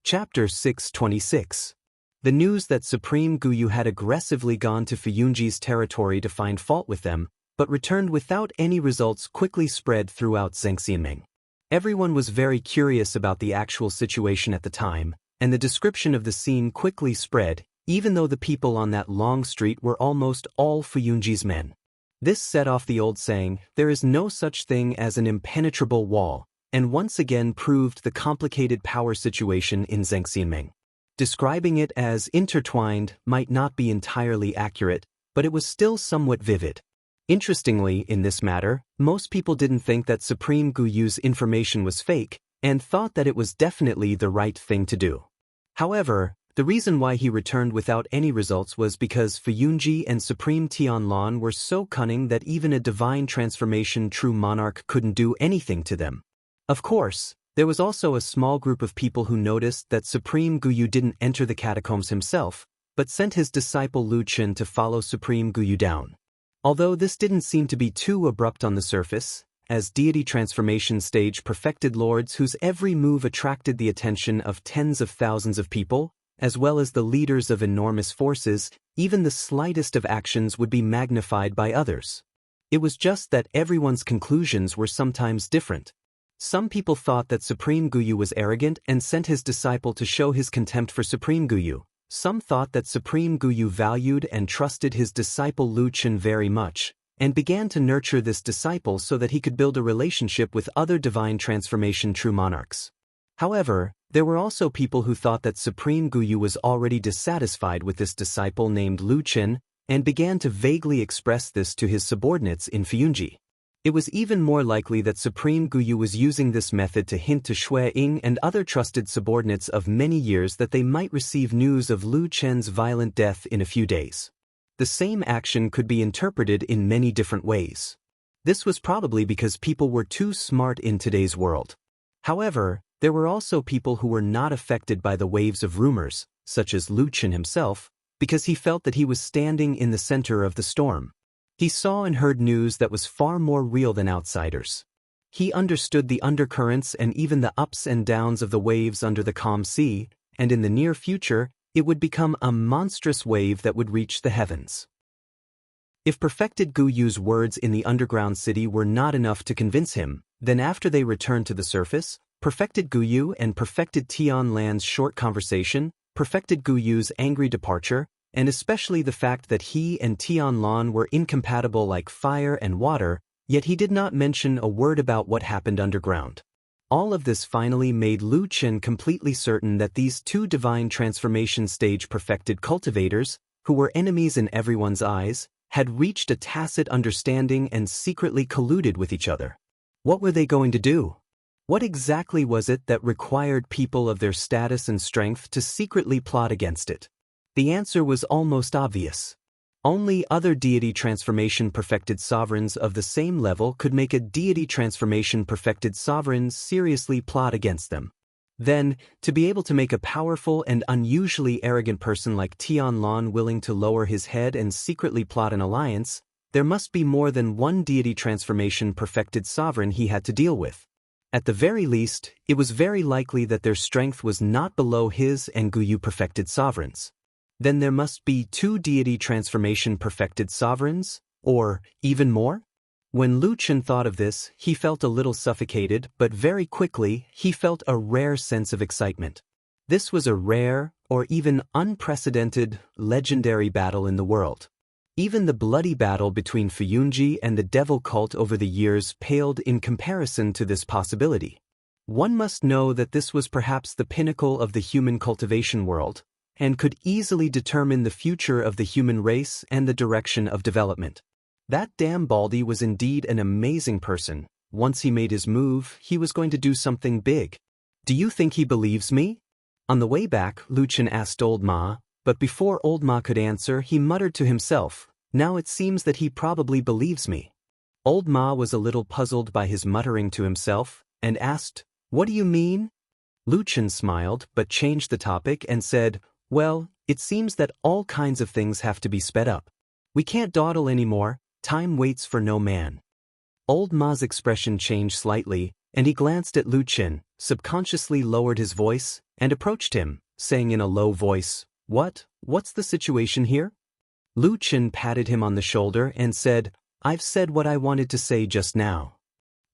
Chapter 626. The news that Supreme Guyu had aggressively gone to Fuyunji's territory to find fault with them, but returned without any results quickly spread throughout Zhengxianming. Everyone was very curious about the actual situation at the time, and the description of the scene quickly spread, even though the people on that long street were almost all Fuyunji's men. This set off the old saying, "There is no such thing as an impenetrable wall," and once again proved the complicated power situation in Zhengxianming. Describing it as intertwined might not be entirely accurate, but it was still somewhat vivid. Interestingly, in this matter, most people didn't think that Supreme Guyu's information was fake, and thought that it was definitely the right thing to do. However, the reason why he returned without any results was because Fuyunji and Supreme Tianlan were so cunning that even a divine transformation true monarch couldn't do anything to them. Of course, there was also a small group of people who noticed that Supreme Guyu didn't enter the catacombs himself, but sent his disciple Lu Qin to follow Supreme Guyu down. Although this didn't seem to be too abrupt on the surface, as deity transformation stage perfected lords whose every move attracted the attention of tens of thousands of people, as well as the leaders of enormous forces, even the slightest of actions would be magnified by others. It was just that everyone's conclusions were sometimes different. Some people thought that Supreme Guyu was arrogant and sent his disciple to show his contempt for Supreme Guyu. Some thought that Supreme Guyu valued and trusted his disciple Lu Qin very much, and began to nurture this disciple so that he could build a relationship with other divine transformation true monarchs. However, there were also people who thought that Supreme Guyu was already dissatisfied with this disciple named Lu Qin, and began to vaguely express this to his subordinates in Fuyunji. It was even more likely that Supreme Guyu was using this method to hint to Xue Ying and other trusted subordinates of many years that they might receive news of Lu Chen's violent death in a few days. The same action could be interpreted in many different ways. This was probably because people were too smart in today's world. However, there were also people who were not affected by the waves of rumors, such as Lu Chen himself, because he felt that he was standing in the center of the storm. He saw and heard news that was far more real than outsiders. He understood the undercurrents and even the ups and downs of the waves under the calm sea, and in the near future, it would become a monstrous wave that would reach the heavens. If perfected Guyu's words in the underground city were not enough to convince him, then after they returned to the surface, perfected Guyu and perfected Tianlan's short conversation, perfected Guyu's angry departure, and especially the fact that he and Tianlan were incompatible like fire and water, yet he did not mention a word about what happened underground. All of this finally made Lu Qin completely certain that these two divine transformation stage perfected cultivators, who were enemies in everyone's eyes, had reached a tacit understanding and secretly colluded with each other. What were they going to do? What exactly was it that required people of their status and strength to secretly plot against it? The answer was almost obvious. Only other deity transformation perfected sovereigns of the same level could make a deity transformation perfected sovereign seriously plot against them. Then, to be able to make a powerful and unusually arrogant person like Tianlan willing to lower his head and secretly plot an alliance, there must be more than one deity transformation perfected sovereign he had to deal with. At the very least, it was very likely that their strength was not below his and Guyu perfected sovereigns. Then there must be two deity transformation perfected sovereigns, or even more? When Lu Qin thought of this, he felt a little suffocated, but very quickly, he felt a rare sense of excitement. This was a rare, or even unprecedented, legendary battle in the world. Even the bloody battle between Fuyunji and the devil cult over the years paled in comparison to this possibility. One must know that this was perhaps the pinnacle of the human cultivation world, and could easily determine the future of the human race and the direction of development. That damn Baldy was indeed an amazing person. Once he made his move, he was going to do something big. Do you think he believes me? On the way back, Lu Qin asked Old Ma, but before Old Ma could answer, he muttered to himself, "Now it seems that he probably believes me." Old Ma was a little puzzled by his muttering to himself, and asked, "What do you mean?" Lu Qin smiled, but changed the topic and said, "Well, it seems that all kinds of things have to be sped up. We can't dawdle anymore, time waits for no man." Old Ma's expression changed slightly, and he glanced at Lu Qin, subconsciously lowered his voice, and approached him, saying in a low voice, What's the situation here? Lu Qin patted him on the shoulder and said, I've said what I wanted to say just now.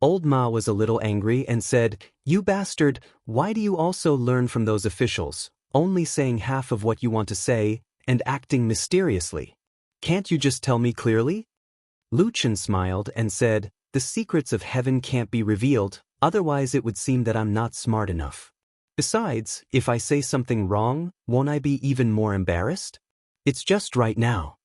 Old Ma was a little angry and said, You bastard, why do you also learn from those officials, only saying half of what you want to say, and acting mysteriously? Can't you just tell me clearly? Lu Qin smiled and said, The secrets of heaven can't be revealed, otherwise it would seem that I'm not smart enough. Besides, if I say something wrong, won't I be even more embarrassed? It's just right now.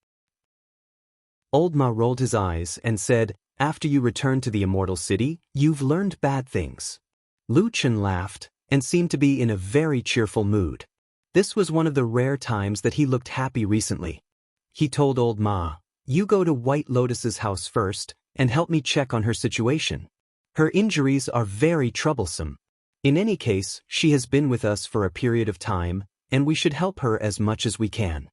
Old Ma rolled his eyes and said, After you return to the immortal city, you've learned bad things. Lu Qin laughed and seemed to be in a very cheerful mood. This was one of the rare times that he looked happy recently. He told Old Ma, You go to White Lotus's house first and help me check on her situation. Her injuries are very troublesome. In any case, she has been with us for a period of time, and we should help her as much as we can.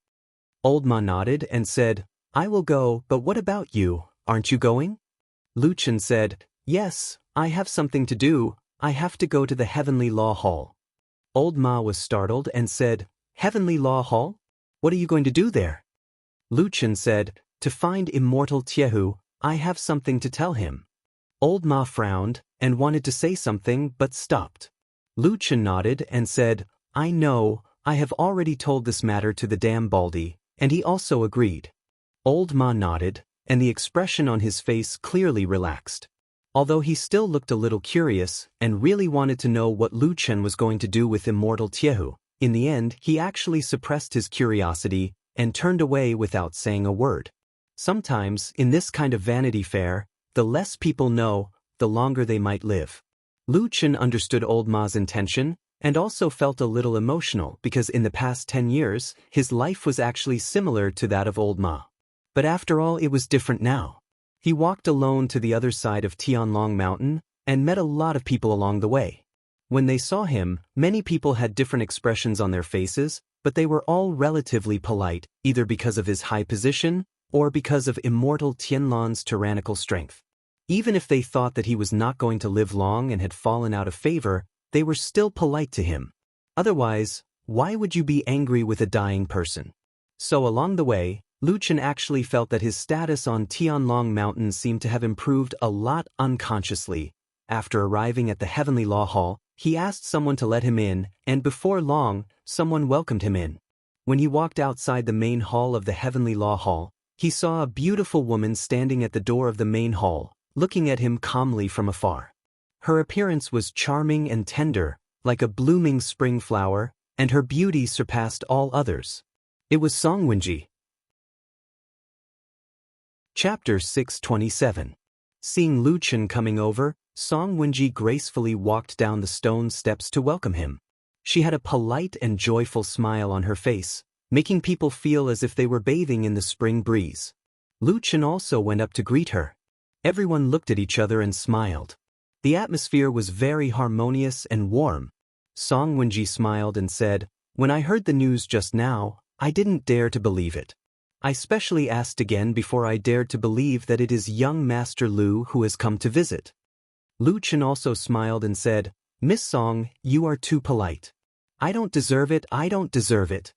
Old Ma nodded and said, I will go, but what about you, aren't you going? Lu Qin said, Yes, I have something to do, I have to go to the Heavenly Law Hall. Old Ma was startled and said, Heavenly Law Hall? What are you going to do there? Lu Qin said, To find immortal Tiehu, I have something to tell him. Old Ma frowned and wanted to say something but stopped. Lu Qin nodded and said, I know, I have already told this matter to the damn Baldy, and he also agreed. Old Ma nodded, and the expression on his face clearly relaxed. Although he still looked a little curious and really wanted to know what Lu Qin was going to do with immortal Tiehu, in the end he actually suppressed his curiosity and turned away without saying a word. Sometimes, in this kind of Vanity Fair, the less people know, the longer they might live. Lu Qin understood Old Ma's intention and also felt a little emotional because in the past 10 years, his life was actually similar to that of Old Ma. But after all, it was different now. He walked alone to the other side of Tianlong Mountain and met a lot of people along the way. When they saw him, many people had different expressions on their faces, but they were all relatively polite, either because of his high position or because of immortal Tianlan's tyrannical strength. Even if they thought that he was not going to live long and had fallen out of favor, they were still polite to him. Otherwise, why would you be angry with a dying person? So along the way, Lu Qin actually felt that his status on Tianlong Mountain seemed to have improved a lot unconsciously. After arriving at the Heavenly Law Hall, he asked someone to let him in, and before long, someone welcomed him in. When he walked outside the main hall of the Heavenly Law Hall, he saw a beautiful woman standing at the door of the main hall, looking at him calmly from afar. Her appearance was charming and tender, like a blooming spring flower, and her beauty surpassed all others. It was Song Wenji. Chapter 627. Seeing Lu Qin coming over, Song Wenji gracefully walked down the stone steps to welcome him. She had a polite and joyful smile on her face, making people feel as if they were bathing in the spring breeze. Lu Qin also went up to greet her. Everyone looked at each other and smiled. The atmosphere was very harmonious and warm. Song Wenji smiled and said, When I heard the news just now, I didn't dare to believe it. I specially asked again before I dared to believe that it is young Master Lu who has come to visit. Lu Qin also smiled and said, Miss Song, you are too polite. I don't deserve it, I don't deserve it.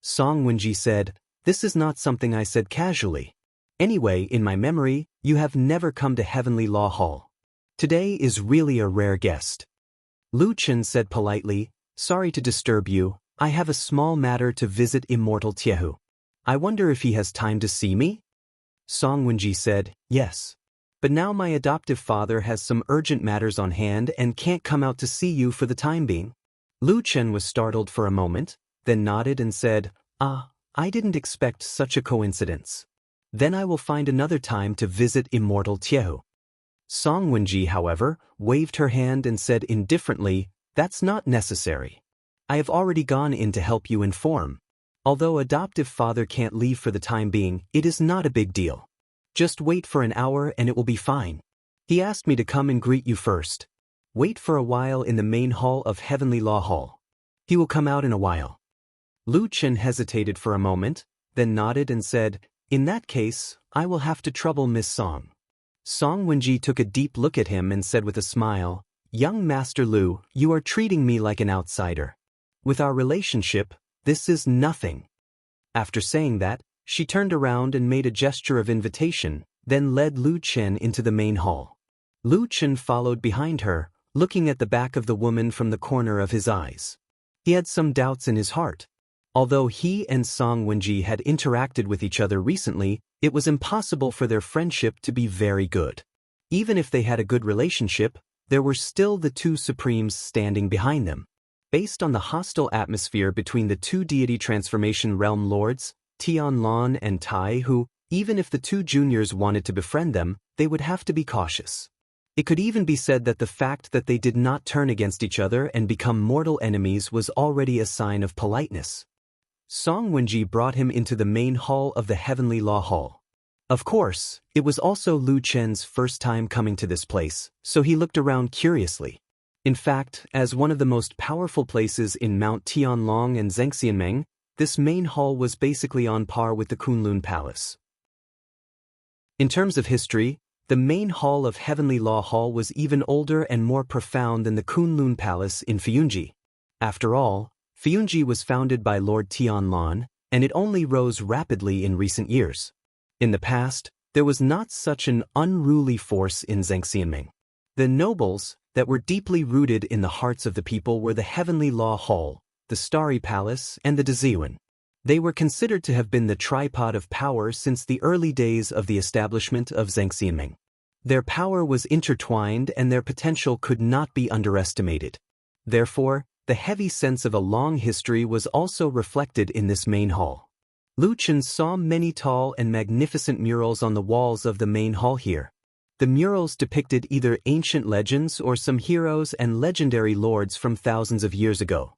Song Wenji said, This is not something I said casually. Anyway, in my memory, you have never come to Heavenly Law Hall. Today is really a rare guest. Lu Qin said politely, Sorry to disturb you, I have a small matter to visit immortal Tiehu. I wonder if he has time to see me? Song Wenji said, Yes. But now my adoptive father has some urgent matters on hand and can't come out to see you for the time being. Lu Qin was startled for a moment, then nodded and said, I didn't expect such a coincidence. Then I will find another time to visit immortal Tiehu. Song Wenji, however, waved her hand and said indifferently, That's not necessary. I have already gone in to help you inform. Although adoptive father can't leave for the time being, it is not a big deal. Just wait for an hour and it will be fine. He asked me to come and greet you first. Wait for a while in the main hall of Heavenly Law Hall. He will come out in a while. Lu Qin hesitated for a moment, then nodded and said, In that case, I will have to trouble Miss Song. Song Wenji took a deep look at him and said with a smile, "Young Master Lu, you are treating me like an outsider. With our relationship, this is nothing." After saying that, she turned around and made a gesture of invitation, then led Lu Chen into the main hall. Lu Chen followed behind her, looking at the back of the woman from the corner of his eyes. He had some doubts in his heart. Although he and Song Wenji had interacted with each other recently, it was impossible for their friendship to be very good. Even if they had a good relationship, there were still the two Supremes standing behind them. Based on the hostile atmosphere between the two deity transformation realm lords, Tianlan and Tai, who, even if the two juniors wanted to befriend them, they would have to be cautious. It could even be said that the fact that they did not turn against each other and become mortal enemies was already a sign of politeness. Song Wenji brought him into the main hall of the Heavenly Law Hall. Of course, it was also Lu Chen's first time coming to this place, so he looked around curiously. In fact, as one of the most powerful places in Mount Tianlong and Zhengxianmeng, this main hall was basically on par with the Kunlun Palace. In terms of history, the main hall of Heavenly Law Hall was even older and more profound than the Kunlun Palace in Fuyunji. After all, Fuyunji was founded by Lord Tianlan, and it only rose rapidly in recent years. In the past, there was not such an unruly force in Zhengxianmeng. The nobles that were deeply rooted in the hearts of the people were the Heavenly Law Hall, the Starry Palace, and the Deziyuan. They were considered to have been the tripod of power since the early days of the establishment of Zhengxianmeng. Their power was intertwined and their potential could not be underestimated. Therefore, the heavy sense of a long history was also reflected in this main hall. Lu Chen saw many tall and magnificent murals on the walls of the main hall here. The murals depicted either ancient legends or some heroes and legendary lords from thousands of years ago.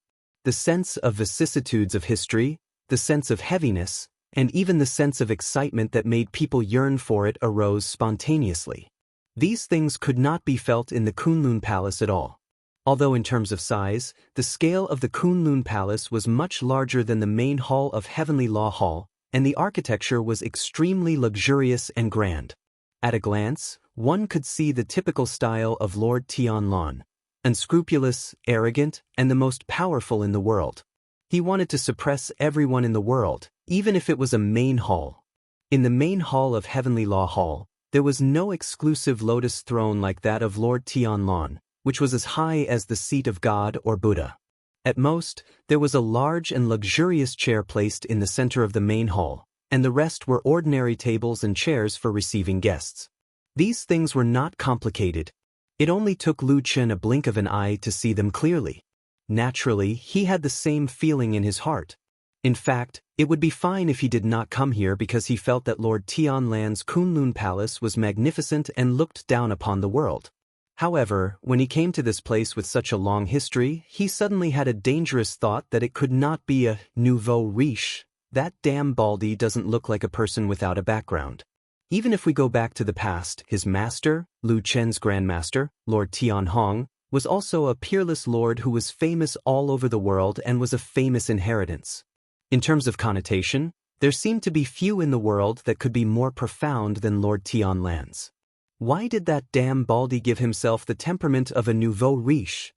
The sense of vicissitudes of history, the sense of heaviness, and even the sense of excitement that made people yearn for it arose spontaneously. These things could not be felt in the Kunlun Palace at all. Although in terms of size, the scale of the Kunlun Palace was much larger than the main hall of Heavenly Law Hall, and the architecture was extremely luxurious and grand. At a glance, one could see the typical style of Lord Tianlan, unscrupulous, arrogant, and the most powerful in the world. He wanted to suppress everyone in the world, even if it was a main hall. In the main hall of Heavenly Law Hall, there was no exclusive lotus throne like that of Lord Tianlan, which was as high as the seat of God or Buddha. At most, there was a large and luxurious chair placed in the center of the main hall, and the rest were ordinary tables and chairs for receiving guests. These things were not complicated. It only took Lu Chen a blink of an eye to see them clearly. Naturally, he had the same feeling in his heart. In fact, it would be fine if he did not come here because he felt that Lord Tianlan's Kunlun Palace was magnificent and looked down upon the world. However, when he came to this place with such a long history, he suddenly had a dangerous thought that it could not be a nouveau riche. That damn Baldy doesn't look like a person without a background. Even if we go back to the past, his master, Lu Chen's grandmaster, Lord Tianhong, was also a peerless lord who was famous all over the world and was a famous inheritance. In terms of connotation, there seemed to be few in the world that could be more profound than Lord Tianlan's. Why did that damn Baldy give himself the temperament of a nouveau riche?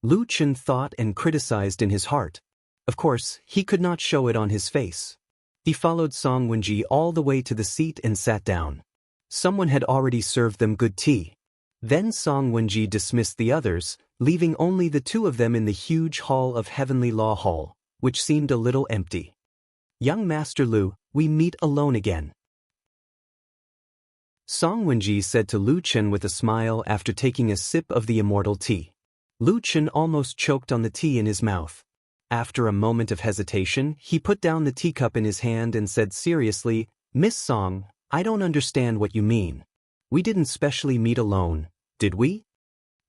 Lu Chen thought and criticized in his heart. Of course, he could not show it on his face. He followed Song Wenji all the way to the seat and sat down. Someone had already served them good tea. Then Song Wenji dismissed the others, leaving only the two of them in the huge hall of Heavenly Law Hall, which seemed a little empty. "Young Master Lu, we meet alone again," Song Wenji said to Lu Chen with a smile after taking a sip of the immortal tea. Lu Chen almost choked on the tea in his mouth. After a moment of hesitation, he put down the teacup in his hand and said seriously, "Miss Song, I don't understand what you mean. We didn't specially meet alone, did we?"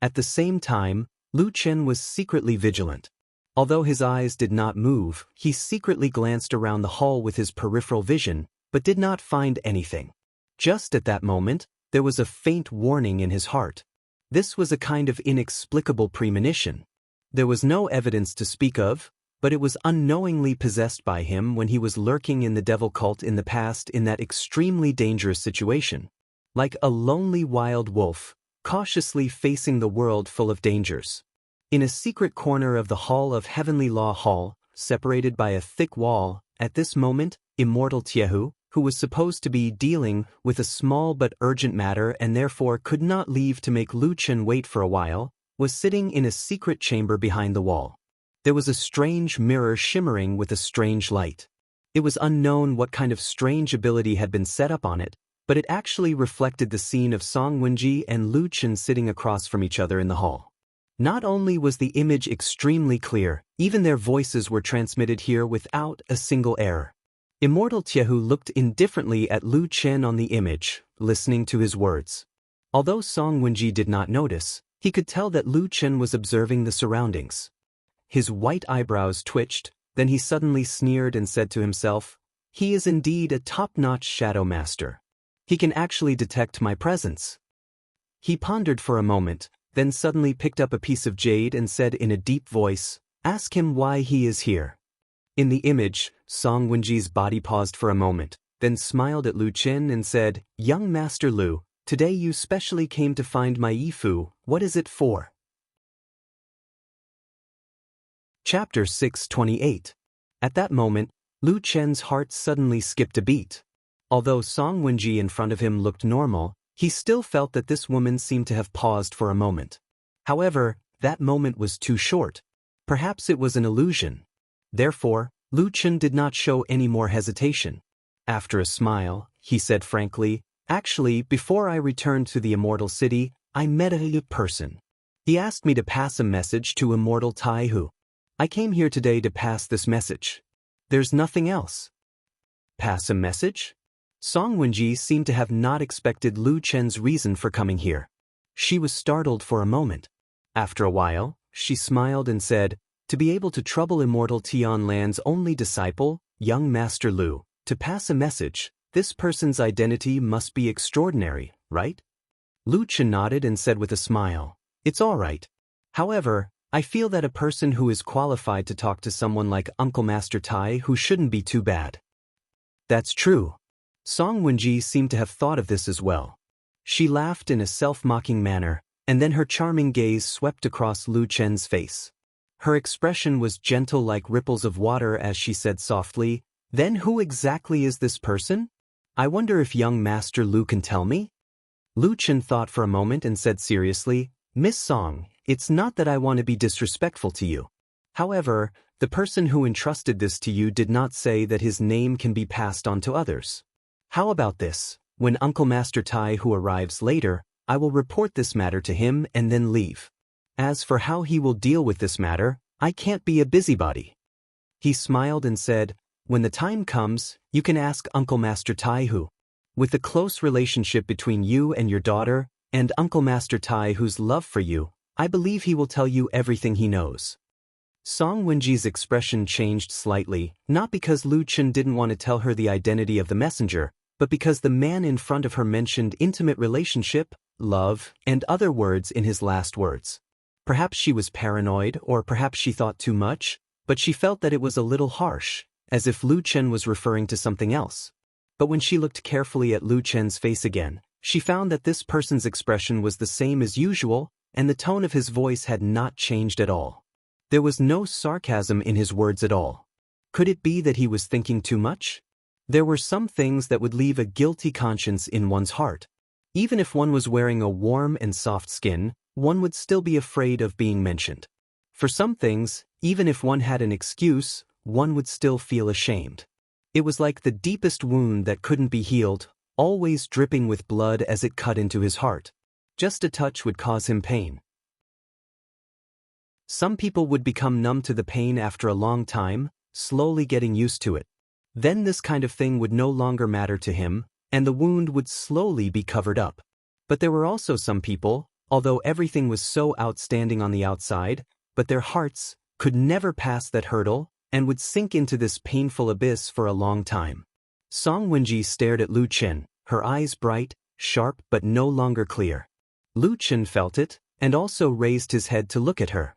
At the same time, Lu Chen was secretly vigilant. Although his eyes did not move, he secretly glanced around the hall with his peripheral vision, but did not find anything. Just at that moment, there was a faint warning in his heart. This was a kind of inexplicable premonition. There was no evidence to speak of, but it was unknowingly possessed by him when he was lurking in the devil cult in the past in that extremely dangerous situation. Like a lonely wild wolf, cautiously facing the world full of dangers. In a secret corner of the hall of Heavenly Law Hall, separated by a thick wall, at this moment, Immortal Tiehu, who was supposed to be dealing with a small but urgent matter and therefore could not leave to make Lu Chen wait for a while, was sitting in a secret chamber behind the wall. There was a strange mirror shimmering with a strange light. It was unknown what kind of strange ability had been set up on it, but it actually reflected the scene of Song Wenji and Lu Chen sitting across from each other in the hall. Not only was the image extremely clear, even their voices were transmitted here without a single error. Immortal Tiehu looked indifferently at Lu Chen on the image, listening to his words. Although Song Wenji did not notice, he could tell that Lu Chen was observing the surroundings. His white eyebrows twitched, then he suddenly sneered and said to himself, "He is indeed a top-notch shadow master. He can actually detect my presence." He pondered for a moment, then suddenly picked up a piece of jade and said in a deep voice, "Ask him why he is here." In the image, Song Wenji's body paused for a moment, then smiled at Lu Chen and said, "Young Master Lu, today you specially came to find my Yifu, what is it for?" Chapter 628. At that moment, Lu Chen's heart suddenly skipped a beat. Although Song Wenji in front of him looked normal, he still felt that this woman seemed to have paused for a moment. However, that moment was too short. Perhaps it was an illusion. Therefore, Lu Chen did not show any more hesitation. After a smile, he said frankly, "Actually, before I returned to the Immortal City, I met a person. He asked me to pass a message to Immortal Taihu. I came here today to pass this message. There's nothing else." Pass a message? Song Wenji seemed to have not expected Lu Chen's reason for coming here. She was startled for a moment. After a while, she smiled and said, "To be able to trouble Immortal Tianlan's only disciple, young Master Lu, to pass a message, this person's identity must be extraordinary, right?" Lu Chen nodded and said with a smile, "It's all right. However, I feel that a person who is qualified to talk to someone like Uncle Master Tai who shouldn't be too bad." That's true. Song Wenji seemed to have thought of this as well. She laughed in a self-mocking manner, and then her charming gaze swept across Lu Chen's face. Her expression was gentle like ripples of water as she said softly, "Then who exactly is this person? I wonder if young Master Lu can tell me?" Lu Chen thought for a moment and said seriously, "Miss Song, it's not that I want to be disrespectful to you. However, the person who entrusted this to you did not say that his name can be passed on to others. How about this? When Uncle Master Tai who arrives later, I will report this matter to him and then leave. As for how he will deal with this matter, I can't be a busybody." He smiled and said, "When the time comes, you can ask Uncle Master Tai who. With the close relationship between you and your daughter, and Uncle Master Tai who's love for you, I believe he will tell you everything he knows." Song Wenji's expression changed slightly, not because Lu Chen didn't want to tell her the identity of the messenger, but because the man in front of her mentioned intimate relationship, love, and other words in his last words. Perhaps she was paranoid, or perhaps she thought too much, but she felt that it was a little harsh, as if Lu Chen was referring to something else. But when she looked carefully at Lu Chen's face again, she found that this person's expression was the same as usual, and the tone of his voice had not changed at all. There was no sarcasm in his words at all. Could it be that he was thinking too much? There were some things that would leave a guilty conscience in one's heart. Even if one was wearing a warm and soft skin, one would still be afraid of being mentioned. For some things, even if one had an excuse, one would still feel ashamed. It was like the deepest wound that couldn't be healed, always dripping with blood as it cut into his heart. Just a touch would cause him pain. Some people would become numb to the pain after a long time, slowly getting used to it. Then this kind of thing would no longer matter to him, and the wound would slowly be covered up. But there were also some people, although everything was so outstanding on the outside, but their hearts could never pass that hurdle and would sink into this painful abyss for a long time. Song Wenji stared at Lu Chen, her eyes bright, sharp but no longer clear. Lu Chen felt it, and also raised his head to look at her.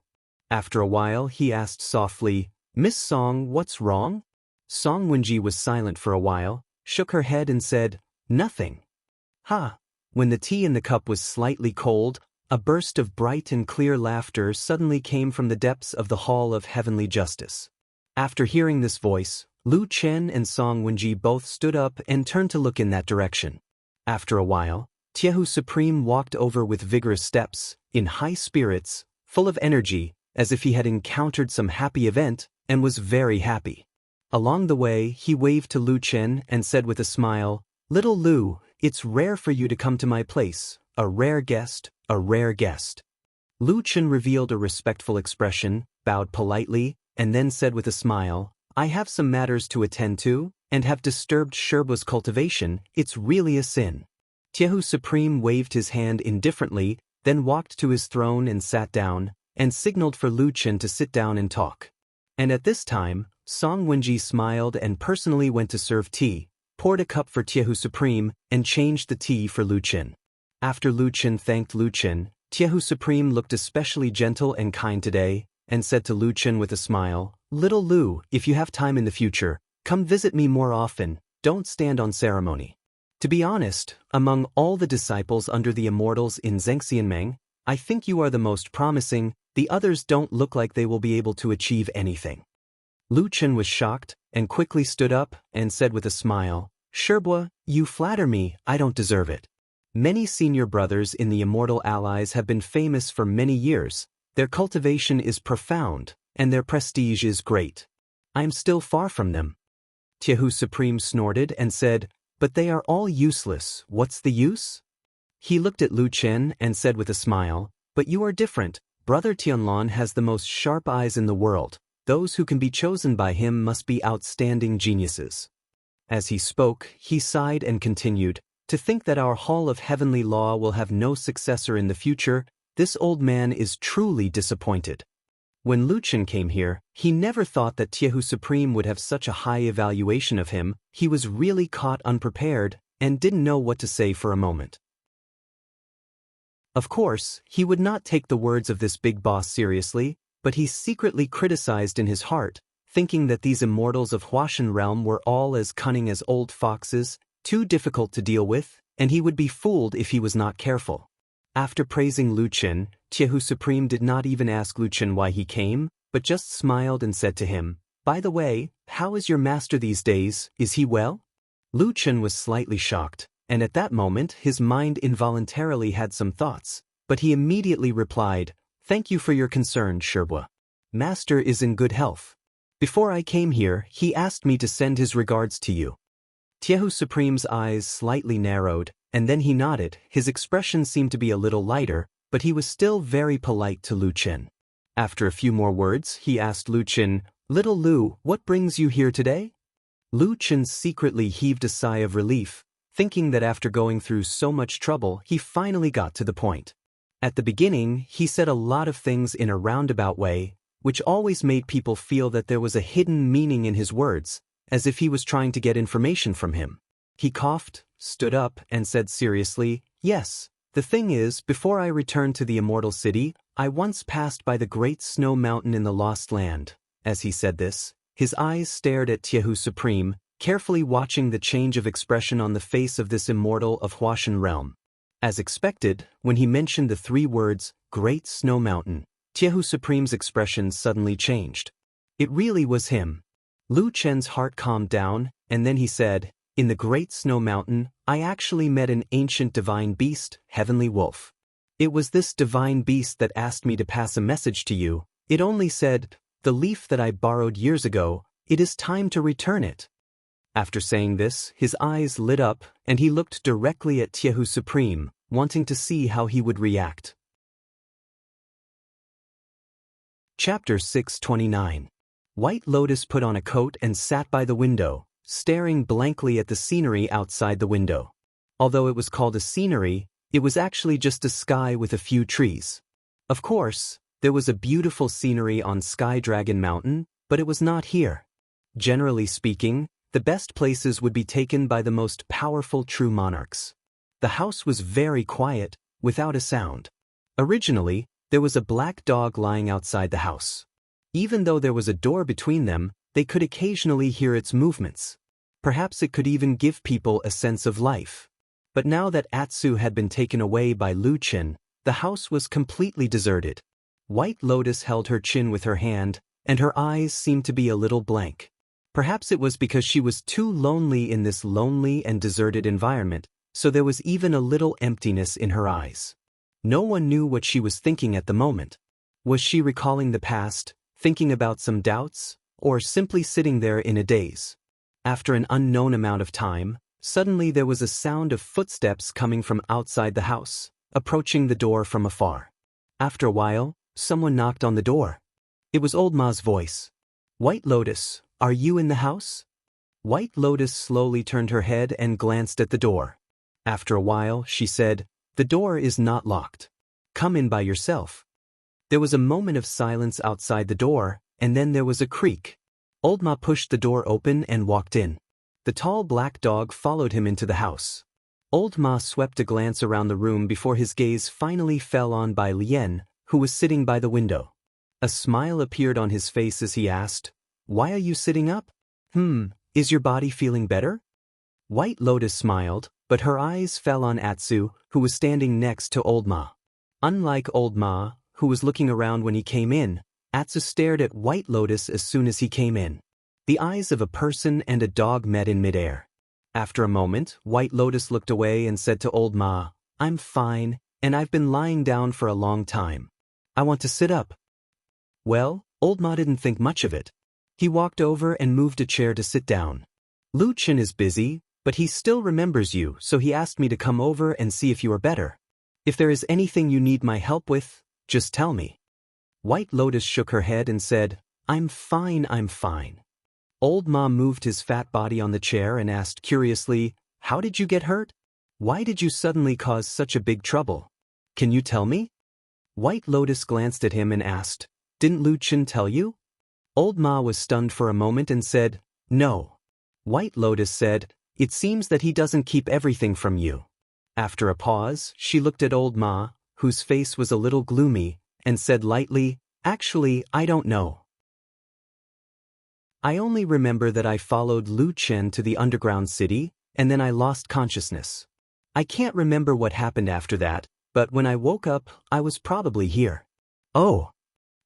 After a while he asked softly, "Miss Song, what's wrong?" Song Wenji was silent for a while, shook her head and said, "Nothing." "Ha, When the tea in the cup was slightly cold, a burst of bright and clear laughter suddenly came from the depths of the Hall of Heavenly Justice. After hearing this voice, Lu Chen and Song Wenji both stood up and turned to look in that direction. After a while, Tiehu Supreme walked over with vigorous steps, in high spirits, full of energy, as if he had encountered some happy event, and was very happy. Along the way, he waved to Lu Chen and said with a smile, "Little Lu, it's rare for you to come to my place, a rare guest, a rare guest." Lu Chen revealed a respectful expression, bowed politely, and then said with a smile, "I have some matters to attend to, and have disturbed Sherba's cultivation. It's really a sin." Tiehu Supreme waved his hand indifferently, then walked to his throne and sat down, and signaled for Lu Chen to sit down and talk. And at this time, Song Wenji smiled and personally went to serve tea, poured a cup for Tiehu Supreme, and changed the tea for Lu Chen. After Lu Chen thanked Lu Chen, Tiehu Supreme looked especially gentle and kind today, and said to Lu Chen with a smile, "Little Lu, if you have time in the future, come visit me more often, don't stand on ceremony." To be honest, among all the disciples under the immortals in Zhengxianmeng, I think you are the most promising. The others don't look like they will be able to achieve anything. Lu Chen was shocked, and quickly stood up, and said with a smile, "Sherbua, you flatter me, I don't deserve it. Many senior brothers in the Immortal Allies have been famous for many years, their cultivation is profound, and their prestige is great. I am still far from them." Tiehu Supreme snorted and said, "But they are all useless, what's the use?" He looked at Lu Chen and said with a smile, "But you are different. Brother Tianlan has the most sharp eyes in the world. Those who can be chosen by him must be outstanding geniuses." As he spoke, he sighed and continued, "To think that our Hall of Heavenly Law will have no successor in the future, this old man is truly disappointed." When Lu Chen came here, he never thought that Tiehu Supreme would have such a high evaluation of him. He was really caught unprepared, and didn't know what to say for a moment. Of course, he would not take the words of this big boss seriously, but he secretly criticized in his heart, thinking that these immortals of Huashan realm were all as cunning as old foxes, too difficult to deal with, and he would be fooled if he was not careful. After praising Lu Chen, Tiehu Supreme did not even ask Lu Chen why he came, but just smiled and said to him, "By the way, how is your master these days, is he well?" Lu Chen was slightly shocked, and at that moment his mind involuntarily had some thoughts, but he immediately replied, "Thank you for your concern, Sherbua. Master is in good health. Before I came here, he asked me to send his regards to you." Tiehu Supreme's eyes slightly narrowed, and then he nodded. His expression seemed to be a little lighter, but he was still very polite to Lu Chen. After a few more words, he asked Lu Chen, "Little Lu, what brings you here today?" Lu Chen secretly heaved a sigh of relief, thinking that after going through so much trouble, he finally got to the point. At the beginning, he said a lot of things in a roundabout way, which always made people feel that there was a hidden meaning in his words, as if he was trying to get information from him. He coughed, stood up, and said seriously, "Yes, the thing is, before I returned to the Immortal City, I once passed by the Great Snow Mountain in the Lost Land." As he said this, his eyes stared at Tiehu Supreme, carefully watching the change of expression on the face of this immortal of Huashan realm. As expected, when he mentioned the three words, Great Snow Mountain, Tiehu Supreme's expression suddenly changed. It really was him. Lu Chen's heart calmed down, and then he said, "In the Great Snow Mountain, I actually met an ancient divine beast, Heavenly Wolf. It was this divine beast that asked me to pass a message to you. It only said, 'The leaf that I borrowed years ago, it is time to return it.'" After saying this, his eyes lit up, and he looked directly at Tiehu Supreme, wanting to see how he would react. Chapter 629. White Lotus put on a coat and sat by the window, staring blankly at the scenery outside the window. Although it was called a scenery, it was actually just a sky with a few trees. Of course, there was a beautiful scenery on Sky Dragon Mountain, but it was not here. Generally speaking, the best places would be taken by the most powerful true monarchs. The house was very quiet, without a sound. Originally, there was a black dog lying outside the house. Even though there was a door between them, they could occasionally hear its movements. Perhaps it could even give people a sense of life. But now that Atsu had been taken away by Lu Chen, the house was completely deserted. White Lotus held her chin with her hand, and her eyes seemed to be a little blank. Perhaps it was because she was too lonely in this lonely and deserted environment, so there was even a little emptiness in her eyes. No one knew what she was thinking at the moment. Was she recalling the past, thinking about some doubts, or simply sitting there in a daze? After an unknown amount of time, suddenly there was a sound of footsteps coming from outside the house, approaching the door from afar. After a while, someone knocked on the door. It was Old Ma's voice. "White Lotus, are you in the house?" White Lotus slowly turned her head and glanced at the door. After a while, she said, "The door is not locked. Come in by yourself." There was a moment of silence outside the door, and then there was a creak. Old Ma pushed the door open and walked in. The tall black dog followed him into the house. Old Ma swept a glance around the room before his gaze finally fell on Bai Lian, who was sitting by the window. A smile appeared on his face as he asked, "Why are you sitting up? Is your body feeling better?" White Lotus smiled, but her eyes fell on Atsu, who was standing next to Old Ma. Unlike Old Ma, who was looking around when he came in, Atsu stared at White Lotus as soon as he came in. The eyes of a person and a dog met in midair. After a moment, White Lotus looked away and said to Old Ma, "I'm fine, and I've been lying down for a long time. I want to sit up." Well, Old Ma didn't think much of it. He walked over and moved a chair to sit down. "Lu Chen is busy, but he still remembers you, so he asked me to come over and see if you are better. If there is anything you need my help with, just tell me." White Lotus shook her head and said, I'm fine. Old Ma moved his fat body on the chair and asked curiously, "How did you get hurt? Why did you suddenly cause such a big trouble? Can you tell me?" White Lotus glanced at him and asked, "Didn't Lu Chen tell you?" Old Ma was stunned for a moment and said, "No." White Lotus said, "It seems that he doesn't keep everything from you." After a pause, she looked at Old Ma, whose face was a little gloomy, and said lightly, "Actually, I don't know. I only remember that I followed Lu Chen to the underground city, and then I lost consciousness. I can't remember what happened after that, but when I woke up, I was probably here." Oh.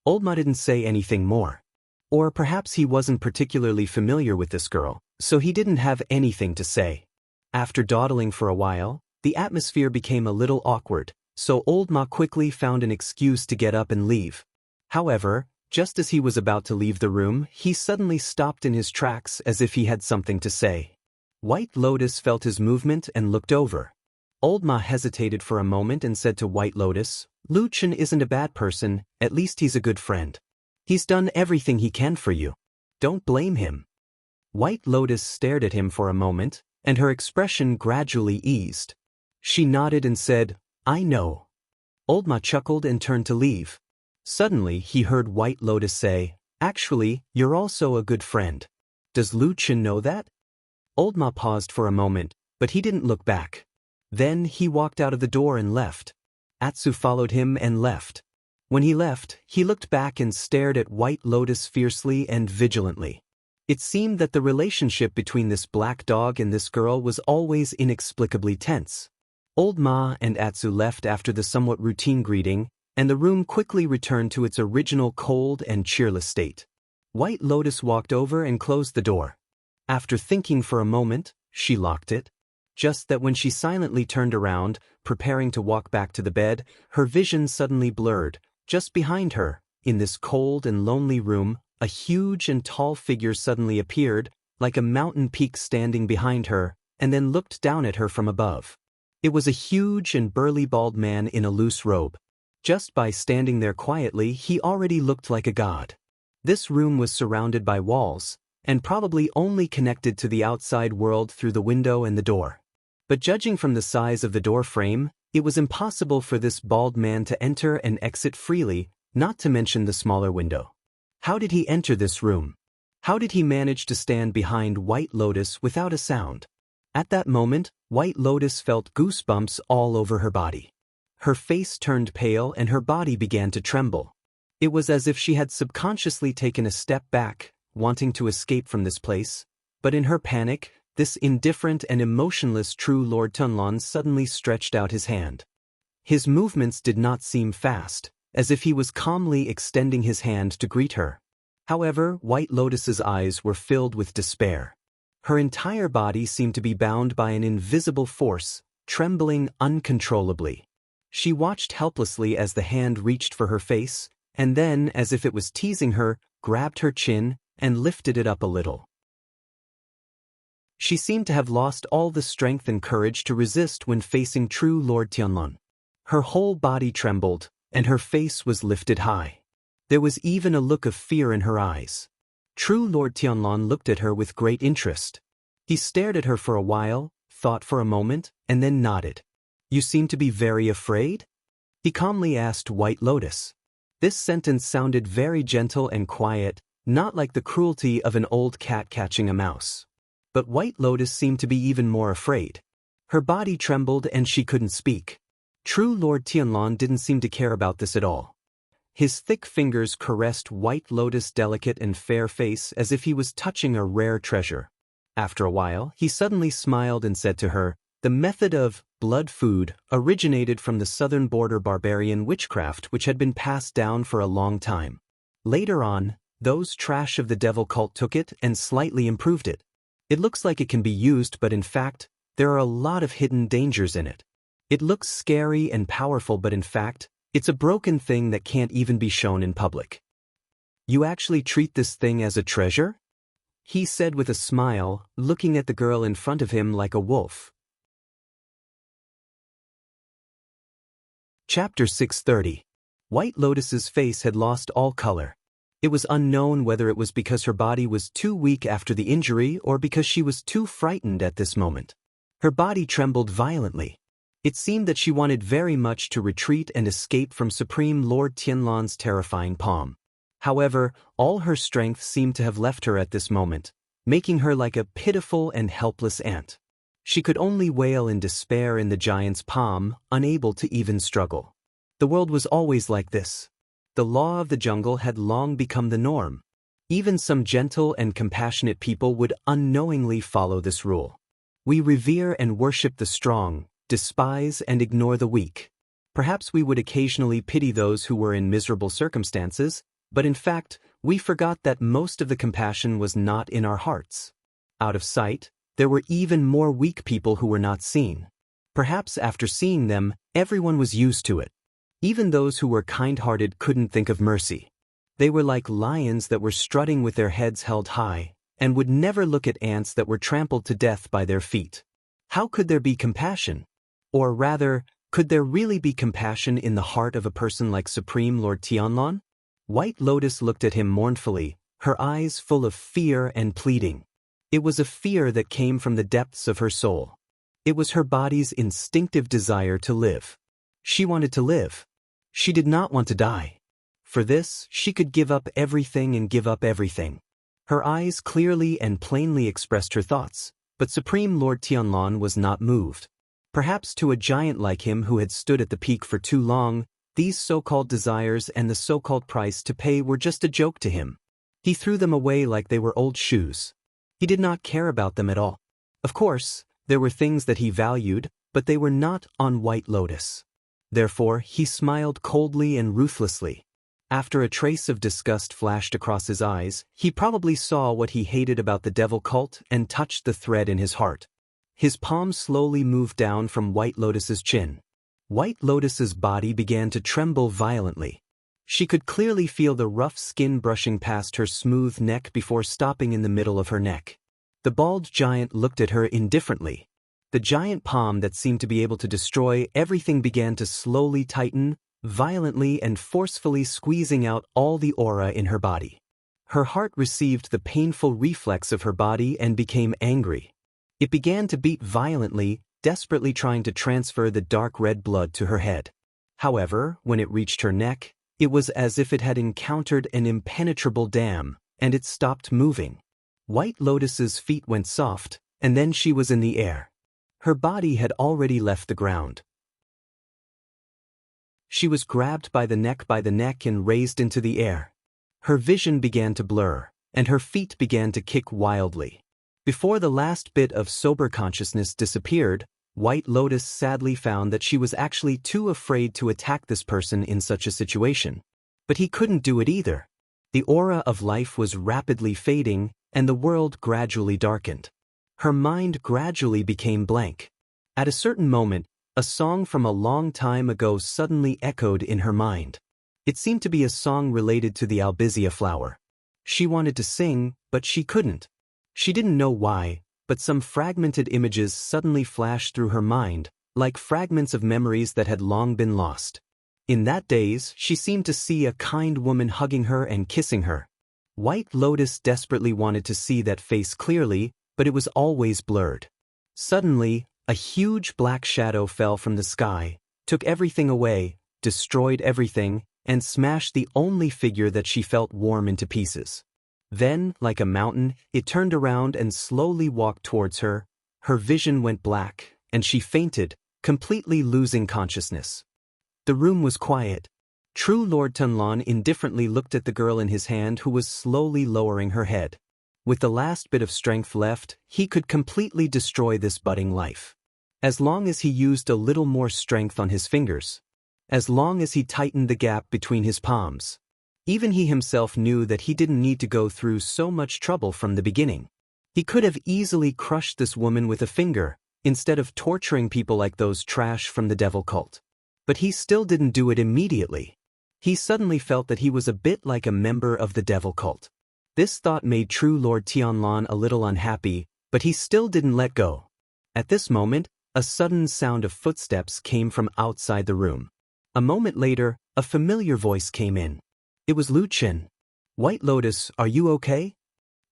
Old Ma didn't say anything more. Or perhaps he wasn't particularly familiar with this girl, so he didn't have anything to say. After dawdling for a while, the atmosphere became a little awkward, so Old Ma quickly found an excuse to get up and leave. However, just as he was about to leave the room, he suddenly stopped in his tracks as if he had something to say. White Lotus felt his movement and looked over. Old Ma hesitated for a moment and said to White Lotus, "Lu Chen isn't a bad person, at least he's a good friend. He's done everything he can for you. Don't blame him." White Lotus stared at him for a moment, and her expression gradually eased. She nodded and said, "I know." Old Ma chuckled and turned to leave. Suddenly, he heard White Lotus say, "Actually, you're also a good friend. Does Lu Chen know that?" Old Ma paused for a moment, but he didn't look back. Then he walked out of the door and left. Atsu followed him and left. When he left, he looked back and stared at White Lotus fiercely and vigilantly. It seemed that the relationship between this black dog and this girl was always inexplicably tense. Old Ma and Atsu left after the somewhat routine greeting, and the room quickly returned to its original cold and cheerless state. White Lotus walked over and closed the door. After thinking for a moment, she locked it. Just that when she silently turned around, preparing to walk back to the bed, her vision suddenly blurred. Just behind her, in this cold and lonely room, a huge and tall figure suddenly appeared, like a mountain peak standing behind her, and then looked down at her from above. It was a huge and burly bald man in a loose robe. Just by standing there quietly, he already looked like a god. This room was surrounded by walls, and probably only connected to the outside world through the window and the door. But judging from the size of the door frame, it was impossible for this bald man to enter and exit freely, not to mention the smaller window. How did he enter this room? How did he manage to stand behind White Lotus without a sound? At that moment, White Lotus felt goosebumps all over her body. Her face turned pale and her body began to tremble. It was as if she had subconsciously taken a step back, wanting to escape from this place, but in her panic, this indifferent and emotionless true Lord Tianlan suddenly stretched out his hand. His movements did not seem fast, as if he was calmly extending his hand to greet her. However, White Lotus's eyes were filled with despair. Her entire body seemed to be bound by an invisible force, trembling uncontrollably. She watched helplessly as the hand reached for her face, and then, as if it was teasing her, grabbed her chin and lifted it up a little. She seemed to have lost all the strength and courage to resist when facing true Lord Tianlan. Her whole body trembled, and her face was lifted high. There was even a look of fear in her eyes. True Lord Tianlan looked at her with great interest. He stared at her for a while, thought for a moment, and then nodded. "You seem to be very afraid?" He calmly asked White Lotus. This sentence sounded very gentle and quiet, not like the cruelty of an old cat catching a mouse. But White Lotus seemed to be even more afraid. Her body trembled and she couldn't speak. True Lord Tianlan didn't seem to care about this at all. His thick fingers caressed White Lotus' delicate and fair face as if he was touching a rare treasure. After a while, he suddenly smiled and said to her, "The method of blood food originated from the southern border barbarian witchcraft which had been passed down for a long time. Later on, those trash of the devil cult took it and slightly improved it. It looks like it can be used, but in fact, there are a lot of hidden dangers in it. It looks scary and powerful, but in fact, it's a broken thing that can't even be shown in public." "You actually treat this thing as a treasure?" he said with a smile, looking at the girl in front of him like a wolf. Chapter 630. White Lotus's face had lost all color. It was unknown whether it was because her body was too weak after the injury or because she was too frightened at this moment. Her body trembled violently. It seemed that she wanted very much to retreat and escape from Supreme Lord Tianlan's terrifying palm. However, all her strength seemed to have left her at this moment, making her like a pitiful and helpless ant. She could only wail in despair in the giant's palm, unable to even struggle. The world was always like this. The law of the jungle had long become the norm. Even some gentle and compassionate people would unknowingly follow this rule. We revere and worship the strong, despise and ignore the weak. Perhaps we would occasionally pity those who were in miserable circumstances, but in fact, we forgot that most of the compassion was not in our hearts. Out of sight, there were even more weak people who were not seen. Perhaps after seeing them, everyone was used to it. Even those who were kind-hearted couldn't think of mercy. They were like lions that were strutting with their heads held high, and would never look at ants that were trampled to death by their feet. How could there be compassion? Or rather, could there really be compassion in the heart of a person like Supreme Lord Tianlan? White Lotus looked at him mournfully, her eyes full of fear and pleading. It was a fear that came from the depths of her soul. It was her body's instinctive desire to live. She wanted to live. She did not want to die. For this, she could give up everything and give up everything. Her eyes clearly and plainly expressed her thoughts, but Supreme Lord Tianlan was not moved. Perhaps to a giant like him who had stood at the peak for too long, these so-called desires and the so-called price to pay were just a joke to him. He threw them away like they were old shoes. He did not care about them at all. Of course, there were things that he valued, but they were not on White Lotus. Therefore, he smiled coldly and ruthlessly. After a trace of disgust flashed across his eyes, he probably saw what he hated about the devil cult and touched the thread in his heart. His palm slowly moved down from White Lotus's chin. White Lotus's body began to tremble violently. She could clearly feel the rough skin brushing past her smooth neck before stopping in the middle of her neck. The bald giant looked at her indifferently. The giant palm that seemed to be able to destroy everything began to slowly tighten, violently and forcefully squeezing out all the aura in her body. Her heart received the painful reflex of her body and became angry. It began to beat violently, desperately trying to transfer the dark red blood to her head. However, when it reached her neck, it was as if it had encountered an impenetrable dam, and it stopped moving. White Lotus's feet went soft, and then she was in the air. Her body had already left the ground. She was grabbed by the neck and raised into the air. Her vision began to blur, and her feet began to kick wildly. Before the last bit of sober consciousness disappeared, White Lotus sadly found that she was actually too afraid to attack this person in such a situation. But he couldn't do it either. The aura of life was rapidly fading, and the world gradually darkened. Her mind gradually became blank. At a certain moment, a song from a long time ago suddenly echoed in her mind. It seemed to be a song related to the albizia flower. She wanted to sing, but she couldn't. She didn't know why, but some fragmented images suddenly flashed through her mind, like fragments of memories that had long been lost. In that daze, she seemed to see a kind woman hugging her and kissing her. White Lotus desperately wanted to see that face clearly, but it was always blurred. Suddenly, a huge black shadow fell from the sky, took everything away, destroyed everything, and smashed the only figure that she felt warm into pieces. Then, like a mountain, it turned around and slowly walked towards her. Her vision went black, and she fainted, completely losing consciousness. The room was quiet. True Lord Tunlon indifferently looked at the girl in his hand who was slowly lowering her head. With the last bit of strength left, he could completely destroy this budding life. As long as he used a little more strength on his fingers. As long as he tightened the gap between his palms. Even he himself knew that he didn't need to go through so much trouble from the beginning. He could have easily crushed this woman with a finger, instead of torturing people like those trash from the devil cult. But he still didn't do it immediately. He suddenly felt that he was a bit like a member of the devil cult. This thought made True Lord Tianlan a little unhappy, but he still didn't let go. At this moment, a sudden sound of footsteps came from outside the room. A moment later, a familiar voice came in. It was Lu Chen. White Lotus, are you okay?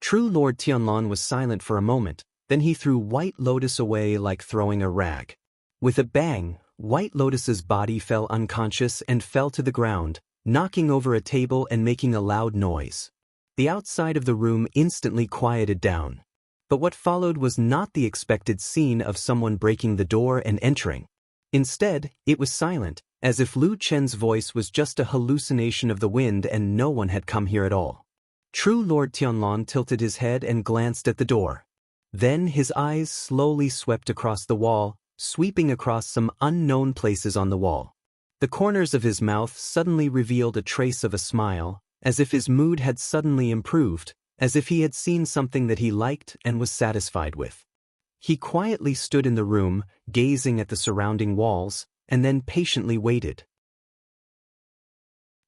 True Lord Tianlan was silent for a moment, then he threw White Lotus away like throwing a rag. With a bang, White Lotus's body fell unconscious and fell to the ground, knocking over a table and making a loud noise. The outside of the room instantly quieted down. But what followed was not the expected scene of someone breaking the door and entering. Instead, it was silent, as if Lu Chen's voice was just a hallucination of the wind and no one had come here at all. True Lord Tianlan tilted his head and glanced at the door. Then his eyes slowly swept across the wall, sweeping across some unknown places on the wall. The corners of his mouth suddenly revealed a trace of a smile, as if his mood had suddenly improved, as if he had seen something that he liked and was satisfied with. He quietly stood in the room, gazing at the surrounding walls, and then patiently waited.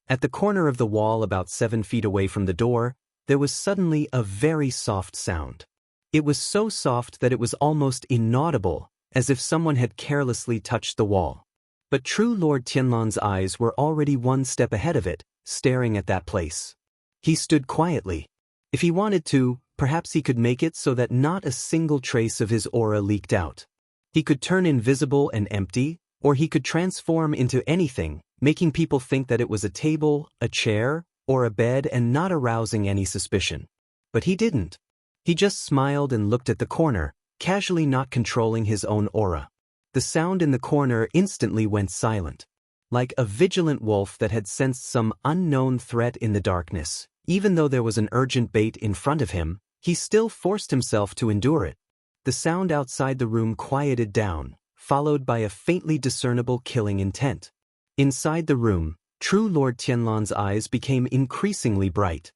At the corner of the wall about 7 feet away from the door, there was suddenly a very soft sound. It was so soft that it was almost inaudible, as if someone had carelessly touched the wall. But True Lord Tianlan's eyes were already one step ahead of it, staring at that place. He stood quietly. If he wanted to, perhaps he could make it so that not a single trace of his aura leaked out. He could turn invisible and empty, or he could transform into anything, making people think that it was a table, a chair, or a bed and not arousing any suspicion. But he didn't. He just smiled and looked at the corner, casually not controlling his own aura. The sound in the corner instantly went silent. Like a vigilant wolf that had sensed some unknown threat in the darkness, even though there was an urgent bait in front of him, he still forced himself to endure it. The sound outside the room quieted down, followed by a faintly discernible killing intent. Inside the room, True Lord Tianlan's eyes became increasingly bright.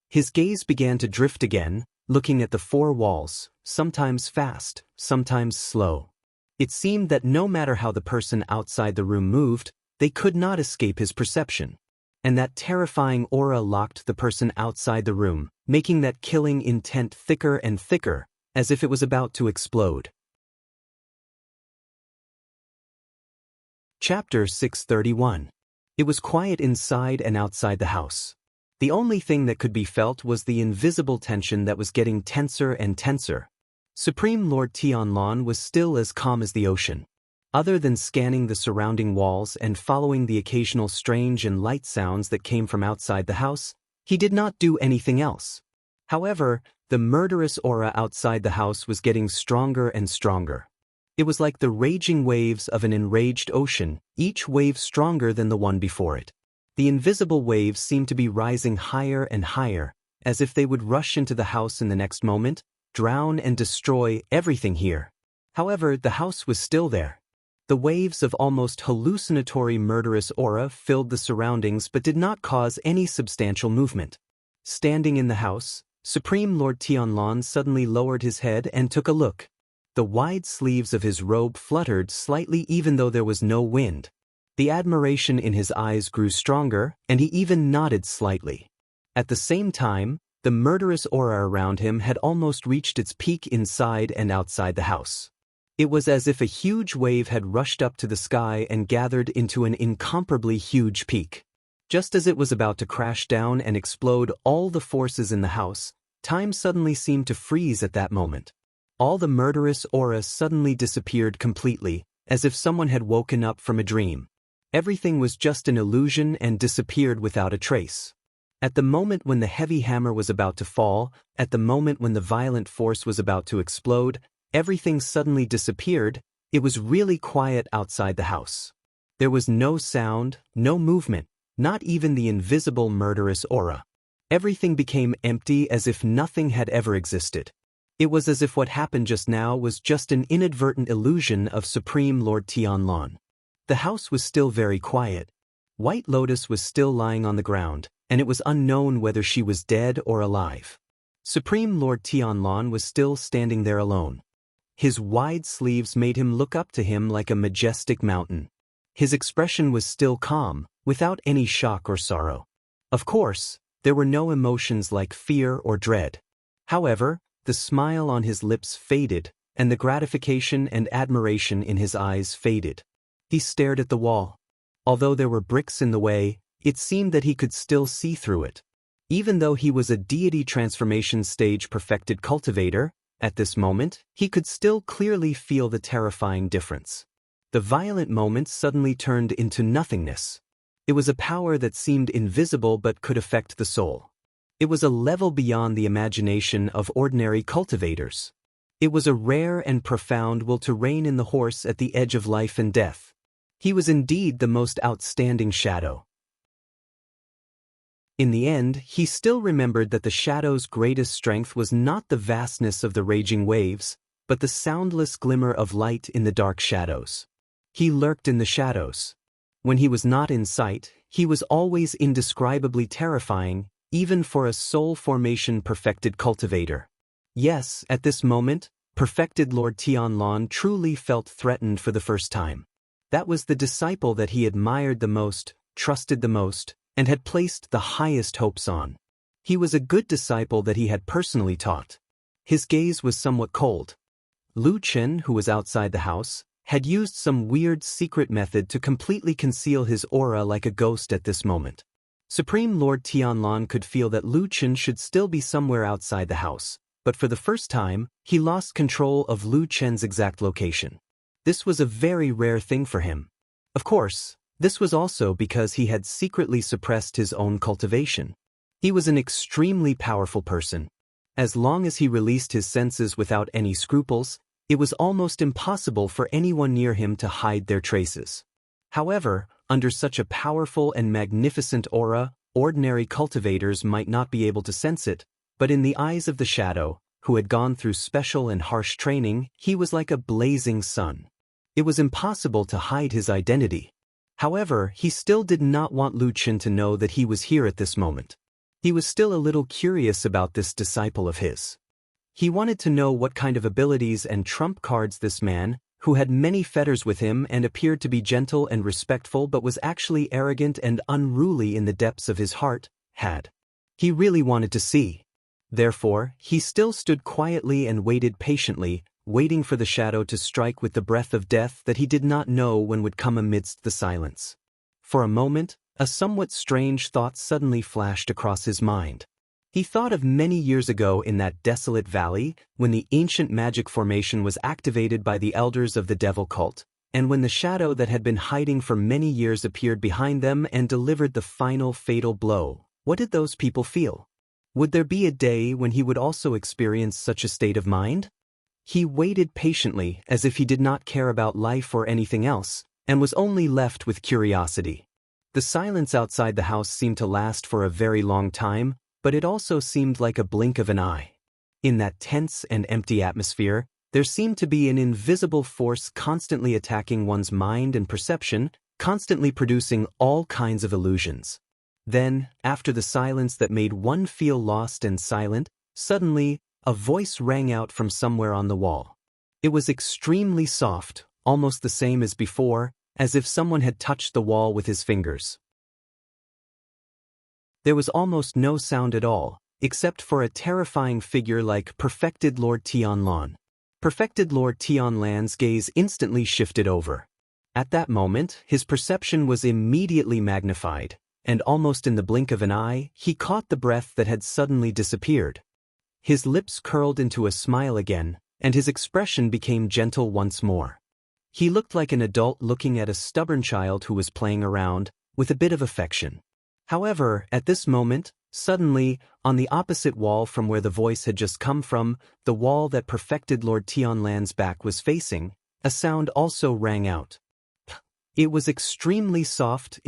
His gaze began to drift again, looking at the four walls, sometimes fast, sometimes slow. It seemed that no matter how the person outside the room moved, they could not escape his perception. And that terrifying aura locked the person outside the room, making that killing intent thicker and thicker, as if it was about to explode. Chapter 631. It was quiet inside and outside the house. The only thing that could be felt was the invisible tension that was getting tenser and tenser. Supreme Lord Tianlan was still as calm as the ocean. Other than scanning the surrounding walls and following the occasional strange and light sounds that came from outside the house, he did not do anything else. However, the murderous aura outside the house was getting stronger and stronger. It was like the raging waves of an enraged ocean, each wave stronger than the one before it. The invisible waves seemed to be rising higher and higher, as if they would rush into the house in the next moment, drown and destroy everything here. However, the house was still there. The waves of almost hallucinatory murderous aura filled the surroundings but did not cause any substantial movement. Standing in the house, Supreme Lord Tianlan suddenly lowered his head and took a look. The wide sleeves of his robe fluttered slightly even though there was no wind. The admiration in his eyes grew stronger, and he even nodded slightly. At the same time, the murderous aura around him had almost reached its peak inside and outside the house. It was as if a huge wave had rushed up to the sky and gathered into an incomparably huge peak. Just as it was about to crash down and explode all the forces in the house, time suddenly seemed to freeze at that moment. All the murderous aura suddenly disappeared completely, as if someone had woken up from a dream. Everything was just an illusion and disappeared without a trace. At the moment when the heavy hammer was about to fall, at the moment when the violent force was about to explode, everything suddenly disappeared. It was really quiet outside the house. There was no sound, no movement, not even the invisible murderous aura. Everything became empty as if nothing had ever existed. It was as if what happened just now was just an inadvertent illusion of Supreme Lord Tianlan. The house was still very quiet. White Lotus was still lying on the ground, and it was unknown whether she was dead or alive. Supreme Lord Tianlan was still standing there alone. His wide sleeves made him look up to him like a majestic mountain. His expression was still calm, without any shock or sorrow. Of course, there were no emotions like fear or dread. However, the smile on his lips faded, and the gratification and admiration in his eyes faded. He stared at the wall. Although there were bricks in the way, it seemed that he could still see through it. Even though he was a deity transformation stage perfected cultivator, at this moment, he could still clearly feel the terrifying difference. The violent moment suddenly turned into nothingness. It was a power that seemed invisible but could affect the soul. It was a level beyond the imagination of ordinary cultivators. It was a rare and profound will to reign in the horse at the edge of life and death. He was indeed the most outstanding shadow. In the end, he still remembered that the shadow's greatest strength was not the vastness of the raging waves, but the soundless glimmer of light in the dark shadows. He lurked in the shadows. When he was not in sight, he was always indescribably terrifying, even for a soul formation perfected cultivator. Yes, at this moment, perfected Lord Tianlan truly felt threatened for the first time. That was the disciple that he admired the most, trusted the most, and had placed the highest hopes on. He was a good disciple that he had personally taught. His gaze was somewhat cold. Lu Chen, who was outside the house, had used some weird secret method to completely conceal his aura like a ghost at this moment. Supreme Lord Tianlan could feel that Lu Chen should still be somewhere outside the house, but for the first time, he lost control of Lu Chen's exact location. This was a very rare thing for him. Of course, this was also because he had secretly suppressed his own cultivation. He was an extremely powerful person. As long as he released his senses without any scruples, it was almost impossible for anyone near him to hide their traces. However, under such a powerful and magnificent aura, ordinary cultivators might not be able to sense it, but in the eyes of the shadow, who had gone through special and harsh training, he was like a blazing sun. It was impossible to hide his identity. However, he still did not want Lu Chen to know that he was here at this moment. He was still a little curious about this disciple of his. He wanted to know what kind of abilities and trump cards this man, who had many fetters with him and appeared to be gentle and respectful but was actually arrogant and unruly in the depths of his heart, had. He really wanted to see. Therefore, he still stood quietly and waited patiently, waiting for the shadow to strike with the breath of death that he did not know when would come amidst the silence. For a moment, a somewhat strange thought suddenly flashed across his mind. He thought of many years ago in that desolate valley, when the ancient magic formation was activated by the elders of the devil cult, and when the shadow that had been hiding for many years appeared behind them and delivered the final fatal blow. What did those people feel? Would there be a day when he would also experience such a state of mind? He waited patiently, as if he did not care about life or anything else, and was only left with curiosity. The silence outside the house seemed to last for a very long time, but it also seemed like a blink of an eye. In that tense and empty atmosphere, there seemed to be an invisible force constantly attacking one's mind and perception, constantly producing all kinds of illusions. Then, after the silence that made one feel lost and silent, suddenly, a voice rang out from somewhere on the wall. It was extremely soft, almost the same as before, as if someone had touched the wall with his fingers. There was almost no sound at all, except for a terrifying figure like Perfected Lord Tianlan. Perfected Lord Tianlan's gaze instantly shifted over. At that moment, his perception was immediately magnified, and almost in the blink of an eye, he caught the breath that had suddenly disappeared. His lips curled into a smile again, and his expression became gentle once more. He looked like an adult looking at a stubborn child who was playing around, with a bit of affection. However, at this moment, suddenly, on the opposite wall from where the voice had just come from, the wall that Perfected Lord Tianlan's back was facing, a sound also rang out. It was extremely soft,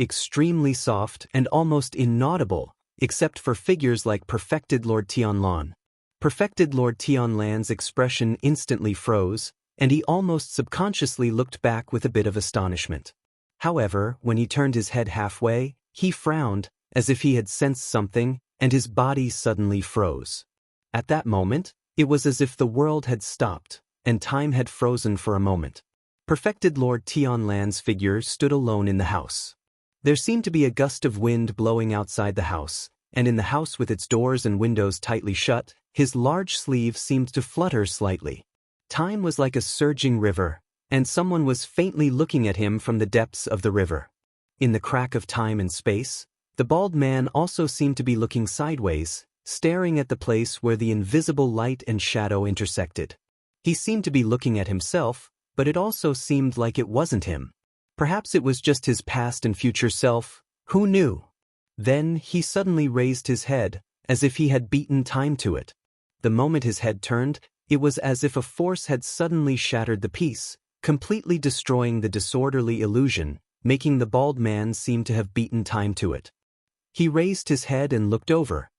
and almost inaudible, except for figures like Perfected Lord Tianlan. Perfected Lord Tianlan's expression instantly froze, and he almost subconsciously looked back with a bit of astonishment. However, when he turned his head halfway, he frowned, as if he had sensed something, and his body suddenly froze. At that moment, it was as if the world had stopped, and time had frozen for a moment. Perfected Lord Tianlan's figure stood alone in the house. There seemed to be a gust of wind blowing outside the house, and in the house with its doors and windows tightly shut, his large sleeve seemed to flutter slightly. Time was like a surging river, and someone was faintly looking at him from the depths of the river. In the crack of time and space, the bald man also seemed to be looking sideways, staring at the place where the invisible light and shadow intersected. He seemed to be looking at himself, but it also seemed like it wasn't him. Perhaps it was just his past and future self, who knew? Then he suddenly raised his head, as if he had beaten time to it. The moment his head turned, it was as if a force had suddenly shattered the piece, completely destroying the disorderly illusion, making the bald man seem to have beaten time to it. He raised his head and looked over.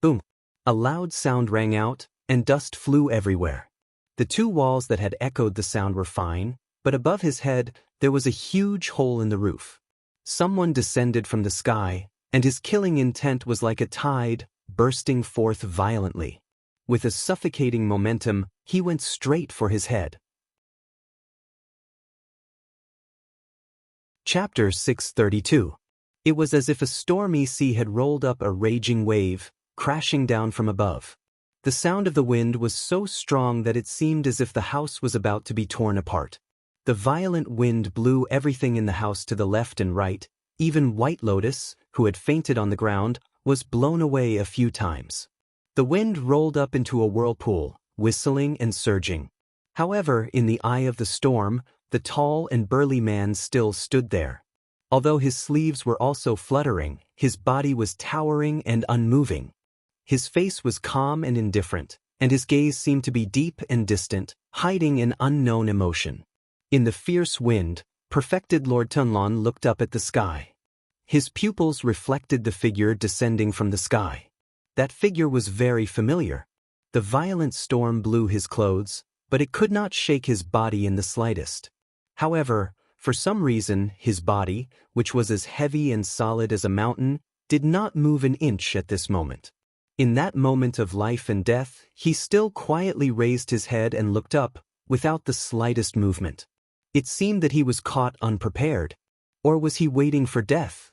Boom! A loud sound rang out, and dust flew everywhere. The two walls that had echoed the sound were fine, but above his head there was a huge hole in the roof. Someone descended from the sky, and his killing intent was like a tide, bursting forth violently. With a suffocating momentum, he went straight for his head. Chapter 632. It was as if a stormy sea had rolled up a raging wave, crashing down from above. The sound of the wind was so strong that it seemed as if the house was about to be torn apart. The violent wind blew everything in the house to the left and right. Even White Lotus, who had fainted on the ground, was blown away a few times. The wind rolled up into a whirlpool, whistling and surging. However, in the eye of the storm, the tall and burly man still stood there. Although his sleeves were also fluttering, his body was towering and unmoving. His face was calm and indifferent, and his gaze seemed to be deep and distant, hiding an unknown emotion. In the fierce wind, Perfected Lord Tianlan looked up at the sky. His pupils reflected the figure descending from the sky. That figure was very familiar. The violent storm blew his clothes, but it could not shake his body in the slightest. However, for some reason, his body, which was as heavy and solid as a mountain, did not move an inch at this moment. In that moment of life and death, he still quietly raised his head and looked up, without the slightest movement. It seemed that he was caught unprepared. Or was he waiting for death?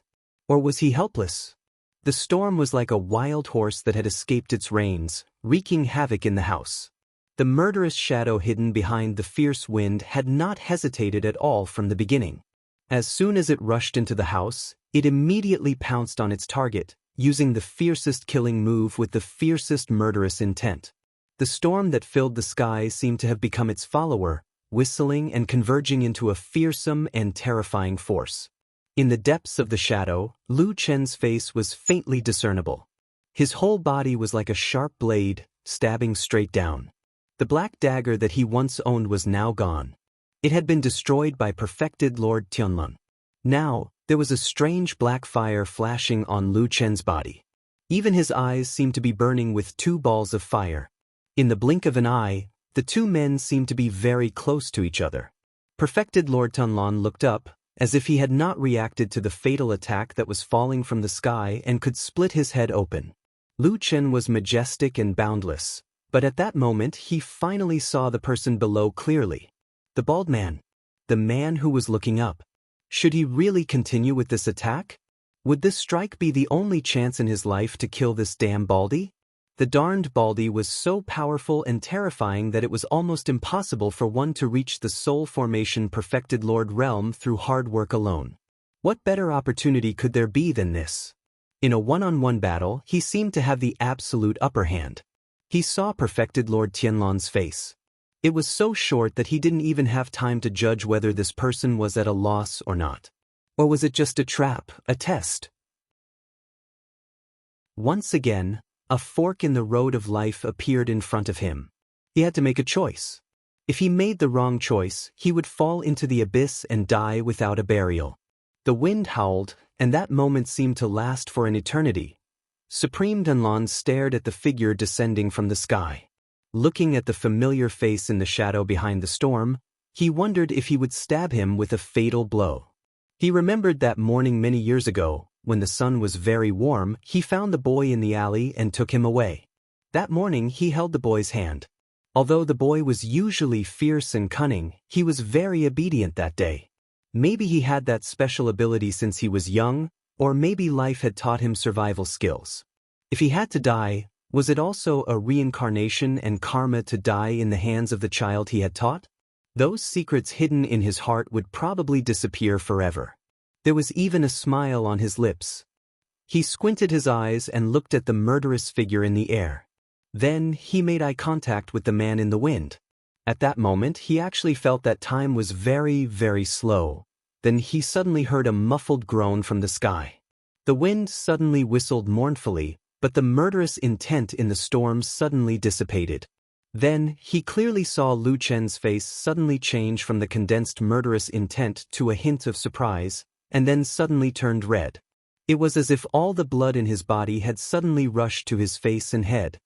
Or was he helpless? The storm was like a wild horse that had escaped its reins, wreaking havoc in the house. The murderous shadow hidden behind the fierce wind had not hesitated at all from the beginning. As soon as it rushed into the house, it immediately pounced on its target, using the fiercest killing move with the fiercest murderous intent. The storm that filled the sky seemed to have become its follower, whistling and converging into a fearsome and terrifying force. In the depths of the shadow, Lu Chen's face was faintly discernible. His whole body was like a sharp blade, stabbing straight down. The black dagger that he once owned was now gone. It had been destroyed by Perfected Lord Tianlan. Now, there was a strange black fire flashing on Lu Chen's body. Even his eyes seemed to be burning with two balls of fire. In the blink of an eye, the two men seemed to be very close to each other. Perfected Lord Tunlon looked up, as if he had not reacted to the fatal attack that was falling from the sky and could split his head open. Lu Chen was majestic and boundless, but at that moment he finally saw the person below clearly. The bald man. The man who was looking up. Should he really continue with this attack? Would this strike be the only chance in his life to kill this damn Baldy? The darned Baldy was so powerful and terrifying that it was almost impossible for one to reach the soul formation perfected Lord realm through hard work alone. What better opportunity could there be than this? In a one-on-one battle, he seemed to have the absolute upper hand. He saw perfected Lord Tianlan's face. It was so short that he didn't even have time to judge whether this person was at a loss or not. Or was it just a trap, a test? Once again, a fork in the road of life appeared in front of him. He had to make a choice. If he made the wrong choice, he would fall into the abyss and die without a burial. The wind howled, and that moment seemed to last for an eternity. Supreme Dunlon stared at the figure descending from the sky. Looking at the familiar face in the shadow behind the storm, he wondered if he would stab him with a fatal blow. He remembered that morning many years ago, when the sun was very warm, he found the boy in the alley and took him away. That morning he held the boy's hand. Although the boy was usually fierce and cunning, he was very obedient that day. Maybe he had that special ability since he was young, or maybe life had taught him survival skills. If he had to die, was it also a reincarnation and karma to die in the hands of the child he had taught? Those secrets hidden in his heart would probably disappear forever. There was even a smile on his lips. He squinted his eyes and looked at the murderous figure in the air. Then he made eye contact with the man in the wind. At that moment he actually felt that time was very, very slow. Then he suddenly heard a muffled groan from the sky. The wind suddenly whistled mournfully, but the murderous intent in the storm suddenly dissipated. Then he clearly saw Lu Chen's face suddenly change from the condensed murderous intent to a hint of surprise, and then suddenly turned red. It was as if all the blood in his body had suddenly rushed to his face and head.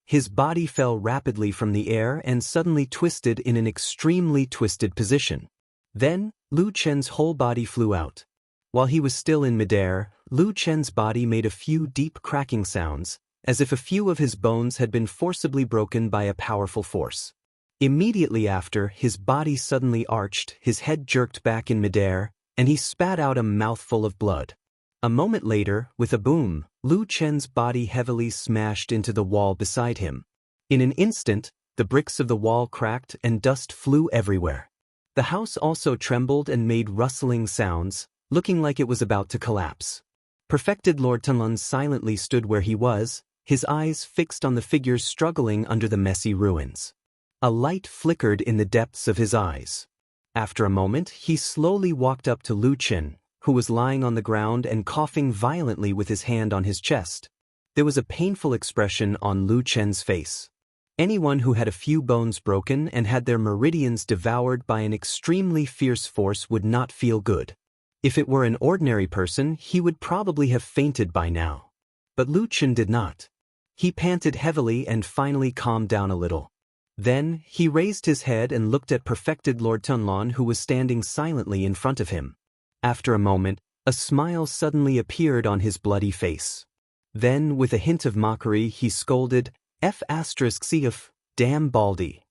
His body fell rapidly from the air and suddenly twisted in an extremely twisted position. Then, Lu Chen's whole body flew out. While he was still in midair, Lu Chen's body made a few deep cracking sounds, as if a few of his bones had been forcibly broken by a powerful force. Immediately after, his body suddenly arched, his head jerked back in midair, and he spat out a mouthful of blood. A moment later, with a boom, Lu Chen's body heavily smashed into the wall beside him. In an instant, the bricks of the wall cracked and dust flew everywhere. The house also trembled and made rustling sounds, looking like it was about to collapse. Perfected Lord Tunlun silently stood where he was, his eyes fixed on the figures struggling under the messy ruins. A light flickered in the depths of his eyes. After a moment, he slowly walked up to Lu Chen, who was lying on the ground and coughing violently with his hand on his chest. There was a painful expression on Lu Chen's face. Anyone who had a few bones broken and had their meridians devoured by an extremely fierce force would not feel good. If it were an ordinary person, he would probably have fainted by now. But Lu Chen did not. He panted heavily and finally calmed down a little. Then, he raised his head and looked at perfected Lord Tunlon, who was standing silently in front of him. After a moment, a smile suddenly appeared on his bloody face. Then, with a hint of mockery, he scolded, "F***cf, damn Baldy."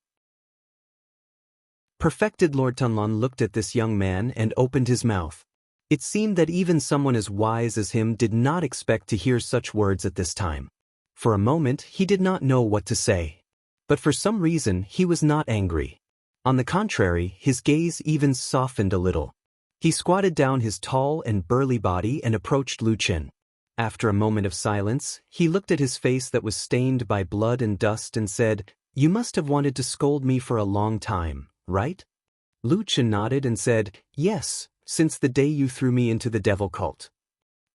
Perfected Lord Tunlon looked at this young man and opened his mouth. It seemed that even someone as wise as him did not expect to hear such words at this time. For a moment, he did not know what to say. But for some reason, he was not angry. On the contrary, his gaze even softened a little. He squatted down his tall and burly body and approached Lu Chen. After a moment of silence, he looked at his face that was stained by blood and dust and said, "You must have wanted to scold me for a long time, right?" Lu Chen nodded and said, "Yes, since the day you threw me into the devil cult."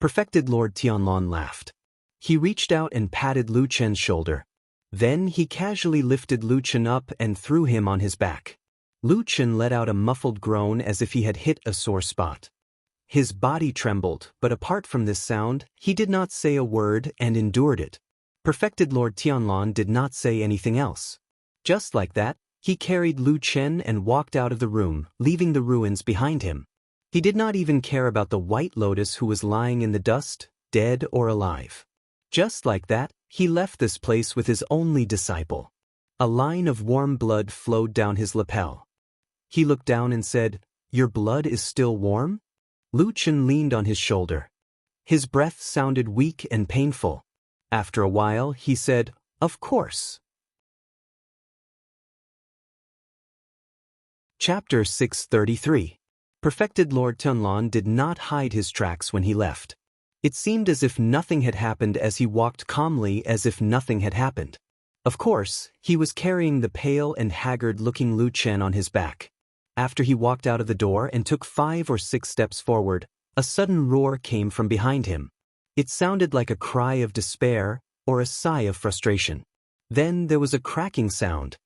Perfected Lord Tianlon laughed. He reached out and patted Lu Chen's shoulder. Then he casually lifted Lu Chen up and threw him on his back. Lu Chen let out a muffled groan as if he had hit a sore spot. His body trembled, but apart from this sound, he did not say a word and endured it. Perfected Lord Tianlan did not say anything else. Just like that, he carried Lu Chen and walked out of the room, leaving the ruins behind him. He did not even care about the White Lotus who was lying in the dust, dead or alive. Just like that, he left this place with his only disciple. A line of warm blood flowed down his lapel. He looked down and said, "Your blood is still warm?" Lu Chen leaned on his shoulder. His breath sounded weak and painful. After a while, he said, "Of course." Chapter 633. Perfected Lord Tianlan did not hide his tracks when he left. It seemed as if nothing had happened as he walked calmly as if nothing had happened. Of course, he was carrying the pale and haggard-looking Lu Chen on his back. After he walked out of the door and took 5 or 6 steps forward, a sudden roar came from behind him. It sounded like a cry of despair or a sigh of frustration. Then there was a cracking sound.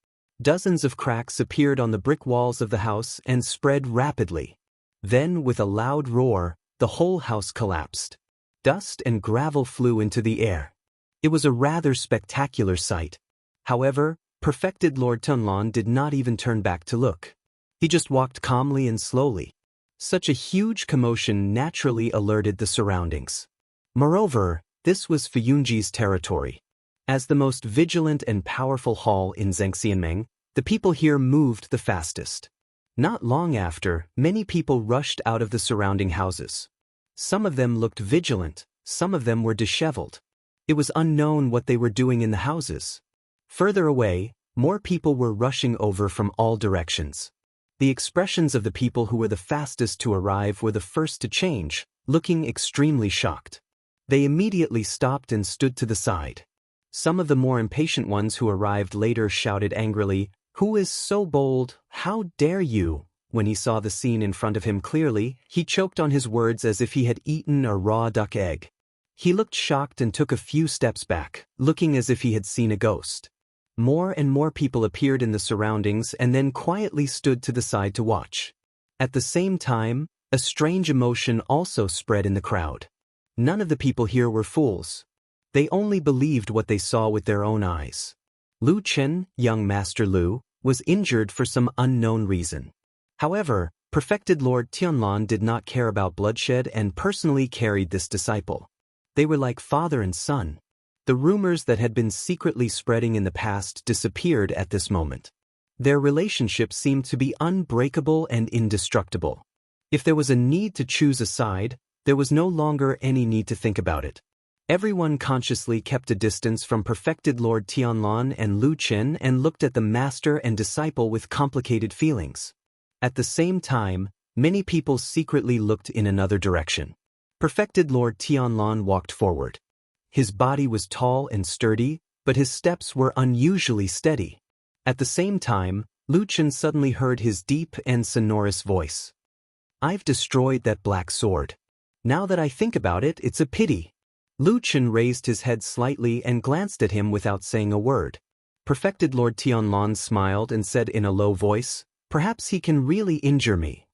Dozens of cracks appeared on the brick walls of the house and spread rapidly. Then, with a loud roar, the whole house collapsed. Dust and gravel flew into the air. It was a rather spectacular sight. However, Perfected Lord Tianlan did not even turn back to look. He just walked calmly and slowly. Such a huge commotion naturally alerted the surroundings. Moreover, this was Fuyunji's territory. As the most vigilant and powerful hall in Zhengxianmeng, the people here moved the fastest. Not long after, many people rushed out of the surrounding houses. Some of them looked vigilant, some of them were disheveled. It was unknown what they were doing in the houses. Further away, more people were rushing over from all directions. The expressions of the people who were the fastest to arrive were the first to change, looking extremely shocked. They immediately stopped and stood to the side. Some of the more impatient ones who arrived later shouted angrily, "Who is so bold? How dare you?" When he saw the scene in front of him clearly, he choked on his words as if he had eaten a raw duck egg. He looked shocked and took a few steps back, looking as if he had seen a ghost. More and more people appeared in the surroundings and then quietly stood to the side to watch. At the same time, a strange emotion also spread in the crowd. None of the people here were fools. They only believed what they saw with their own eyes. Lu Chen, young Master Lu, was injured for some unknown reason. However, Perfected Lord Tianlan did not care about bloodshed and personally carried this disciple. They were like father and son. The rumors that had been secretly spreading in the past disappeared at this moment. Their relationship seemed to be unbreakable and indestructible. If there was a need to choose a side, there was no longer any need to think about it. Everyone consciously kept a distance from Perfected Lord Tianlan and Lu Chen and looked at the master and disciple with complicated feelings. At the same time, many people secretly looked in another direction. Perfected Lord Tianlan walked forward. His body was tall and sturdy, but his steps were unusually steady. At the same time, Lu Chen suddenly heard his deep and sonorous voice. "I've destroyed that black sword. Now that I think about it, it's a pity." Lu Chen raised his head slightly and glanced at him without saying a word. Perfected Lord Tianlan smiled and said in a low voice, "Perhaps he can really injure me."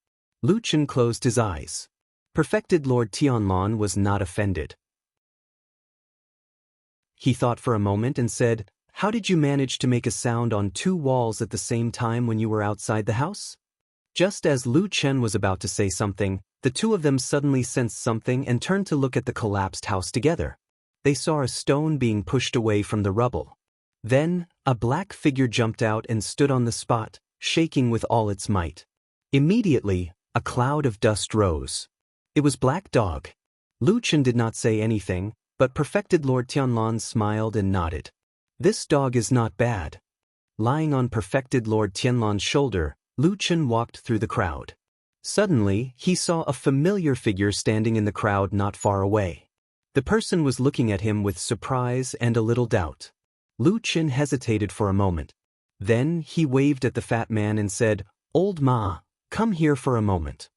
Lu Chen closed his eyes. Perfected Lord Tianlan was not offended. He thought for a moment and said, "How did you manage to make a sound on 2 walls at the same time when you were outside the house?" Just as Lu Chen was about to say something, the two of them suddenly sensed something and turned to look at the collapsed house together. They saw a stone being pushed away from the rubble. Then, a black figure jumped out and stood on the spot, shaking with all its might. Immediately, a cloud of dust rose. It was Black Dog. Lu Chen did not say anything, but Perfected Lord Tianlan smiled and nodded. "This dog is not bad." Lying on Perfected Lord Tianlan's shoulder, Lu Chen walked through the crowd. Suddenly, he saw a familiar figure standing in the crowd not far away. The person was looking at him with surprise and a little doubt. Lu Chen hesitated for a moment. Then he waved at the fat man and said, "Old Ma, come here for a moment."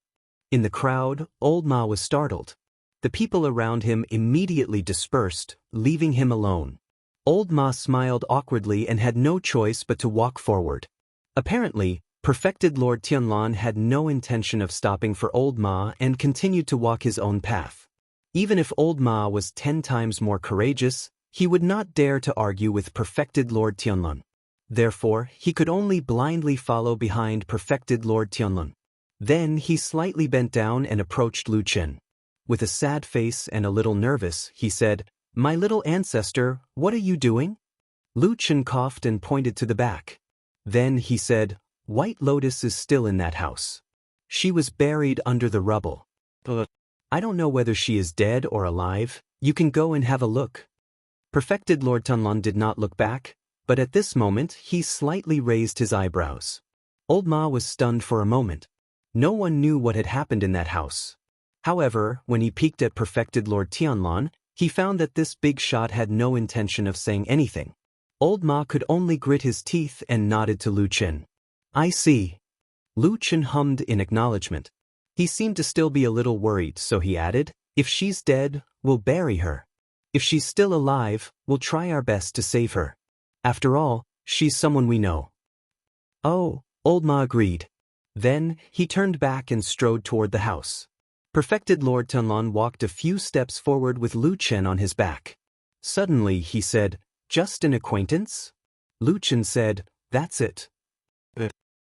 In the crowd, Old Ma was startled. The people around him immediately dispersed, leaving him alone. Old Ma smiled awkwardly and had no choice but to walk forward. Apparently, Perfected Lord Tianlan had no intention of stopping for Old Ma and continued to walk his own path. Even if Old Ma was 10 times more courageous, He would not dare to argue with perfected Lord Tianlun. Therefore, he could only blindly follow behind perfected Lord Tianlun. Then he slightly bent down and approached Lu Chen. With a sad face and a little nervous, he said, "My little ancestor, what are you doing?" Lu Chen coughed and pointed to the back. Then he said, "White Lotus is still in that house. She was buried under the rubble. I don't know whether she is dead or alive. You can go and have a look." Perfected Lord Tianlun did not look back, but at this moment he slightly raised his eyebrows. Old Ma was stunned for a moment. No one knew what had happened in that house. However, when he peeked at perfected Lord Tianlun, he found that this big shot had no intention of saying anything. Old Ma could only grit his teeth and nodded to Lu Chen. "I see." Lu Chen hummed in acknowledgement. He seemed to still be a little worried, so he added, "If she's dead, we'll bury her. If she's still alive, we'll try our best to save her. After all, she's someone we know." "Oh," Old Ma agreed. Then, he turned back and strode toward the house. Perfected Lord Tianlun walked a few steps forward with Lu Chen on his back. Suddenly, he said, "Just an acquaintance?" Lu Chen said, "That's it."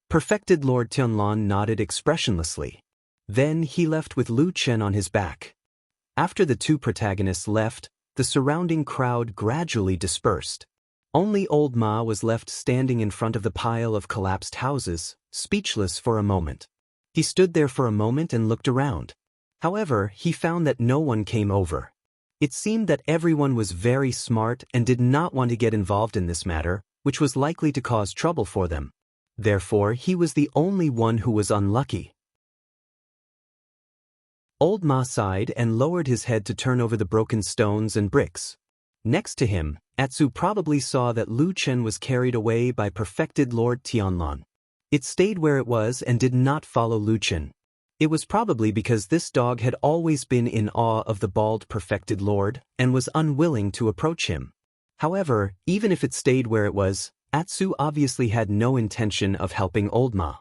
Perfected Lord Tianlun nodded expressionlessly. Then he left with Lu Chen on his back. After the two protagonists left, the surrounding crowd gradually dispersed. Only Old Ma was left standing in front of the pile of collapsed houses, speechless for a moment. He stood there for a moment and looked around. However, he found that no one came over. It seemed that everyone was very smart and did not want to get involved in this matter, which was likely to cause trouble for them. Therefore, he was the only one who was unlucky. Old Ma sighed and lowered his head to turn over the broken stones and bricks. Next to him, Atsu probably saw that Lu Chen was carried away by perfected Lord Tianlun. It stayed where it was and did not follow Lu Chen. It was probably because this dog had always been in awe of the bald perfected lord and was unwilling to approach him. However, even if it stayed where it was, Atsu obviously had no intention of helping Old Ma.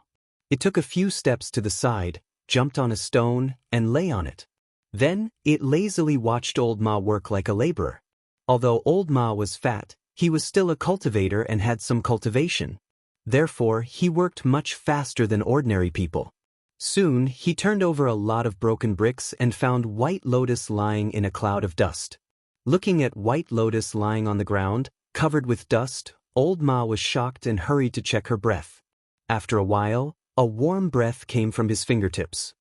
It took a few steps to the side, jumped on a stone, and lay on it. Then, it lazily watched Old Ma work like a laborer. Although Old Ma was fat, he was still a cultivator and had some cultivation. Therefore, he worked much faster than ordinary people. Soon, he turned over a lot of broken bricks and found White Lotus lying in a cloud of dust. Looking at White Lotus lying on the ground, covered with dust, Old Ma was shocked and hurried to check her breath. After a while, a warm breath came from his fingertips.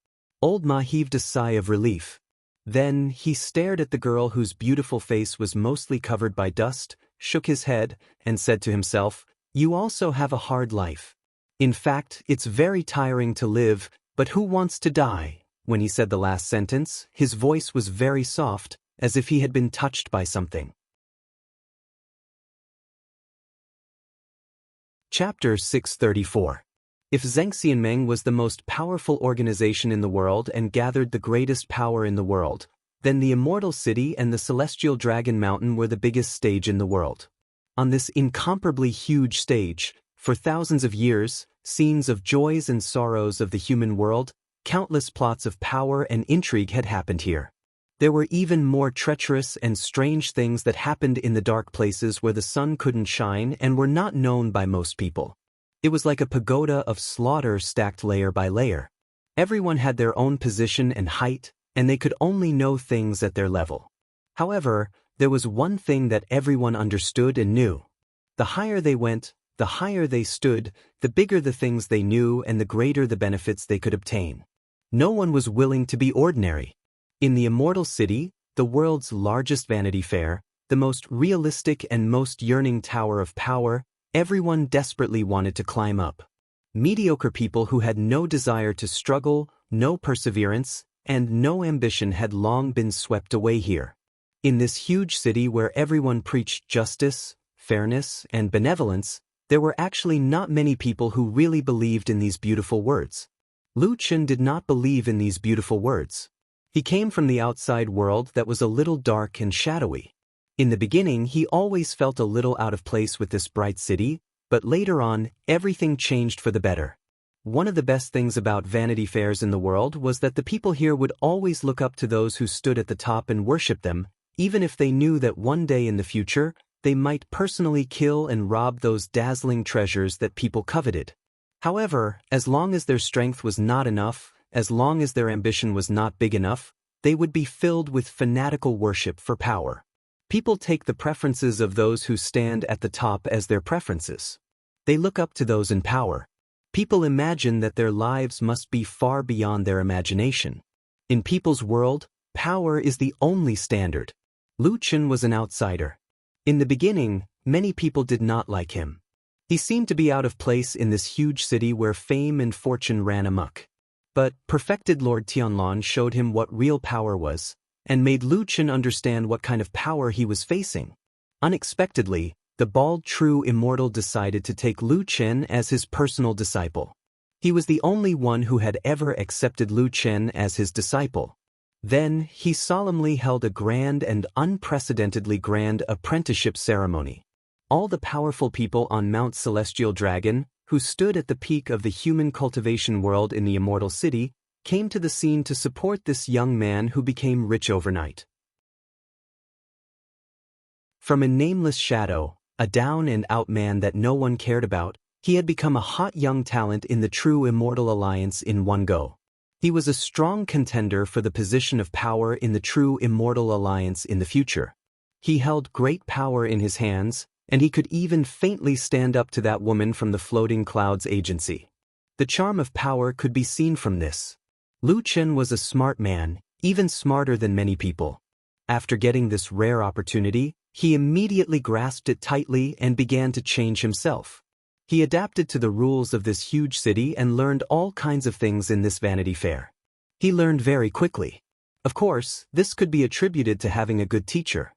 Old Ma heaved a sigh of relief. Then, he stared at the girl whose beautiful face was mostly covered by dust, shook his head, and said to himself, "You also have a hard life. In fact, it's very tiring to live, but who wants to die?" When he said the last sentence, his voice was very soft, as if he had been touched by something. Chapter 634. If Zhengxianmeng was the most powerful organization in the world and gathered the greatest power in the world, then the Immortal City and the Celestial Dragon Mountain were the biggest stage in the world. On this incomparably huge stage, for thousands of years, scenes of joys and sorrows of the human world, countless plots of power and intrigue had happened here. There were even more treacherous and strange things that happened in the dark places where the sun couldn't shine and were not known by most people. It was like a pagoda of slaughter stacked layer by layer. Everyone had their own position and height, and they could only know things at their level. However, there was one thing that everyone understood and knew. The higher they went, the higher they stood, the bigger the things they knew and the greater the benefits they could obtain. No one was willing to be ordinary. In the Immortal City, the world's largest Vanity Fair, the most realistic and most yearning tower of power, everyone desperately wanted to climb up. Mediocre people who had no desire to struggle, no perseverance, and no ambition had long been swept away here. In this huge city where everyone preached justice, fairness, and benevolence, there were actually not many people who really believed in these beautiful words. Lu Chen did not believe in these beautiful words. He came from the outside world that was a little dark and shadowy. In the beginning, he always felt a little out of place with this bright city, but later on, everything changed for the better. One of the best things about Vanity Fairs in the world was that the people here would always look up to those who stood at the top and worship them, even if they knew that one day in the future, they might personally kill and rob those dazzling treasures that people coveted. However, as long as their strength was not enough, as long as their ambition was not big enough, they would be filled with fanatical worship for power. People take the preferences of those who stand at the top as their preferences. They look up to those in power. People imagine that their lives must be far beyond their imagination. In people's world, power is the only standard. Lu Chen was an outsider. In the beginning, many people did not like him. He seemed to be out of place in this huge city where fame and fortune ran amok. But perfected Lord Tianlan showed him what real power was, and made Lu Chen understand what kind of power he was facing. Unexpectedly, the bald true immortal decided to take Lu Chen as his personal disciple. He was the only one who had ever accepted Lu Chen as his disciple. Then, he solemnly held a grand and unprecedentedly grand apprenticeship ceremony. All the powerful people on Mount Celestial Dragon, who stood at the peak of the human cultivation world in the Immortal City, came to the scene to support this young man who became rich overnight. From a nameless shadow, a down-and-out man that no one cared about, he had become a hot young talent in the true Immortal Alliance in one go. He was a strong contender for the position of power in the true Immortal Alliance in the future. He held great power in his hands, and he could even faintly stand up to that woman from the Floating Clouds Agency. The charm of power could be seen from this. Lu Chen was a smart man, even smarter than many people. After getting this rare opportunity, he immediately grasped it tightly and began to change himself. He adapted to the rules of this huge city and learned all kinds of things in this Vanity Fair. He learned very quickly. Of course, this could be attributed to having a good teacher.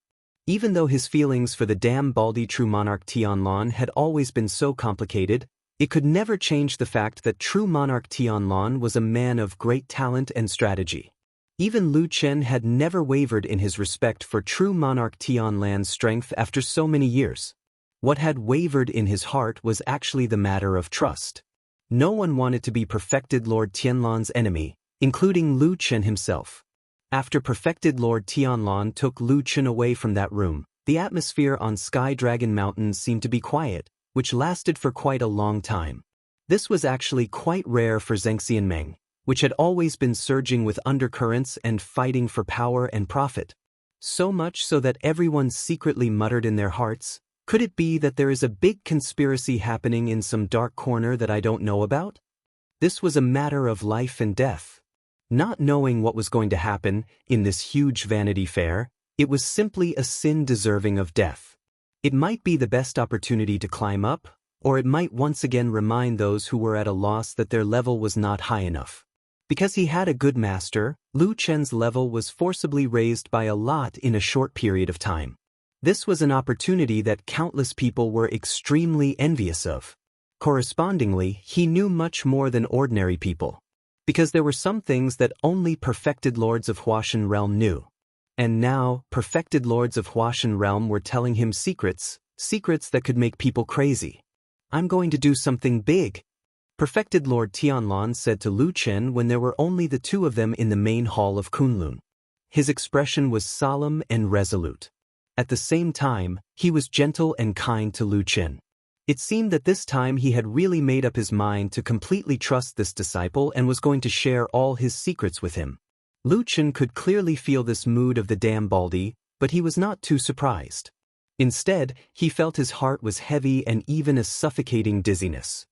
Even though his feelings for the damn baldy true monarch Tianlan had always been so complicated, it could never change the fact that true monarch Tianlan was a man of great talent and strategy. Even Lu Chen had never wavered in his respect for true monarch Tianlan's strength after so many years. What had wavered in his heart was actually the matter of trust. No one wanted to be perfected Lord Tianlan's enemy, including Lu Chen himself. After perfected Lord Tianlan took Lu Chen away from that room, the atmosphere on Sky Dragon Mountain seemed to be quiet, which lasted for quite a long time. This was actually quite rare for Zhengxianmeng, which had always been surging with undercurrents and fighting for power and profit. So much so that everyone secretly muttered in their hearts, "Could it be that there is a big conspiracy happening in some dark corner that I don't know about?" This was a matter of life and death. Not knowing what was going to happen in this huge Vanity Fair, it was simply a sin deserving of death. It might be the best opportunity to climb up, or it might once again remind those who were at a loss that their level was not high enough. Because he had a good master, Lu Chen's level was forcibly raised by a lot in a short period of time. This was an opportunity that countless people were extremely envious of. Correspondingly, he knew much more than ordinary people. Because there were some things that only perfected lords of Huashan Realm knew. And now, perfected lords of Huashan Realm were telling him secrets that could make people crazy. "I'm going to do something big," perfected Lord Tianlan said to Lu Chen when there were only the two of them in the main hall of Kunlun. His expression was solemn and resolute. At the same time, he was gentle and kind to Lu Chen. It seemed that this time he had really made up his mind to completely trust this disciple and was going to share all his secrets with him. Lu Chen could clearly feel this mood of the damn baldy, but he was not too surprised. Instead, he felt his heart was heavy and even a suffocating dizziness.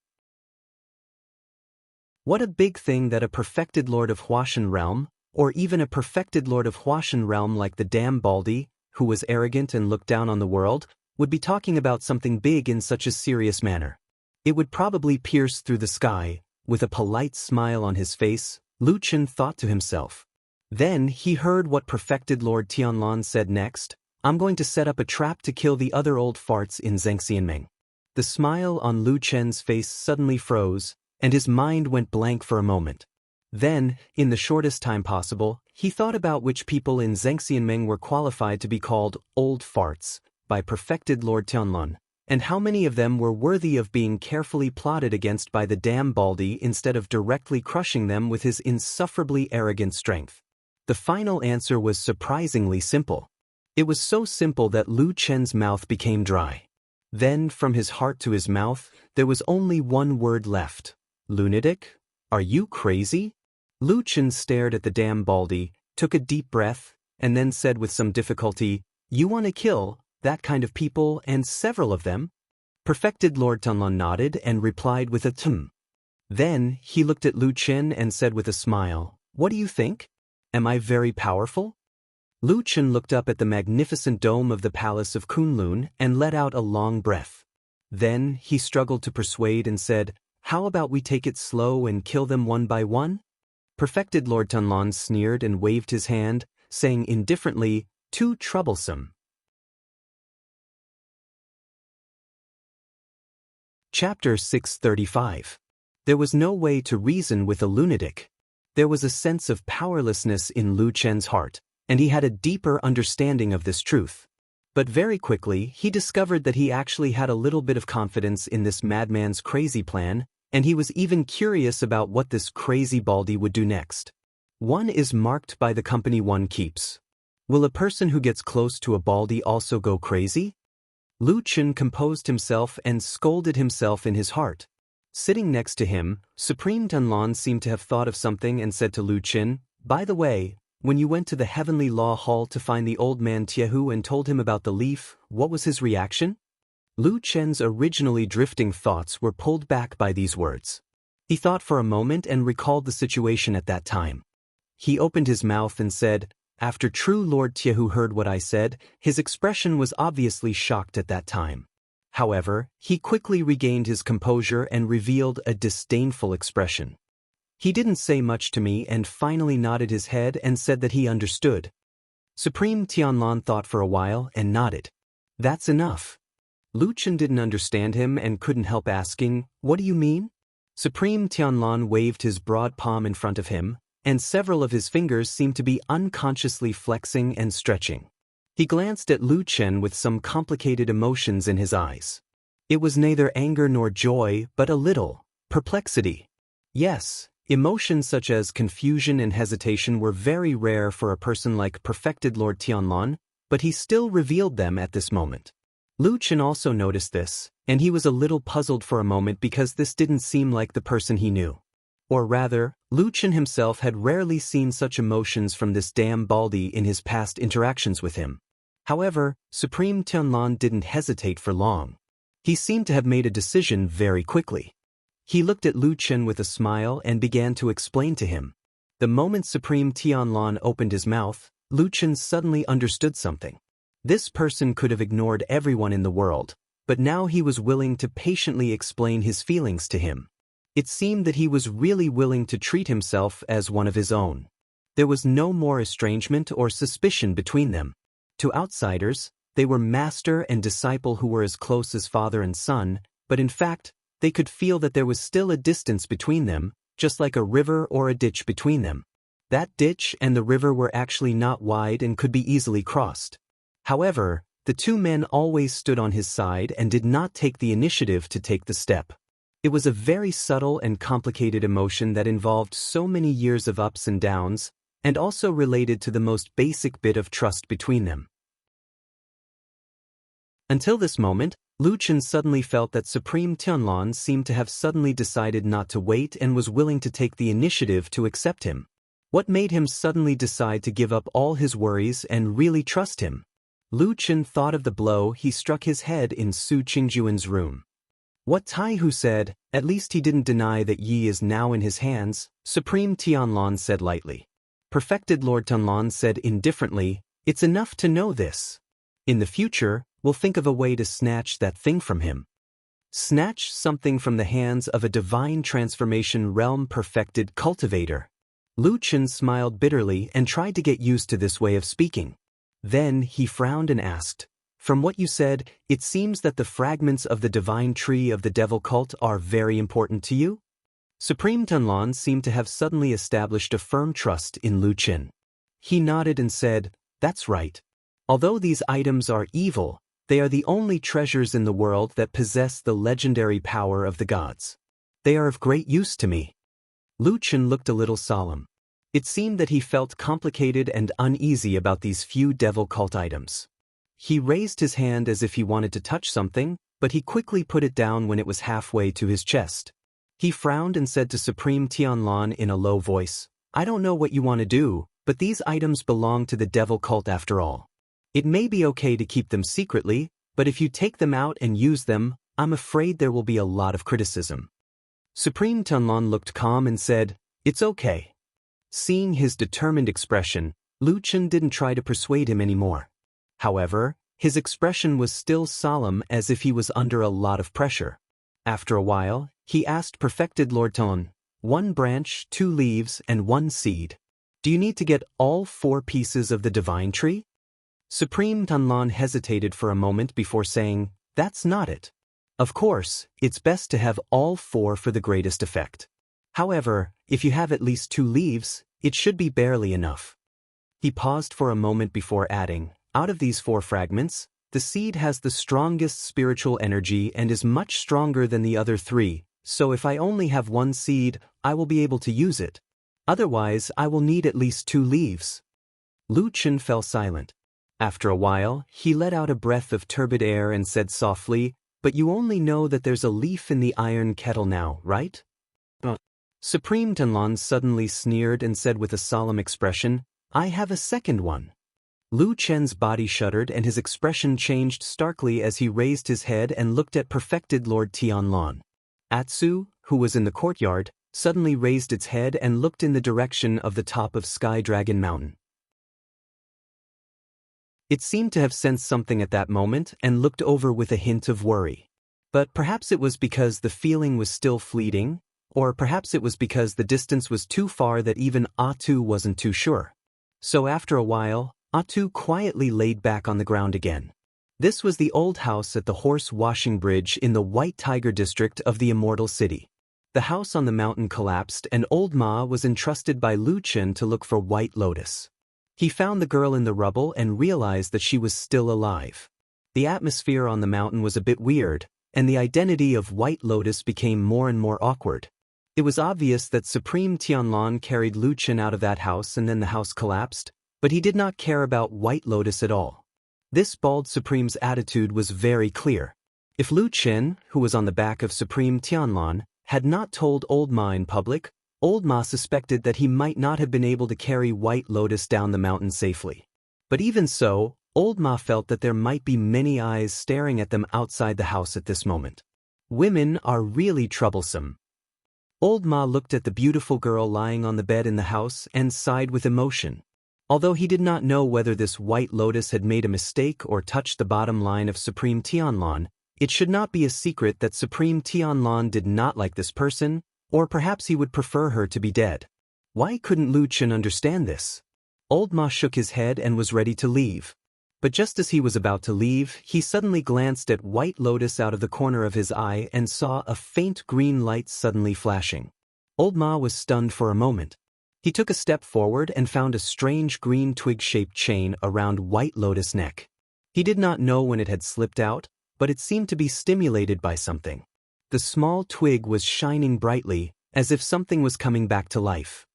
What a big thing that a perfected lord of Huashan Realm, or even a perfected lord of Huashan Realm like the damn baldy, who was arrogant and looked down on the world, would be talking about something big in such a serious manner. It would probably pierce through the sky. With a polite smile on his face, Lu Chen thought to himself. Then he heard what perfected Lord Tianlan said next. "I'm going to set up a trap to kill the other old farts in Zhengxianmeng." The smile on Lu Chen's face suddenly froze, and his mind went blank for a moment. Then, in the shortest time possible, he thought about which people in Zhengxianmeng were qualified to be called old farts by perfected Lord Tianlan, and how many of them were worthy of being carefully plotted against by the damn baldy instead of directly crushing them with his insufferably arrogant strength. The final answer was surprisingly simple. It was so simple that Lu Chen's mouth became dry. Then, from his heart to his mouth, there was only one word left. Lunatic? Are you crazy? Lu Chen stared at the damn baldy, took a deep breath, and then said with some difficulty, "You want to kill that kind of people and several of them?" Perfected Lord Tunlun nodded and replied with a tum. Then, he looked at Lu Chen and said with a smile, "What do you think? Am I very powerful?" Lu Chen looked up at the magnificent dome of the palace of Kunlun and let out a long breath. Then, he struggled to persuade and said, "How about we take it slow and kill them one by one?" Perfected Lord Tunlun sneered and waved his hand, saying indifferently, "Too troublesome." Chapter 635. There was no way to reason with a lunatic. There was a sense of powerlessness in Lu Chen's heart, and he had a deeper understanding of this truth. But very quickly, he discovered that he actually had a little bit of confidence in this madman's crazy plan, and he was even curious about what this crazy baldy would do next. One is marked by the company one keeps. Will a person who gets close to a baldy also go crazy? Lu Chen composed himself and scolded himself in his heart. Sitting next to him, Supreme Tunlun seemed to have thought of something and said to Lu Chen, "By the way, when you went to the Heavenly Law Hall to find the old man Tiehu and told him about the leaf, what was his reaction?" Lu Chen's originally drifting thoughts were pulled back by these words. He thought for a moment and recalled the situation at that time. He opened his mouth and said, "After true Lord Tiehu heard what I said, his expression was obviously shocked at that time. However, he quickly regained his composure and revealed a disdainful expression. He didn't say much to me and finally nodded his head and said that he understood." Supreme Tianlan thought for a while and nodded. "That's enough." Lu Chen didn't understand him and couldn't help asking, "What do you mean?" Supreme Tianlan waved his broad palm in front of him, and several of his fingers seemed to be unconsciously flexing and stretching. He glanced at Lu Chen with some complicated emotions in his eyes. It was neither anger nor joy, but a little perplexity. Yes, emotions such as confusion and hesitation were very rare for a person like Perfected Lord Tianlan, but he still revealed them at this moment. Lu Chen also noticed this, and he was a little puzzled for a moment because this didn't seem like the person he knew. Or rather, Lu Chen himself had rarely seen such emotions from this damn baldy in his past interactions with him. However, Supreme Tianlan didn't hesitate for long. He seemed to have made a decision very quickly. He looked at Lu Chen with a smile and began to explain to him. The moment Supreme Tianlan opened his mouth, Lu Chen suddenly understood something. This person could have ignored everyone in the world, but now he was willing to patiently explain his feelings to him. It seemed that he was really willing to treat himself as one of his own. There was no more estrangement or suspicion between them. To outsiders, they were master and disciple who were as close as father and son, but in fact, they could feel that there was still a distance between them, just like a river or a ditch between them. That ditch and the river were actually not wide and could be easily crossed. However, the two men always stood on his side and did not take the initiative to take the step. It was a very subtle and complicated emotion that involved so many years of ups and downs, and also related to the most basic bit of trust between them. Until this moment, Lu Chen suddenly felt that Supreme Tianlan seemed to have suddenly decided not to wait and was willing to take the initiative to accept him. What made him suddenly decide to give up all his worries and really trust him? Lu Chen thought of the blow he struck his head in Su Qingjuan's room. What Taihu said, at least he didn't deny that Yi is now in his hands, Supreme Tianlan said lightly. Perfected Lord Tunlan said indifferently, "It's enough to know this. In the future, we'll think of a way to snatch that thing from him." Snatch something from the hands of a divine transformation realm perfected cultivator. Lu Chen smiled bitterly and tried to get used to this way of speaking. Then he frowned and asked, "From what you said, it seems that the fragments of the divine tree of the devil cult are very important to you?" Supreme Tunlan seemed to have suddenly established a firm trust in Lu Chen. He nodded and said, "That's right. Although these items are evil, they are the only treasures in the world that possess the legendary power of the gods. They are of great use to me." Lu Chen looked a little solemn. It seemed that he felt complicated and uneasy about these few devil cult items. He raised his hand as if he wanted to touch something, but he quickly put it down when it was halfway to his chest. He frowned and said to Supreme Tianlan in a low voice, "I don't know what you want to do, but these items belong to the devil cult after all. It may be okay to keep them secretly, but if you take them out and use them, I'm afraid there will be a lot of criticism." Supreme Tianlan looked calm and said, "It's okay." Seeing his determined expression, Lu Chen didn't try to persuade him anymore. However, his expression was still solemn as if he was under a lot of pressure. After a while, he asked Perfected Lord Ton, "1 branch, 2 leaves, and 1 seed. Do you need to get all 4 pieces of the divine tree?" Supreme Tianlan hesitated for a moment before saying, "That's not it. Of course, it's best to have all 4 for the greatest effect. However, if you have at least 2 leaves, it should be barely enough." He paused for a moment before adding, "Out of these 4 fragments, the seed has the strongest spiritual energy and is much stronger than the other 3, so if I only have 1 seed, I will be able to use it. Otherwise, I will need at least 2 leaves." Lu Chen fell silent. After a while, he let out a breath of turbid air and said softly, "But you only know that there's a leaf in the iron kettle now, right?" Supreme Tianlan suddenly sneered and said with a solemn expression, "I have a second one." Lu Chen's body shuddered and his expression changed starkly as he raised his head and looked at Perfected Lord Tianlan. Atsu, who was in the courtyard, suddenly raised its head and looked in the direction of the top of Sky Dragon Mountain. It seemed to have sensed something at that moment and looked over with a hint of worry. But perhaps it was because the feeling was still fleeting, or perhaps it was because the distance was too far that even Atu wasn't too sure. So after a while, Atu quietly laid back on the ground again. This was the old house at the horse washing bridge in the White Tiger district of the Immortal City. The house on the mountain collapsed and Old Ma was entrusted by Lu Chen to look for White Lotus. He found the girl in the rubble and realized that she was still alive. The atmosphere on the mountain was a bit weird, and the identity of White Lotus became more and more awkward. It was obvious that Supreme Tianlan carried Lu Chen out of that house and then the house collapsed, but he did not care about White Lotus at all. This bald Supreme's attitude was very clear. If Lu Chen, who was on the back of Supreme Tianlan, had not told Old Ma in public, Old Ma suspected that he might not have been able to carry White Lotus down the mountain safely. But even so, Old Ma felt that there might be many eyes staring at them outside the house at this moment. Women are really troublesome. Old Ma looked at the beautiful girl lying on the bed in the house and sighed with emotion. Although he did not know whether this White Lotus had made a mistake or touched the bottom line of Supreme Tianlan, it should not be a secret that Supreme Tianlan did not like this person, or perhaps he would prefer her to be dead. Why couldn't Lu Chen understand this? Old Ma shook his head and was ready to leave. But just as he was about to leave, he suddenly glanced at White Lotus out of the corner of his eye and saw a faint green light suddenly flashing. Old Ma was stunned for a moment. He took a step forward and found a strange green twig-shaped chain around White Lotus' neck. He did not know when it had slipped out, but it seemed to be stimulated by something. The small twig was shining brightly, as if something was coming back to life.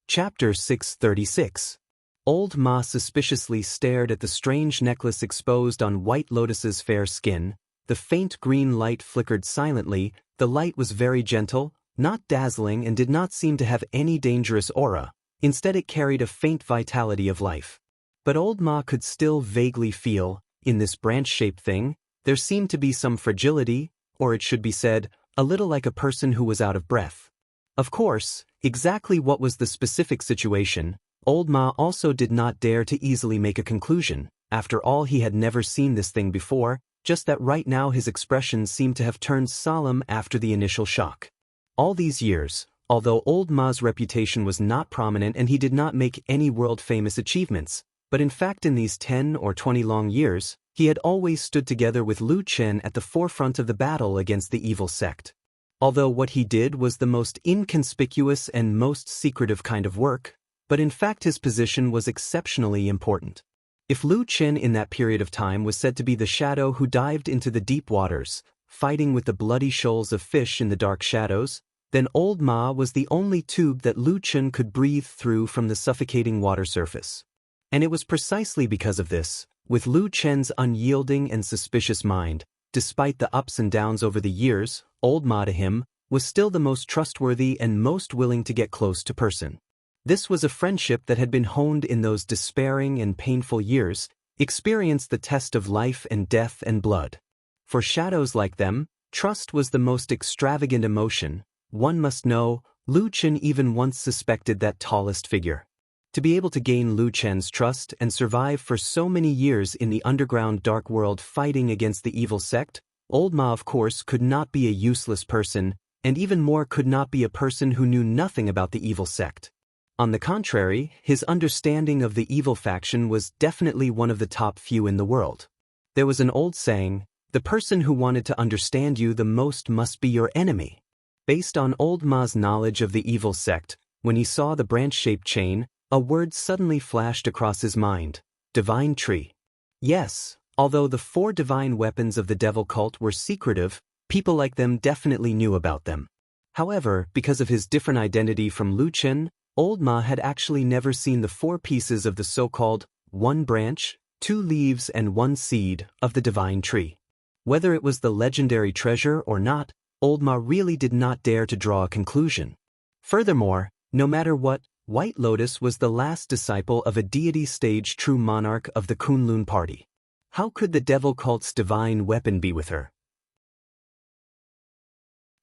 Chapter 636. Old Ma suspiciously stared at the strange necklace exposed on White Lotus's fair skin. The faint green light flickered silently. The light was very gentle, not dazzling, and did not seem to have any dangerous aura. Instead, it carried a faint vitality of life. But Old Ma could still vaguely feel, in this branch-shaped thing, there seemed to be some fragility, or it should be said, a little like a person who was out of breath. Of course, exactly what was the specific situation, Old Ma also did not dare to easily make a conclusion. After all, he had never seen this thing before, just that right now his expression seemed to have turned solemn after the initial shock. All these years, although Old Ma's reputation was not prominent and he did not make any world-famous achievements, but in fact in these 10 or 20 long years, he had always stood together with Lu Chen at the forefront of the battle against the evil sect. Although what he did was the most inconspicuous and most secretive kind of work, but in fact his position was exceptionally important. If Lu Chen in that period of time was said to be the shadow who dived into the deep waters, fighting with the bloody shoals of fish in the dark shadows, then Old Ma was the only tube that Lu Chen could breathe through from the suffocating water surface. And it was precisely because of this, with Lu Chen's unyielding and suspicious mind, despite the ups and downs over the years, Old Ma to him was still the most trustworthy and most willing to get close to person. This was a friendship that had been honed in those despairing and painful years, experienced the test of life and death and blood. For shadows like them, trust was the most extravagant emotion. One must know, Lu Chen even once suspected that tallest figure. To be able to gain Lu Chen's trust and survive for so many years in the underground dark world fighting against the evil sect, Old Ma of course could not be a useless person, and even more could not be a person who knew nothing about the evil sect. On the contrary, his understanding of the evil faction was definitely one of the top few in the world. There was an old saying, the person who wanted to understand you the most must be your enemy. Based on Old Ma's knowledge of the evil sect, when he saw the branch-shaped chain, a word suddenly flashed across his mind: divine tree. Yes, although the 4 divine weapons of the devil cult were secretive, people like them definitely knew about them. However, because of his different identity from Lu Chen, Old Ma had actually never seen the 4 pieces of the so-called 1 branch, 2 leaves and 1 seed of the divine tree. Whether it was the legendary treasure or not, Old Ma really did not dare to draw a conclusion. Furthermore, no matter what, White Lotus was the last disciple of a deity-stage true monarch of the Kunlun party. How could the devil cult's divine weapon be with her?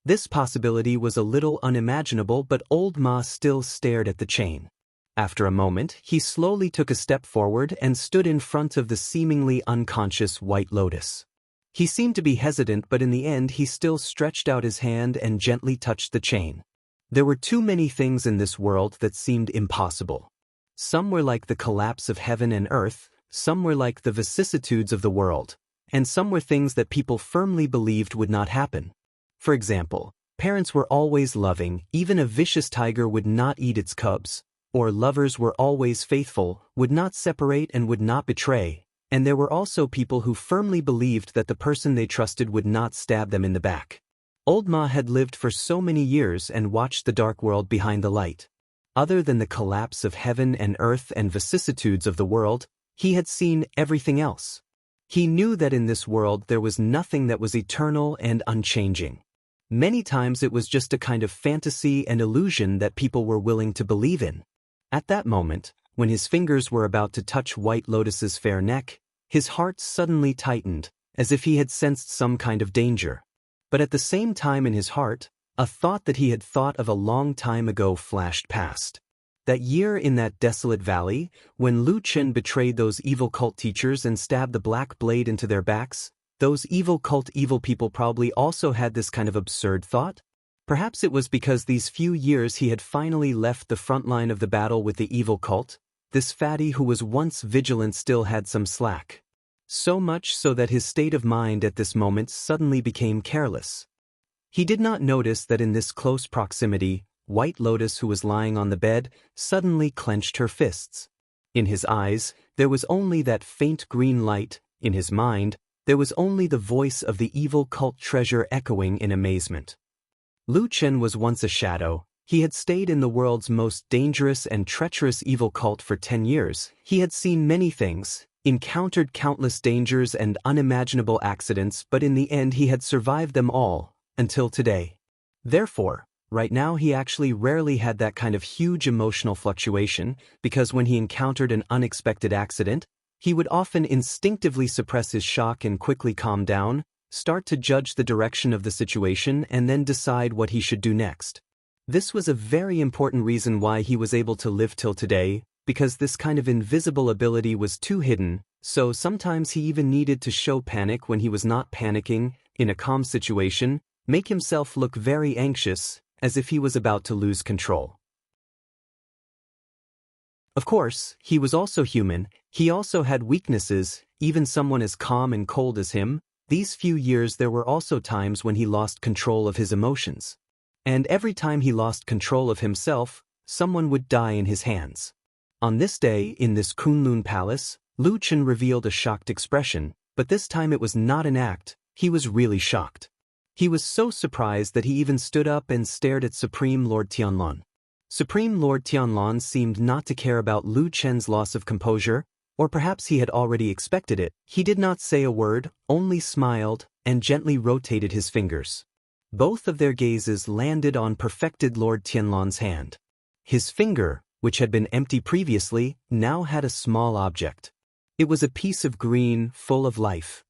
This possibility was a little unimaginable, but Old Ma still stared at the chain. After a moment, he slowly took a step forward and stood in front of the seemingly unconscious White Lotus. He seemed to be hesitant, but in the end he still stretched out his hand and gently touched the chain. There were too many things in this world that seemed impossible. Some were like the collapse of heaven and earth, some were like the vicissitudes of the world, and some were things that people firmly believed would not happen. For example, parents were always loving, even a vicious tiger would not eat its cubs, or lovers were always faithful, would not separate and would not betray. And there were also people who firmly believed that the person they trusted would not stab them in the back. Old Ma had lived for so many years and watched the dark world behind the light. Other than the collapse of heaven and earth and vicissitudes of the world, he had seen everything else. He knew that in this world there was nothing that was eternal and unchanging. Many times it was just a kind of fantasy and illusion that people were willing to believe in. At that moment, when his fingers were about to touch White Lotus's fair neck, his heart suddenly tightened, as if he had sensed some kind of danger. But at the same time in his heart, a thought that he had thought of a long time ago flashed past. That year in that desolate valley, when Lu Chen betrayed those evil cult teachers and stabbed the black blade into their backs, those evil people probably also had this kind of absurd thought? Perhaps it was because these few years he had finally left the front line of the battle with the evil cult. This fatty who was once vigilant still had some slack. So much so that his state of mind at this moment suddenly became careless. He did not notice that in this close proximity, White Lotus, who was lying on the bed, suddenly clenched her fists. In his eyes, there was only that faint green light. In his mind, there was only the voice of the evil cult treasure echoing in amazement. Lu Chen was once a shadow. He had stayed in the world's most dangerous and treacherous evil cult for 10 years. He had seen many things, encountered countless dangers and unimaginable accidents, but in the end he had survived them all, until today. Therefore, right now he actually rarely had that kind of huge emotional fluctuation, because when he encountered an unexpected accident, he would often instinctively suppress his shock and quickly calm down, start to judge the direction of the situation and then decide what he should do next. This was a very important reason why he was able to live till today, because this kind of invisible ability was too hidden, so sometimes he even needed to show panic when he was not panicking, in a calm situation, make himself look very anxious, as if he was about to lose control. Of course, he was also human, he also had weaknesses, even someone as calm and cold as him. These few years there were also times when he lost control of his emotions. And every time he lost control of himself, someone would die in his hands. On this day, in this Kunlun palace, Lu Chen revealed a shocked expression, but this time it was not an act, he was really shocked. He was so surprised that he even stood up and stared at Supreme Lord Tianlan. Supreme Lord Tianlan seemed not to care about Lu Chen's loss of composure, or perhaps he had already expected it. He did not say a word, only smiled, and gently rotated his fingers. Both of their gazes landed on perfected Lord Tianlan's hand. His finger, which had been empty previously, now had a small object. It was a piece of green, full of life.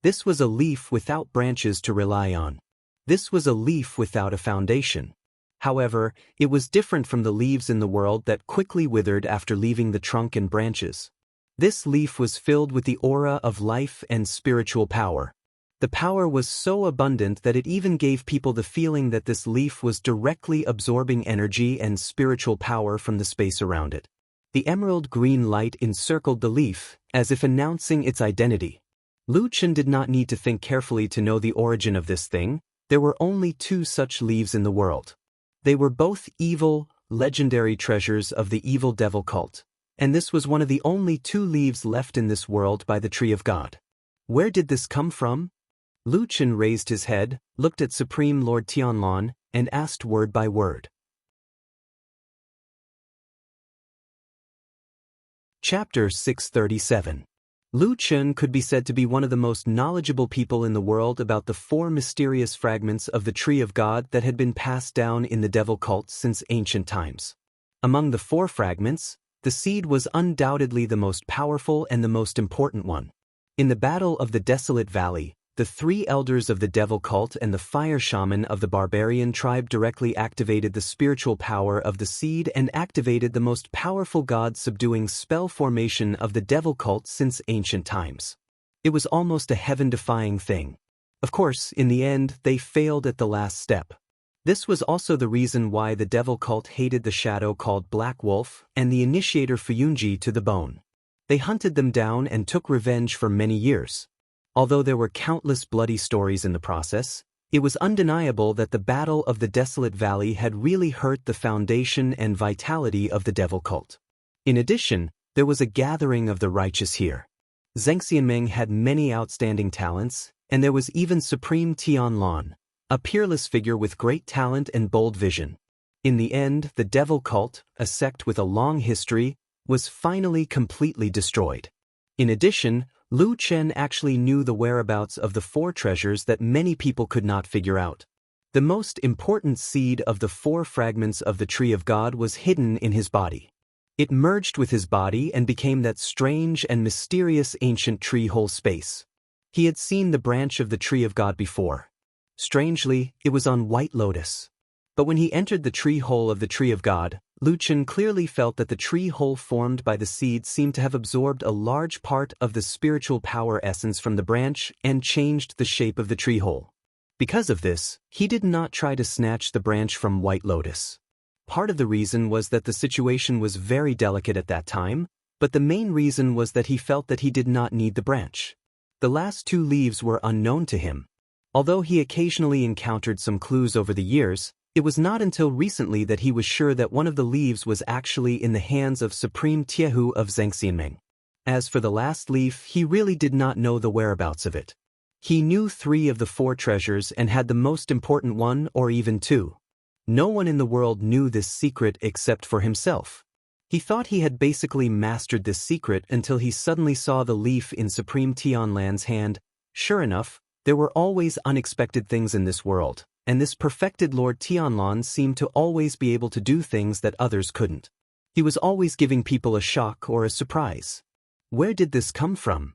This was a leaf without branches to rely on. This was a leaf without a foundation. However, it was different from the leaves in the world that quickly withered after leaving the trunk and branches. This leaf was filled with the aura of life and spiritual power. The power was so abundant that it even gave people the feeling that this leaf was directly absorbing energy and spiritual power from the space around it. The emerald green light encircled the leaf, as if announcing its identity. Lu Chen did not need to think carefully to know the origin of this thing. There were only 2 such leaves in the world. They were both evil, legendary treasures of the evil devil cult, and this was one of the only 2 leaves left in this world by the Tree of God. Where did this come from? Lu Chen raised his head, looked at Supreme Lord Tianlan, and asked word by word. Chapter 637. Lu Chen could be said to be one of the most knowledgeable people in the world about the 4 mysterious fragments of the Tree of God that had been passed down in the devil cult since ancient times. Among the 4 fragments, the seed was undoubtedly the most powerful and the most important one. In the Battle of the Desolate Valley, the 3 elders of the devil cult and the fire shaman of the barbarian tribe directly activated the spiritual power of the seed and activated the most powerful god-subduing spell formation of the devil cult since ancient times. It was almost a heaven-defying thing. Of course, in the end, they failed at the last step. This was also the reason why the devil cult hated the shadow called Black Wolf and the initiator Fuyunji to the bone. They hunted them down and took revenge for many years. Although there were countless bloody stories in the process, it was undeniable that the Battle of the Desolate Valley had really hurt the foundation and vitality of the devil cult. In addition, there was a gathering of the righteous here. Zheng Xianmeng had many outstanding talents, and there was even Supreme Tianlan, a peerless figure with great talent and bold vision. In the end, the devil cult, a sect with a long history, was finally completely destroyed. In addition, Lu Chen actually knew the whereabouts of the 4 treasures that many people could not figure out. The most important seed of the 4 fragments of the Tree of God was hidden in his body. It merged with his body and became that strange and mysterious ancient tree hole space. He had seen the branch of the Tree of God before. Strangely, it was on White Lotus. But when he entered the tree hole of the Tree of God, Lu Chen clearly felt that the tree hole formed by the seed seemed to have absorbed a large part of the spiritual power essence from the branch and changed the shape of the tree hole. Because of this, he did not try to snatch the branch from White Lotus. Part of the reason was that the situation was very delicate at that time, but the main reason was that he felt that he did not need the branch. The last 2 leaves were unknown to him. Although he occasionally encountered some clues over the years, it was not until recently that he was sure that one of the leaves was actually in the hands of Supreme Tiehu of Zheng Xianmeng. As for the last leaf, he really did not know the whereabouts of it. He knew 3 of the 4 treasures and had the most important one or even 2. No one in the world knew this secret except for himself. He thought he had basically mastered this secret until he suddenly saw the leaf in Supreme Tianlan's hand. Sure enough, there were always unexpected things in this world, and this perfected Lord Tianlan seemed to always be able to do things that others couldn't. He was always giving people a shock or a surprise. Where did this come from?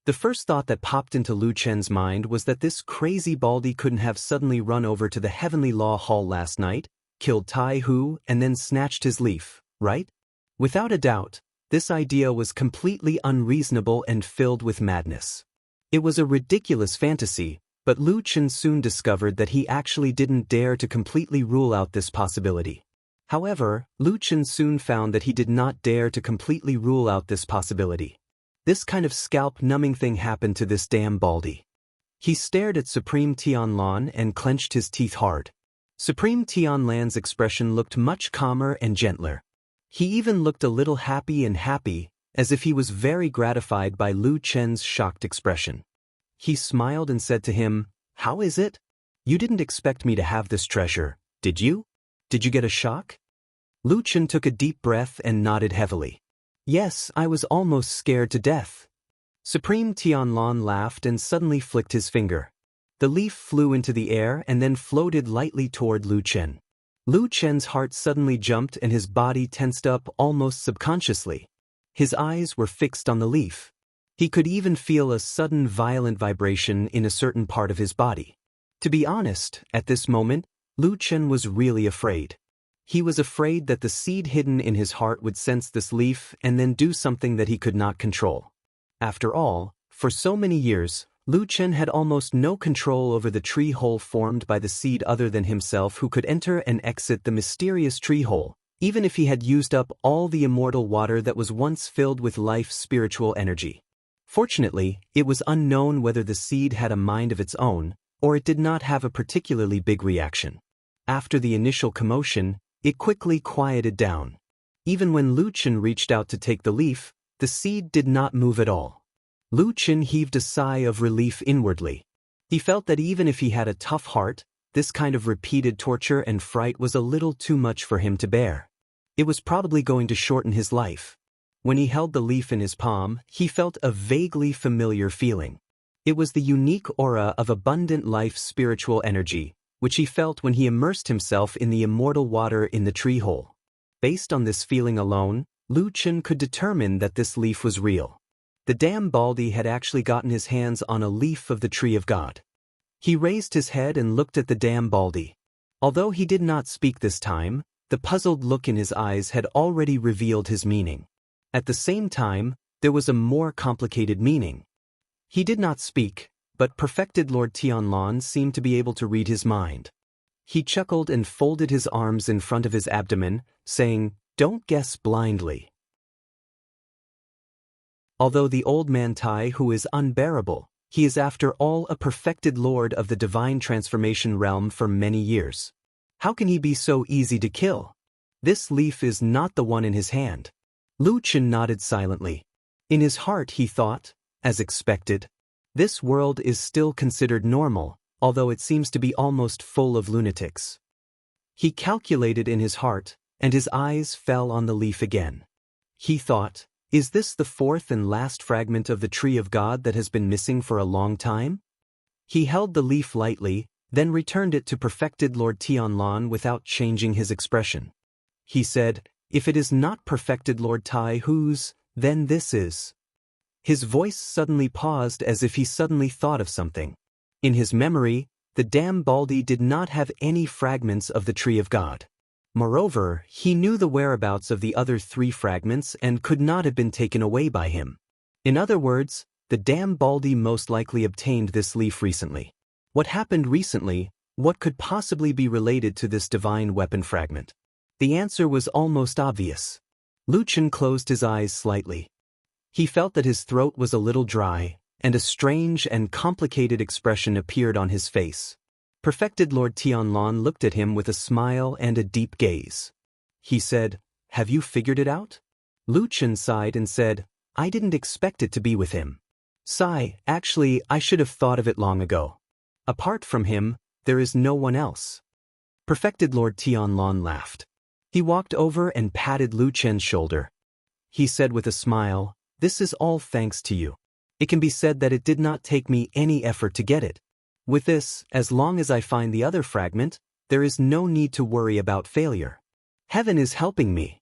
The first thought that popped into Lu Chen's mind was that this crazy baldy couldn't have suddenly run over to the Heavenly Law Hall last night, killed Tai Hu, and then snatched his leaf, right? Without a doubt, this idea was completely unreasonable and filled with madness. It was a ridiculous fantasy, but Lu Chen soon discovered that he actually didn't dare to completely rule out this possibility. However, Lu Chen soon found that he did not dare to completely rule out this possibility. This kind of scalp-numbing thing happened to this damn baldy. He stared at Supreme Tianlan and clenched his teeth hard. Supreme Tianlan's expression looked much calmer and gentler. He even looked a little happy, as if he was very gratified by Lu Chen's shocked expression. He smiled and said to him, "How is it? You didn't expect me to have this treasure, did you? Did you get a shock?" Lu Chen took a deep breath and nodded heavily. "Yes, I was almost scared to death." Supreme Tianlan laughed and suddenly flicked his finger. The leaf flew into the air and then floated lightly toward Lu Chen. Lu Chen's heart suddenly jumped and his body tensed up almost subconsciously. His eyes were fixed on the leaf. He could even feel a sudden violent vibration in a certain part of his body. To be honest, at this moment, Lu Chen was really afraid. He was afraid that the seed hidden in his heart would sense this leaf and then do something that he could not control. After all, for so many years, Lu Chen had almost no control over the tree hole formed by the seed other than himself, who could enter and exit the mysterious tree hole, even if he had used up all the immortal water that was once filled with life's spiritual energy. Fortunately, it was unknown whether the seed had a mind of its own, or it did not have a particularly big reaction. After the initial commotion, it quickly quieted down. Even when Lu Chen reached out to take the leaf, the seed did not move at all. Lu Chen heaved a sigh of relief inwardly. He felt that even if he had a tough heart, this kind of repeated torture and fright was a little too much for him to bear. It was probably going to shorten his life. When he held the leaf in his palm, he felt a vaguely familiar feeling. It was the unique aura of abundant life spiritual energy, which he felt when he immersed himself in the immortal water in the tree hole. Based on this feeling alone, Lu Chen could determine that this leaf was real. The damn Baldy had actually gotten his hands on a leaf of the tree of God. He raised his head and looked at the damn Baldy. Although he did not speak this time, the puzzled look in his eyes had already revealed his meaning. At the same time, there was a more complicated meaning. He did not speak, but perfected Lord Tianlan seemed to be able to read his mind. He chuckled and folded his arms in front of his abdomen, saying, "Don't guess blindly." Although the old man Tai who is unbearable, he is after all a perfected lord of the divine transformation realm for many years. How can he be so easy to kill? This leaf is not the one in his hand. Lu Chen nodded silently. In his heart he thought, as expected, this world is still considered normal, although it seems to be almost full of lunatics. He calculated in his heart, and his eyes fell on the leaf again. He thought, is this the fourth and last fragment of the tree of God that has been missing for a long time? He held the leaf lightly, then returned it to perfected Lord Tianlan without changing his expression. He said, "If it is not perfected Lord Tai whose, then this is." His voice suddenly paused as if he suddenly thought of something. In his memory, the damn Baldy did not have any fragments of the tree of God. Moreover, he knew the whereabouts of the other 3 fragments and could not have been taken away by him. In other words, the damn Baldy most likely obtained this leaf recently. What happened recently? What could possibly be related to this divine weapon fragment? The answer was almost obvious. Lu Chen closed his eyes slightly. He felt that his throat was a little dry, and a strange and complicated expression appeared on his face. Perfected Lord Tianlan looked at him with a smile and a deep gaze. He said, "Have you figured it out?" Lu Chen sighed and said, "I didn't expect it to be with him. Actually, I should have thought of it long ago. Apart from him, there is no one else." Perfected Lord Tianlan laughed. He walked over and patted Lu Chen's shoulder. He said with a smile, "This is all thanks to you. It can be said that it did not take me any effort to get it. With this, as long as I find the other fragment, there is no need to worry about failure. Heaven is helping me."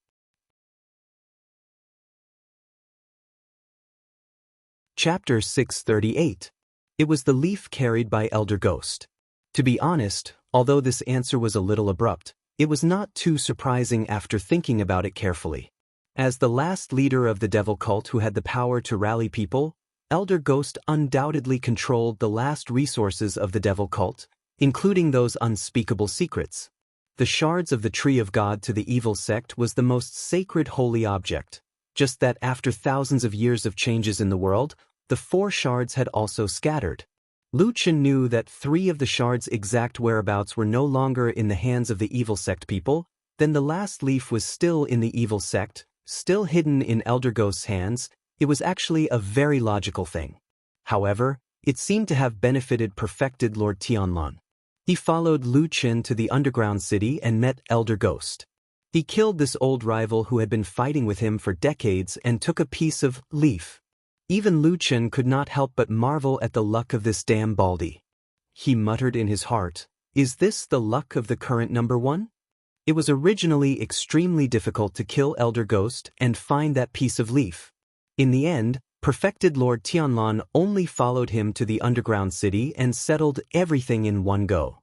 Chapter 638. It was the leaf carried by Elder Ghost. To be honest, although this answer was a little abrupt, it was not too surprising after thinking about it carefully. As the last leader of the devil cult who had the power to rally people, Elder Ghost undoubtedly controlled the last resources of the devil cult, including those unspeakable secrets. The shards of the tree of God to the evil sect was the most sacred holy object, just that after thousands of years of changes in the world, the 4 shards had also scattered. Lu Chen knew that 3 of the shards' exact whereabouts were no longer in the hands of the evil sect people, then the last leaf was still in the evil sect, still hidden in Elder Ghost's hands. It was actually a very logical thing. However, It seemed to have benefited perfected Lord Tianlan. He followed Lu Chen to the underground city and met Elder Ghost. He killed this old rival who had been fighting with him for decades and took a piece of leaf. Even Lu Chen could not help but marvel at the luck of this damn Baldy. He muttered in his heart, "Is this the luck of the current number one?" It was originally extremely difficult to kill Elder Ghost and find that piece of leaf. In the end, perfected Lord Tianlan only followed him to the underground city and settled everything in one go.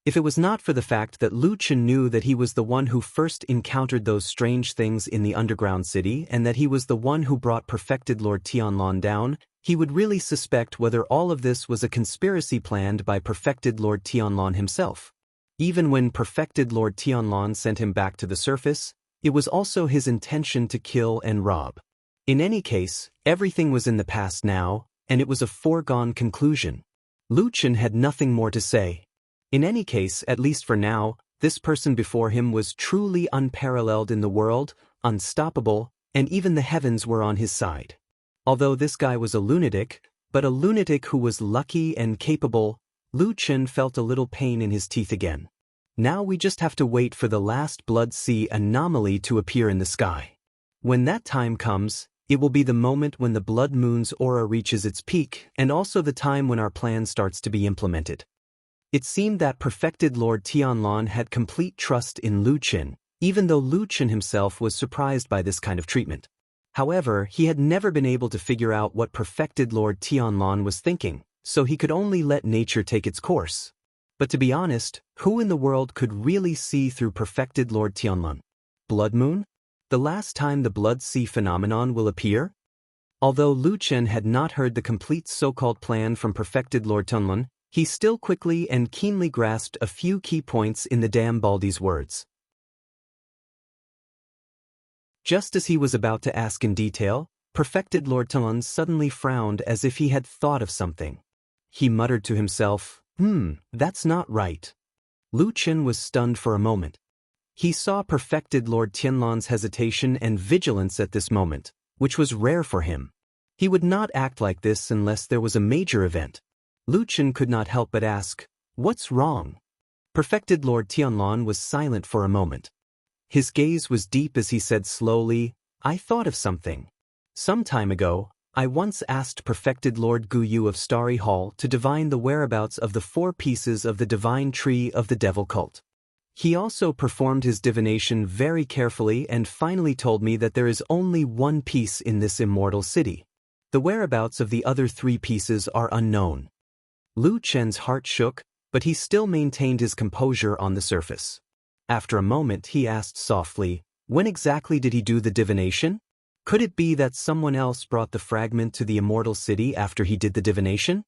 If it was not for the fact that Lu Chen knew that he was the one who first encountered those strange things in the underground city and that he was the one who brought perfected Lord Tianlan down, he would really suspect whether all of this was a conspiracy planned by perfected Lord Tianlan himself. Even when perfected Lord Tianlan sent him back to the surface, it was also his intention to kill and rob. In any case, everything was in the past now, and it was a foregone conclusion. Lu Chen had nothing more to say. In any case, at least for now, this person before him was truly unparalleled in the world, unstoppable, and even the heavens were on his side. Although this guy was a lunatic, but a lunatic who was lucky and capable, Lu Chen felt a little pain in his teeth again. Now we just have to wait for the last Blood Sea anomaly to appear in the sky. When that time comes, it will be the moment when the Blood Moon's aura reaches its peak and also the time when our plan starts to be implemented. It seemed that perfected Lord Tianlan had complete trust in Lu Chen, even though Lu Chen himself was surprised by this kind of treatment. However, he had never been able to figure out what perfected Lord Tianlan was thinking, so he could only let nature take its course. But to be honest, who in the world could really see through perfected Lord Tianlan? Blood Moon? The last time the Blood Sea phenomenon will appear? Although Lu Chen had not heard the complete so-called plan from perfected Lord Tianlan, he still quickly and keenly grasped a few key points in the damn Baldy's words. Just as he was about to ask in detail, perfected Lord Tianlan suddenly frowned as if he had thought of something. He muttered to himself, that's not right. Lu Chen was stunned for a moment. He saw perfected Lord Tianlan's hesitation and vigilance at this moment, which was rare for him. He would not act like this unless there was a major event. Lu Chen could not help but ask, "What's wrong?" Perfected Lord Tianlan was silent for a moment. His gaze was deep as he said slowly, "I thought of something. Some time ago, I once asked perfected Lord Guyu of Starry Hall to divine the whereabouts of the 4 pieces of the divine tree of the devil cult. He also performed his divination very carefully and finally told me that there is only 1 piece in this immortal city. The whereabouts of the other 3 pieces are unknown." Lu Chen's heart shook, but he still maintained his composure on the surface. After a moment he asked softly, "When exactly did he do the divination? Could it be that someone else brought the fragment to the immortal city after he did the divination?"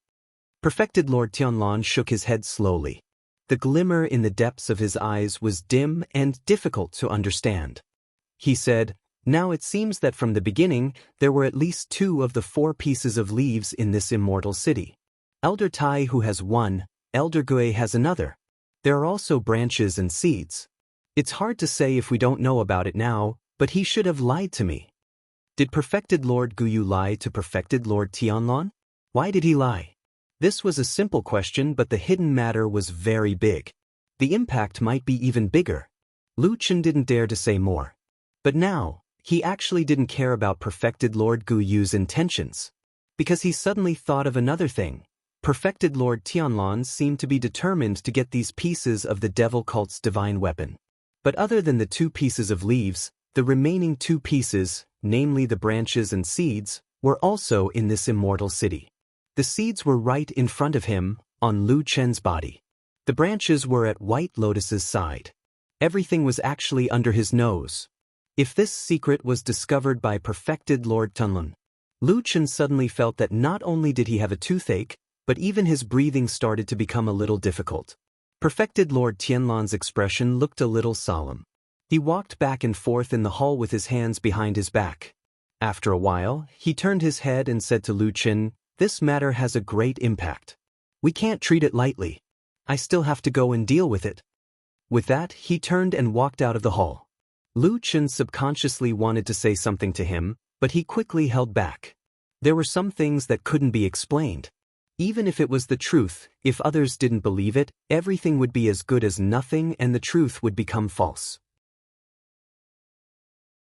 Perfected Lord Tianlan shook his head slowly. The glimmer in the depths of his eyes was dim and difficult to understand. He said, "Now it seems that from the beginning there were at least 2 of the 4 pieces of leaves in this immortal city. Elder Tai who has 1, Elder Gui has another. There are also branches and seeds. It's hard to say if we don't know about it now, but he should have lied to me." Did perfected Lord Guyu lie to perfected Lord Tianlan? Why did he lie? This was a simple question, but the hidden matter was very big. The impact might be even bigger. Lu Chen didn't dare to say more. But now, he actually didn't care about perfected Lord Guyu's intentions. Because he suddenly thought of another thing. Perfected Lord Tianlan seemed to be determined to get these pieces of the devil cult's divine weapon. But other than the 2 pieces of leaves, the remaining 2 pieces, namely the branches and seeds, were also in this immortal city. The seeds were right in front of him, on Lu Chen's body. The branches were at White Lotus's side. Everything was actually under his nose. If this secret was discovered by perfected Lord Tianlan, Lu Chen suddenly felt that not only did he have a toothache, but even his breathing started to become a little difficult. Perfected Lord Tianlan's expression looked a little solemn. He walked back and forth in the hall with his hands behind his back. After a while, he turned his head and said to Lu Chen, "This matter has a great impact. We can't treat it lightly. I still have to go and deal with it." With that, he turned and walked out of the hall. Lu Chen subconsciously wanted to say something to him, but he quickly held back. There were some things that couldn't be explained. Even if it was the truth, if others didn't believe it, everything would be as good as nothing and the truth would become false.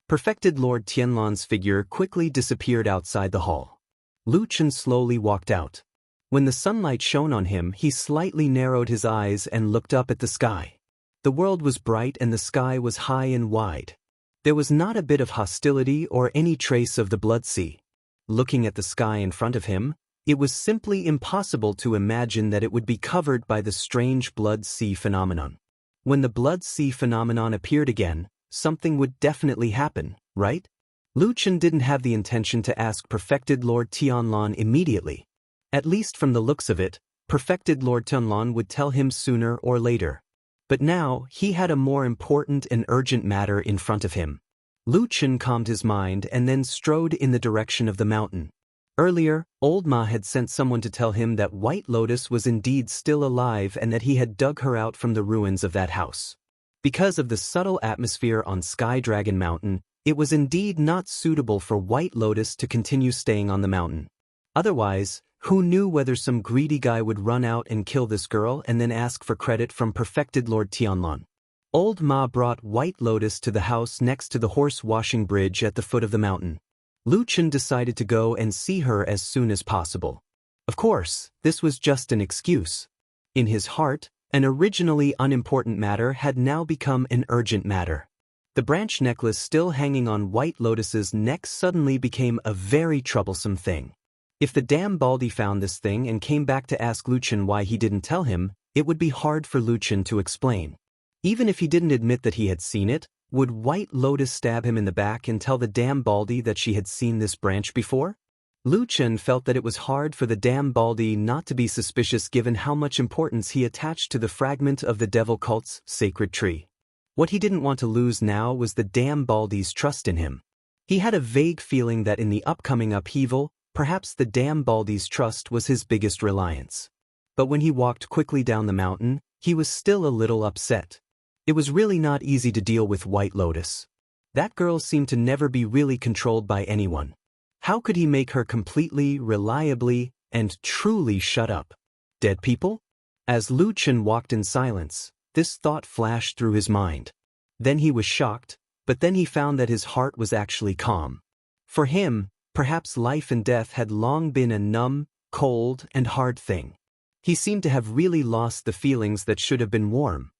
Perfected Lord Tianlan's figure quickly disappeared outside the hall. Lu Chen slowly walked out. When the sunlight shone on him, he slightly narrowed his eyes and looked up at the sky. The world was bright and the sky was high and wide. There was not a bit of hostility or any trace of the blood sea. Looking at the sky in front of him, it was simply impossible to imagine that it would be covered by the strange blood sea phenomenon. When the blood sea phenomenon appeared again, something would definitely happen, right? Lu Chen didn't have the intention to ask Perfected Lord Tianlan immediately. At least from the looks of it, Perfected Lord Tianlan would tell him sooner or later. But now, he had a more important and urgent matter in front of him. Lu Chen calmed his mind and then strode in the direction of the mountain. Earlier, Old Ma had sent someone to tell him that White Lotus was indeed still alive and that he had dug her out from the ruins of that house. Because of the subtle atmosphere on Sky Dragon Mountain, it was indeed not suitable for White Lotus to continue staying on the mountain. Otherwise, who knew whether some greedy guy would run out and kill this girl and then ask for credit from Perfected Lord Tianlan. Old Ma brought White Lotus to the house next to the horse washing bridge at the foot of the mountain. Lu Chen decided to go and see her as soon as possible. Of course, this was just an excuse. In his heart, an originally unimportant matter had now become an urgent matter. The branch necklace still hanging on White Lotus's neck suddenly became a very troublesome thing. If the damn Baldy found this thing and came back to ask Lu Chen why he didn't tell him, it would be hard for Lu Chen to explain. Even if he didn't admit that he had seen it, would White Lotus stab him in the back and tell the damn Baldy that she had seen this branch before? Lu Chen felt that it was hard for the damn Baldy not to be suspicious given how much importance he attached to the fragment of the devil cult's sacred tree. What he didn't want to lose now was the damn Baldy's trust in him. He had a vague feeling that in the upcoming upheaval, perhaps the damn Baldy's trust was his biggest reliance. But when he walked quickly down the mountain, he was still a little upset. It was really not easy to deal with White Lotus. That girl seemed to never be really controlled by anyone. How could he make her completely, reliably, and truly shut up? Dead people? As Lu Chen walked in silence, this thought flashed through his mind. Then he was shocked, but then he found that his heart was actually calm. For him, perhaps life and death had long been a numb, cold, and hard thing. He seemed to have really lost the feelings that should have been warm.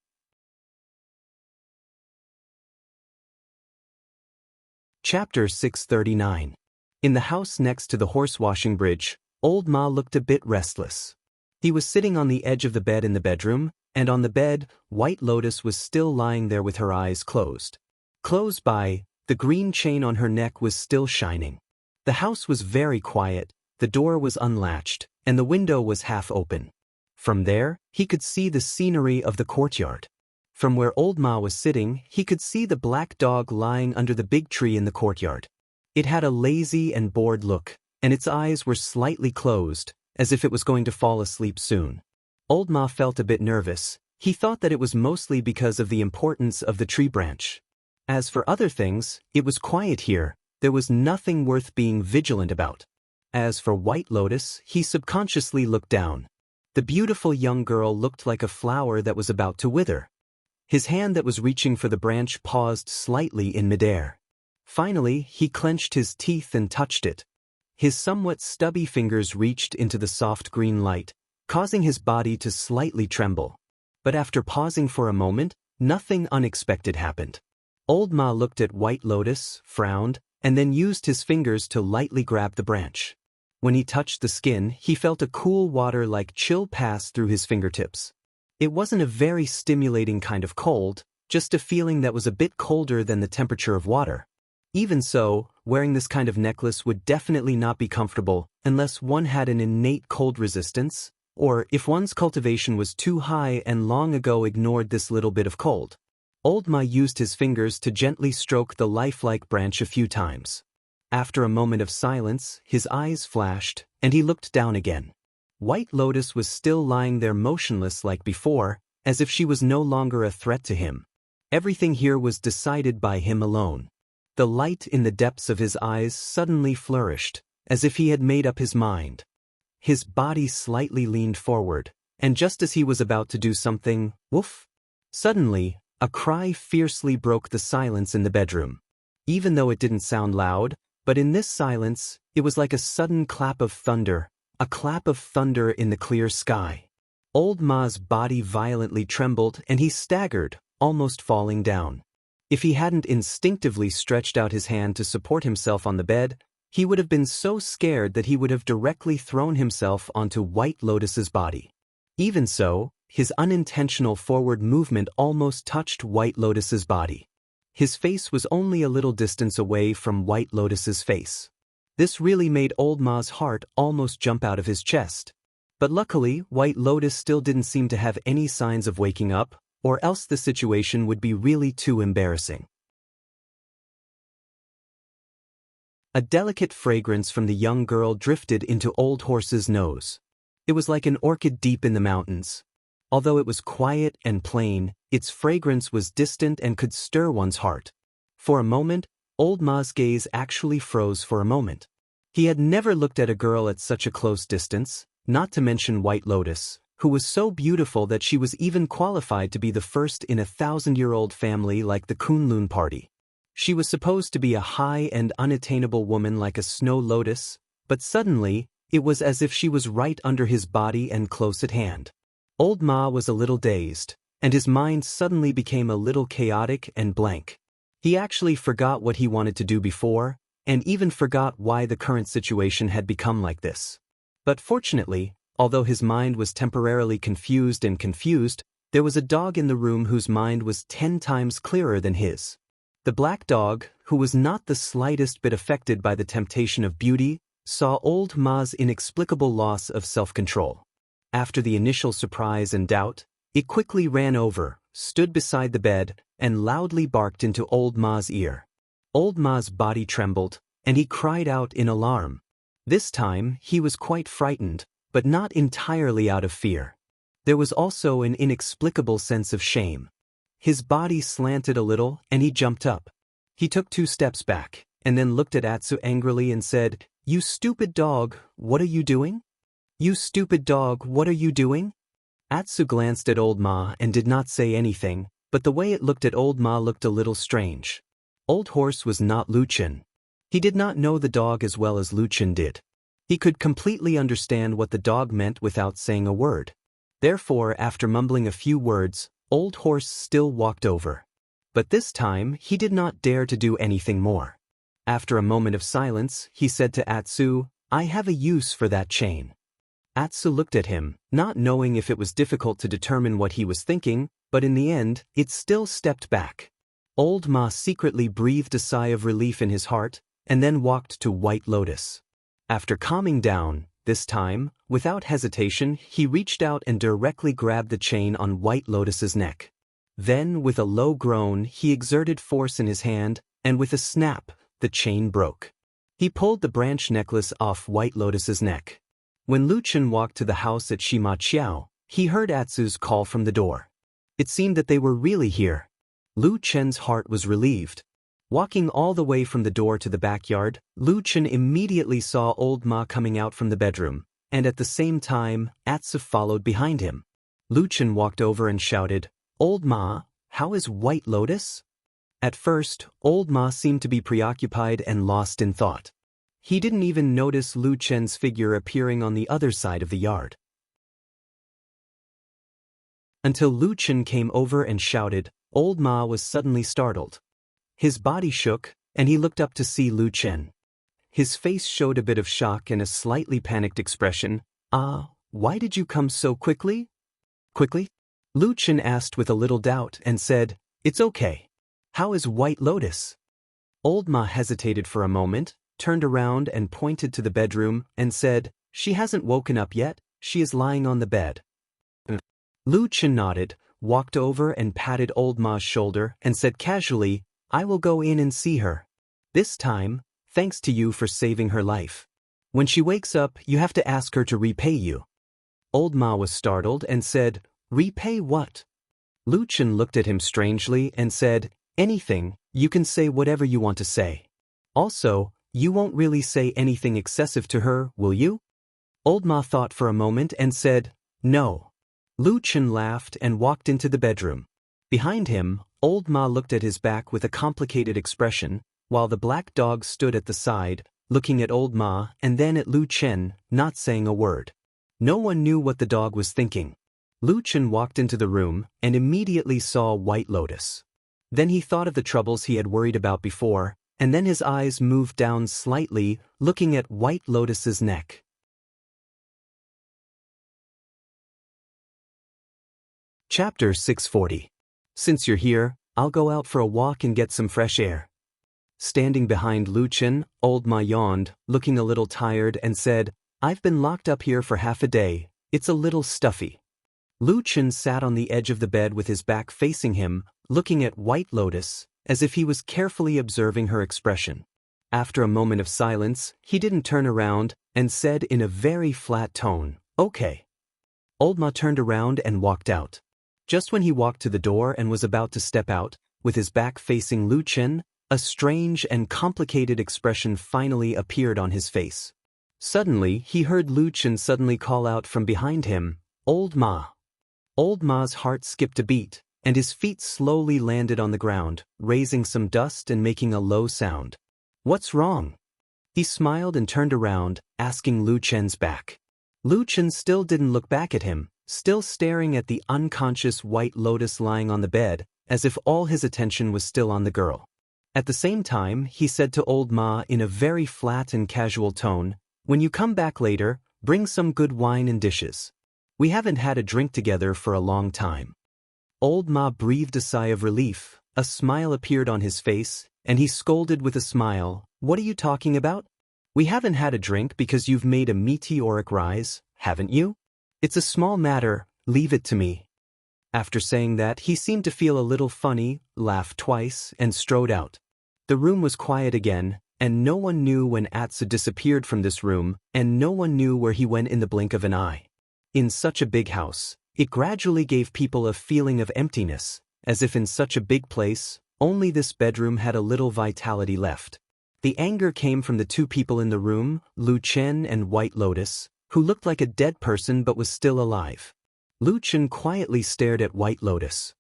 Chapter 639. In the house next to the horse washing bridge, Old Ma looked a bit restless. He was sitting on the edge of the bed in the bedroom, and on the bed, White Lotus was still lying there with her eyes closed. Close by, the green chain on her neck was still shining. The house was very quiet, the door was unlatched, and the window was half open. From there, he could see the scenery of the courtyard. From where Old Ma was sitting, he could see the black dog lying under the big tree in the courtyard. It had a lazy and bored look, and its eyes were slightly closed, as if it was going to fall asleep soon. Old Ma felt a bit nervous. He thought that it was mostly because of the importance of the tree branch. As for other things, it was quiet here. There was nothing worth being vigilant about. As for White Lotus, he subconsciously looked down. The beautiful young girl looked like a flower that was about to wither. His hand that was reaching for the branch paused slightly in midair. Finally, he clenched his teeth and touched it. His somewhat stubby fingers reached into the soft green light, causing his body to slightly tremble. But after pausing for a moment, nothing unexpected happened. Old Ma looked at White Lotus, frowned, and then used his fingers to lightly grab the branch. When he touched the skin, he felt a cool water-like chill pass through his fingertips. It wasn't a very stimulating kind of cold, just a feeling that was a bit colder than the temperature of water. Even so, wearing this kind of necklace would definitely not be comfortable unless one had an innate cold resistance, or if one's cultivation was too high and long ago ignored this little bit of cold. Old Ma used his fingers to gently stroke the lifelike branch a few times. After a moment of silence, his eyes flashed, and he looked down again. White Lotus was still lying there motionless like before, as if she was no longer a threat to him. Everything here was decided by him alone. The light in the depths of his eyes suddenly flourished, as if he had made up his mind. His body slightly leaned forward, and just as he was about to do something, woof! Suddenly, a cry fiercely broke the silence in the bedroom. Even though it didn't sound loud, but in this silence, it was like a sudden clap of thunder, a clap of thunder in the clear sky. Old Ma's body violently trembled and he staggered, almost falling down. If he hadn't instinctively stretched out his hand to support himself on the bed, he would have been so scared that he would have directly thrown himself onto White Lotus's body. Even so, his unintentional forward movement almost touched White Lotus's body. His face was only a little distance away from White Lotus's face. This really made Old Ma's heart almost jump out of his chest. But luckily, White Lotus still didn't seem to have any signs of waking up, or else the situation would be really too embarrassing. A delicate fragrance from the young girl drifted into Old Horse's nose. It was like an orchid deep in the mountains. Although it was quiet and plain, its fragrance was distant and could stir one's heart. For a moment, Old Ma's gaze actually froze for a moment. He had never looked at a girl at such a close distance, not to mention White Lotus, who was so beautiful that she was even qualified to be the first in a 1,000-year-old family like the Kunlun party. She was supposed to be a high and unattainable woman like a snow lotus, but suddenly, it was as if she was right under his body and close at hand. Old Ma was a little dazed, and his mind suddenly became a little chaotic and blank. He actually forgot what he wanted to do before, and even forgot why the current situation had become like this. But fortunately, although his mind was temporarily confused, there was a dog in the room whose mind was 10 times clearer than his. The black dog, who was not the slightest bit affected by the temptation of beauty, saw Old Ma's inexplicable loss of self-control. After the initial surprise and doubt, it quickly ran over, stood beside the bed, and loudly barked into Old Ma's ear. Old Ma's body trembled, and he cried out in alarm. This time, he was quite frightened, but not entirely out of fear. There was also an inexplicable sense of shame. His body slanted a little, and he jumped up. He took 2 steps back, and then looked at Atsu angrily and said, "You stupid dog, what are you doing? You stupid dog, what are you doing?" Atsu glanced at Old Ma and did not say anything, but the way it looked at Old Ma looked a little strange. Old Horse was not Luchin. He did not know the dog as well as Luchin did. He could completely understand what the dog meant without saying a word. Therefore, after mumbling a few words, Old Horse still walked over. But this time, he did not dare to do anything more. After a moment of silence, he said to Atsu, "I have a use for that chain." Atsu looked at him, not knowing if it was difficult to determine what he was thinking, but in the end, it still stepped back. Old Ma secretly breathed a sigh of relief in his heart, and then walked to White Lotus. After calming down, this time, without hesitation, he reached out and directly grabbed the chain on White Lotus's neck. Then, with a low groan, he exerted force in his hand, and with a snap, the chain broke. He pulled the branch necklace off White Lotus's neck. When Luchin walked to the house at Shima Chiao, he heard Atsu's call from the door. It seemed that they were really here. Lu Chen's heart was relieved. Walking all the way from the door to the backyard, Lu Chen immediately saw Old Ma coming out from the bedroom, and at the same time, Atsu followed behind him. Lu Chen walked over and shouted, "Old Ma, how is White Lotus?" At first, Old Ma seemed to be preoccupied and lost in thought. He didn't even notice Lu Chen's figure appearing on the other side of the yard. Until Lu Chen came over and shouted, Old Ma was suddenly startled. His body shook, and he looked up to see Lu Chen. His face showed a bit of shock and a slightly panicked expression. Why did you come so quickly?" "Quickly?" Lu Chen asked with a little doubt and said, "It's okay. How is White Lotus?" Old Ma hesitated for a moment, turned around and pointed to the bedroom, and said, "She hasn't woken up yet, she is lying on the bed." Lu Chen nodded, walked over and patted Old Ma's shoulder, and said casually, "I will go in and see her. This time, thanks to you for saving her life. When she wakes up, you have to ask her to repay you." Old Ma was startled and said, "Repay what?" Lu Chen looked at him strangely and said, "Anything, you can say whatever you want to say. Also, you won't really say anything excessive to her, will you?" Old Ma thought for a moment and said, "No." Lu Chen laughed and walked into the bedroom. Behind him, Old Ma looked at his back with a complicated expression, while the black dog stood at the side, looking at Old Ma and then at Lu Chen, not saying a word. No one knew what the dog was thinking. Lu Chen walked into the room and immediately saw White Lotus. Then he thought of the troubles he had worried about before, and then his eyes moved down slightly, looking at White Lotus's neck. Chapter 640. Since you're here, I'll go out for a walk and get some fresh air. Standing behind Lu Chen, Old Ma yawned, looking a little tired, and said, "I've been locked up here for half a day. It's a little stuffy." Lu Chen sat on the edge of the bed with his back facing him, looking at White Lotus, as if he was carefully observing her expression. After a moment of silence, he didn't turn around and said in a very flat tone, "Okay." Old Ma turned around and walked out. Just when he walked to the door and was about to step out, with his back facing Lu Chen, a strange and complicated expression finally appeared on his face. Suddenly, he heard Lu Chen suddenly call out from behind him, "Old Ma." Old Ma's heart skipped a beat, and his feet slowly landed on the ground, raising some dust and making a low sound. "What's wrong?" He smiled and turned around, asking Lu Chen's back. Lu Chen still didn't look back at him, still staring at the unconscious White Lotus lying on the bed, as if all his attention was still on the girl. At the same time, he said to Old Ma in a very flat and casual tone, "When you come back later, bring some good wine and dishes. We haven't had a drink together for a long time." Old Ma breathed a sigh of relief, a smile appeared on his face, and he scolded with a smile, "What are you talking about? We haven't had a drink because you've made a meteoric rise, haven't you? It's a small matter, leave it to me." After saying that, he seemed to feel a little funny, laughed twice, and strode out. The room was quiet again, and no one knew when Atsu disappeared from this room, and no one knew where he went in the blink of an eye. In such a big house, it gradually gave people a feeling of emptiness, as if in such a big place, only this bedroom had a little vitality left. The anger came from the two people in the room, Lu Chen and White Lotus, who looked like a dead person but was still alive. Lu Chen quietly stared at White Lotus.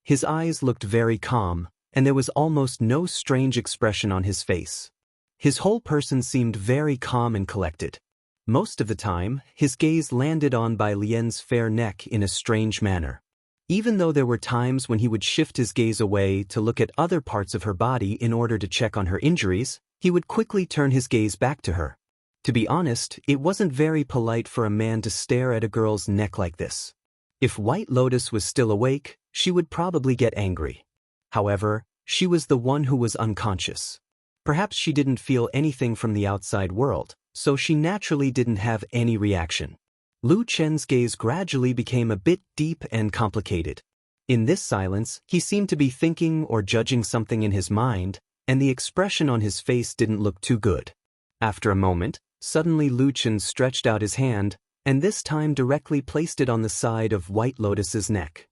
His eyes looked very calm, and there was almost no strange expression on his face. His whole person seemed very calm and collected. Most of the time, his gaze landed on Bai Lian's fair neck in a strange manner. Even though there were times when he would shift his gaze away to look at other parts of her body in order to check on her injuries, he would quickly turn his gaze back to her. To be honest, it wasn't very polite for a man to stare at a girl's neck like this. If White Lotus was still awake, she would probably get angry. However, she was the one who was unconscious. Perhaps she didn't feel anything from the outside world, so she naturally didn't have any reaction. Lu Chen's gaze gradually became a bit deep and complicated. In this silence, he seemed to be thinking or judging something in his mind, and the expression on his face didn't look too good. After a moment, suddenly Lu Chen stretched out his hand, and this time directly placed it on the side of White Lotus's neck.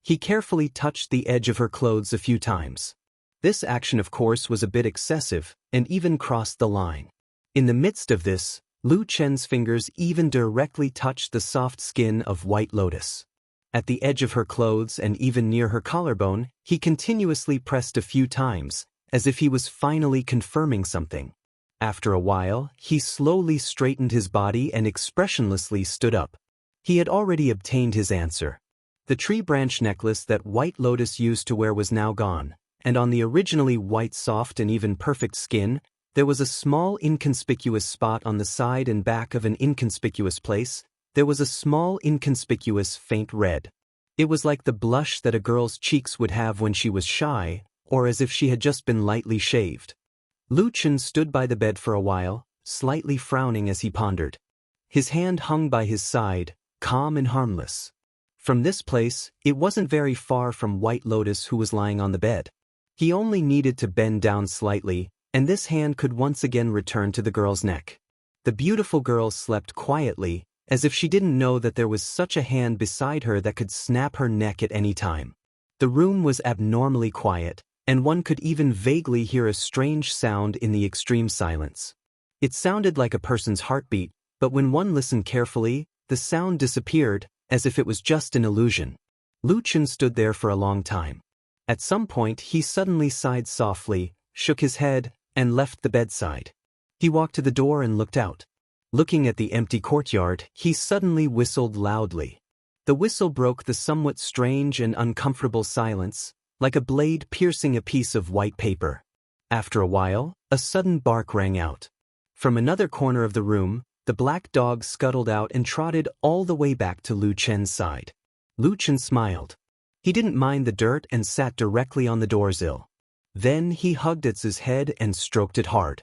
He carefully touched the edge of her clothes a few times. This action, of course, was a bit excessive, and even crossed the line. In the midst of this, Lu Chen's fingers even directly touched the soft skin of White Lotus. At the edge of her clothes and even near her collarbone, he continuously pressed a few times, as if he was finally confirming something. After a while, he slowly straightened his body and expressionlessly stood up. He had already obtained his answer. The tree branch necklace that White Lotus used to wear was now gone, and on the originally white, soft and even perfect skin, there was a small inconspicuous spot on the side and back of an inconspicuous place. There was a small inconspicuous faint red. It was like the blush that a girl's cheeks would have when she was shy, or as if she had just been lightly shaved. Lu Chen stood by the bed for a while, slightly frowning as he pondered. His hand hung by his side, calm and harmless. From this place, it wasn't very far from White Lotus, who was lying on the bed. He only needed to bend down slightly, and this hand could once again return to the girl's neck. The beautiful girl slept quietly, as if she didn't know that there was such a hand beside her that could snap her neck at any time. The room was abnormally quiet, and one could even vaguely hear a strange sound in the extreme silence. It sounded like a person's heartbeat, but when one listened carefully, the sound disappeared, as if it was just an illusion. Lu Chen stood there for a long time. At some point he suddenly sighed softly, shook his head, and left the bedside. He walked to the door and looked out. Looking at the empty courtyard, he suddenly whistled loudly. The whistle broke the somewhat strange and uncomfortable silence, like a blade piercing a piece of white paper. After a while, a sudden bark rang out. From another corner of the room, the black dog scuttled out and trotted all the way back to Lu Chen's side. Lu Chen smiled. He didn't mind the dirt and sat directly on the doorsill. Then he hugged Atsu's head and stroked it hard.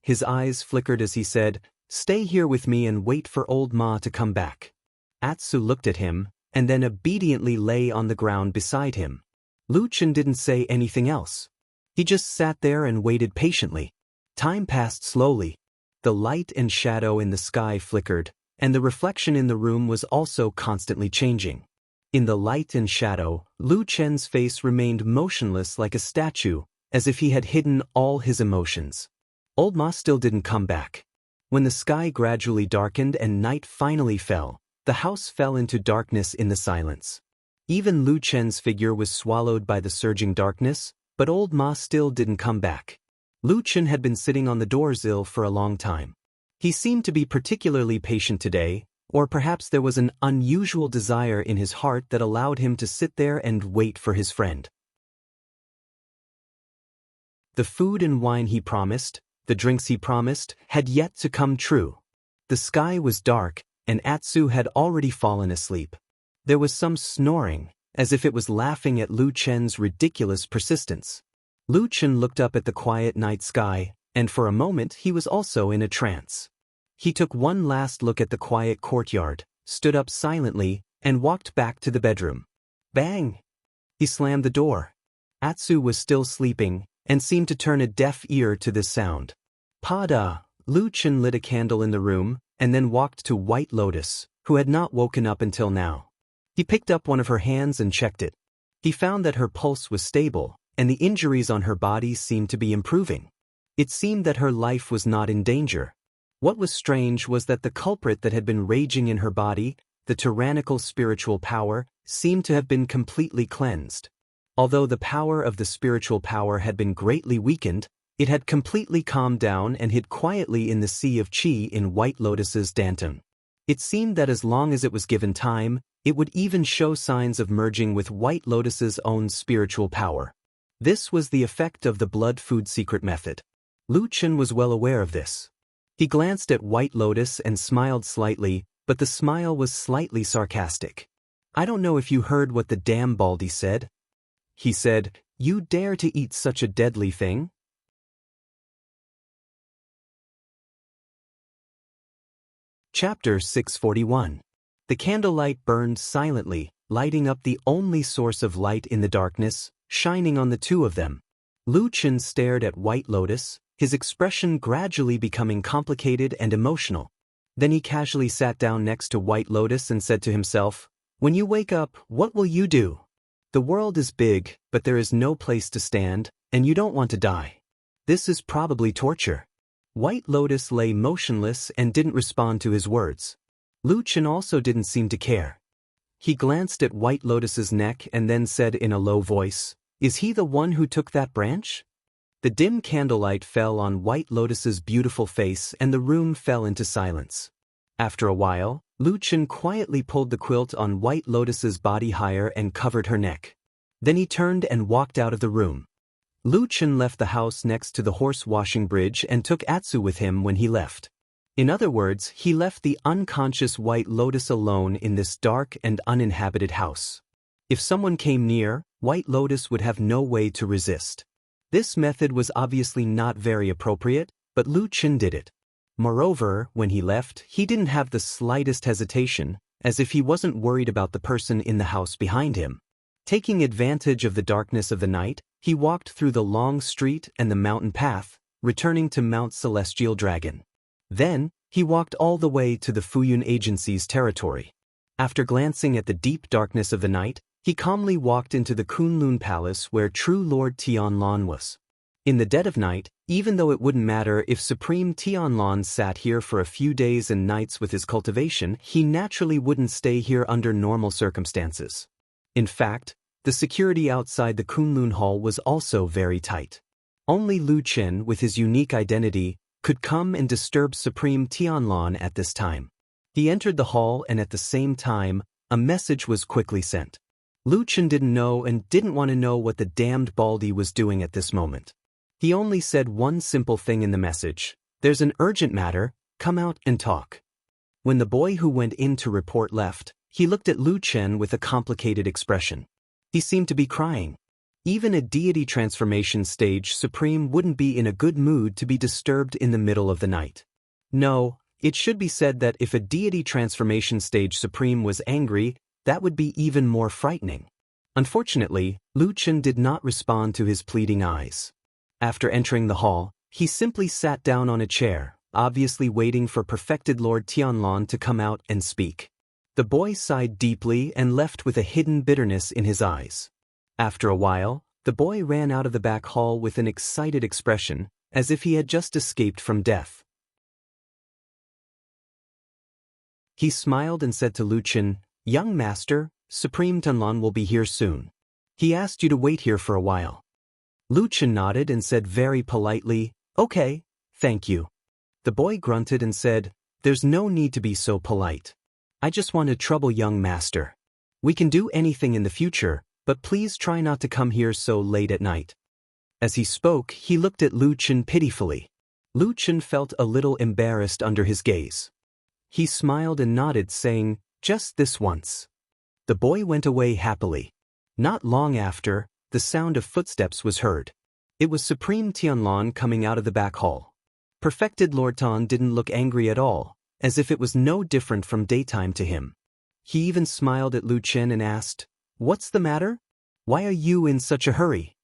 His eyes flickered as he said, "Stay here with me and wait for old Ma to come back." Atsu looked at him, and then obediently lay on the ground beside him. Lu Chen didn't say anything else. He just sat there and waited patiently. Time passed slowly. The light and shadow in the sky flickered, and the reflection in the room was also constantly changing. In the light and shadow, Lu Chen's face remained motionless like a statue, as if he had hidden all his emotions. Old Ma still didn't come back. When the sky gradually darkened and night finally fell, the house fell into darkness in the silence. Even Lu Chen's figure was swallowed by the surging darkness, but old Ma still didn't come back. Lu Chen had been sitting on the doorsill for a long time. He seemed to be particularly patient today, or perhaps there was an unusual desire in his heart that allowed him to sit there and wait for his friend. The food and wine he promised, the drinks he promised, had yet to come true. The sky was dark, and Atsu had already fallen asleep. There was some snoring, as if it was laughing at Lu Chen's ridiculous persistence. Lu Chen looked up at the quiet night sky, and for a moment he was also in a trance. He took one last look at the quiet courtyard, stood up silently, and walked back to the bedroom. Bang! He slammed the door. Atsu was still sleeping, and seemed to turn a deaf ear to this sound. Pada! Lu Chen lit a candle in the room, and then walked to White Lotus, who had not woken up until now. He picked up one of her hands and checked it. He found that her pulse was stable, and the injuries on her body seemed to be improving. It seemed that her life was not in danger. What was strange was that the culprit that had been raging in her body, the tyrannical spiritual power, seemed to have been completely cleansed. Although the power of the spiritual power had been greatly weakened, it had completely calmed down and hid quietly in the sea of Qi in White Lotus's Danton. It seemed that as long as it was given time, it would even show signs of merging with White Lotus's own spiritual power. This was the effect of the blood food secret method. Lu Chen was well aware of this. He glanced at White Lotus and smiled slightly, but the smile was slightly sarcastic. "I don't know if you heard what the damn Baldy said." He said, "You dare to eat such a deadly thing?" Chapter 641. The candlelight burned silently, lighting up the only source of light in the darkness, shining on the two of them. Lu Chen stared at White Lotus, his expression gradually becoming complicated and emotional. Then he casually sat down next to White Lotus and said to himself, "When you wake up, what will you do? The world is big, but there is no place to stand, and you don't want to die. This is probably torture." White Lotus lay motionless and didn't respond to his words. Lu Chen also didn't seem to care. He glanced at White Lotus's neck and then said in a low voice, "Is he the one who took that branch?" The dim candlelight fell on White Lotus's beautiful face and the room fell into silence. After a while, Lu Chen quietly pulled the quilt on White Lotus's body higher and covered her neck. Then he turned and walked out of the room. Lu Chen left the house next to the horse washing bridge and took Atsu with him when he left. In other words, he left the unconscious White Lotus alone in this dark and uninhabited house. If someone came near, White Lotus would have no way to resist. This method was obviously not very appropriate, but Lu Chen did it. Moreover, when he left, he didn't have the slightest hesitation, as if he wasn't worried about the person in the house behind him. Taking advantage of the darkness of the night, he walked through the long street and the mountain path, returning to Mount Celestial Dragon. Then, he walked all the way to the Fuyun Agency's territory. After glancing at the deep darkness of the night, he calmly walked into the Kunlun Palace where true Lord Tianlan was. In the dead of night, even though it wouldn't matter if Supreme Tianlon sat here for a few days and nights with his cultivation, he naturally wouldn't stay here under normal circumstances. In fact, the security outside the Kunlun Hall was also very tight. Only Lu Chen, with his unique identity, could come and disturb Supreme Tianlon at this time. He entered the hall and at the same time, a message was quickly sent. Lu Chen didn't know and didn't want to know what the damned Baldy was doing at this moment. He only said one simple thing in the message: "There's an urgent matter, come out and talk." When the boy who went in to report left, he looked at Lu Chen with a complicated expression. He seemed to be crying. Even a deity transformation stage Supreme wouldn't be in a good mood to be disturbed in the middle of the night. No, it should be said that if a deity transformation stage Supreme was angry, that would be even more frightening. Unfortunately, Lu Chen did not respond to his pleading eyes. After entering the hall, he simply sat down on a chair, obviously waiting for perfected Lord Tianlon to come out and speak. The boy sighed deeply and left with a hidden bitterness in his eyes. After a while, the boy ran out of the back hall with an excited expression, as if he had just escaped from death. He smiled and said to Lu Chen, "Young master, Supreme Tianlon will be here soon. He asked you to wait here for a while." Lu Chen nodded and said very politely, "Okay, thank you." The boy grunted and said, "There's no need to be so polite. I just want to trouble young master. We can do anything in the future, but please try not to come here so late at night." As he spoke, he looked at Lu Chen pitifully. Lu Chen felt a little embarrassed under his gaze. He smiled and nodded, saying, "Just this once." The boy went away happily. Not long after, the sound of footsteps was heard. It was Supreme Tianlon coming out of the back hall. Perfected Lord Tan didn't look angry at all, as if it was no different from daytime to him. He even smiled at Lu Chen and asked, "What's the matter? Why are you in such a hurry?"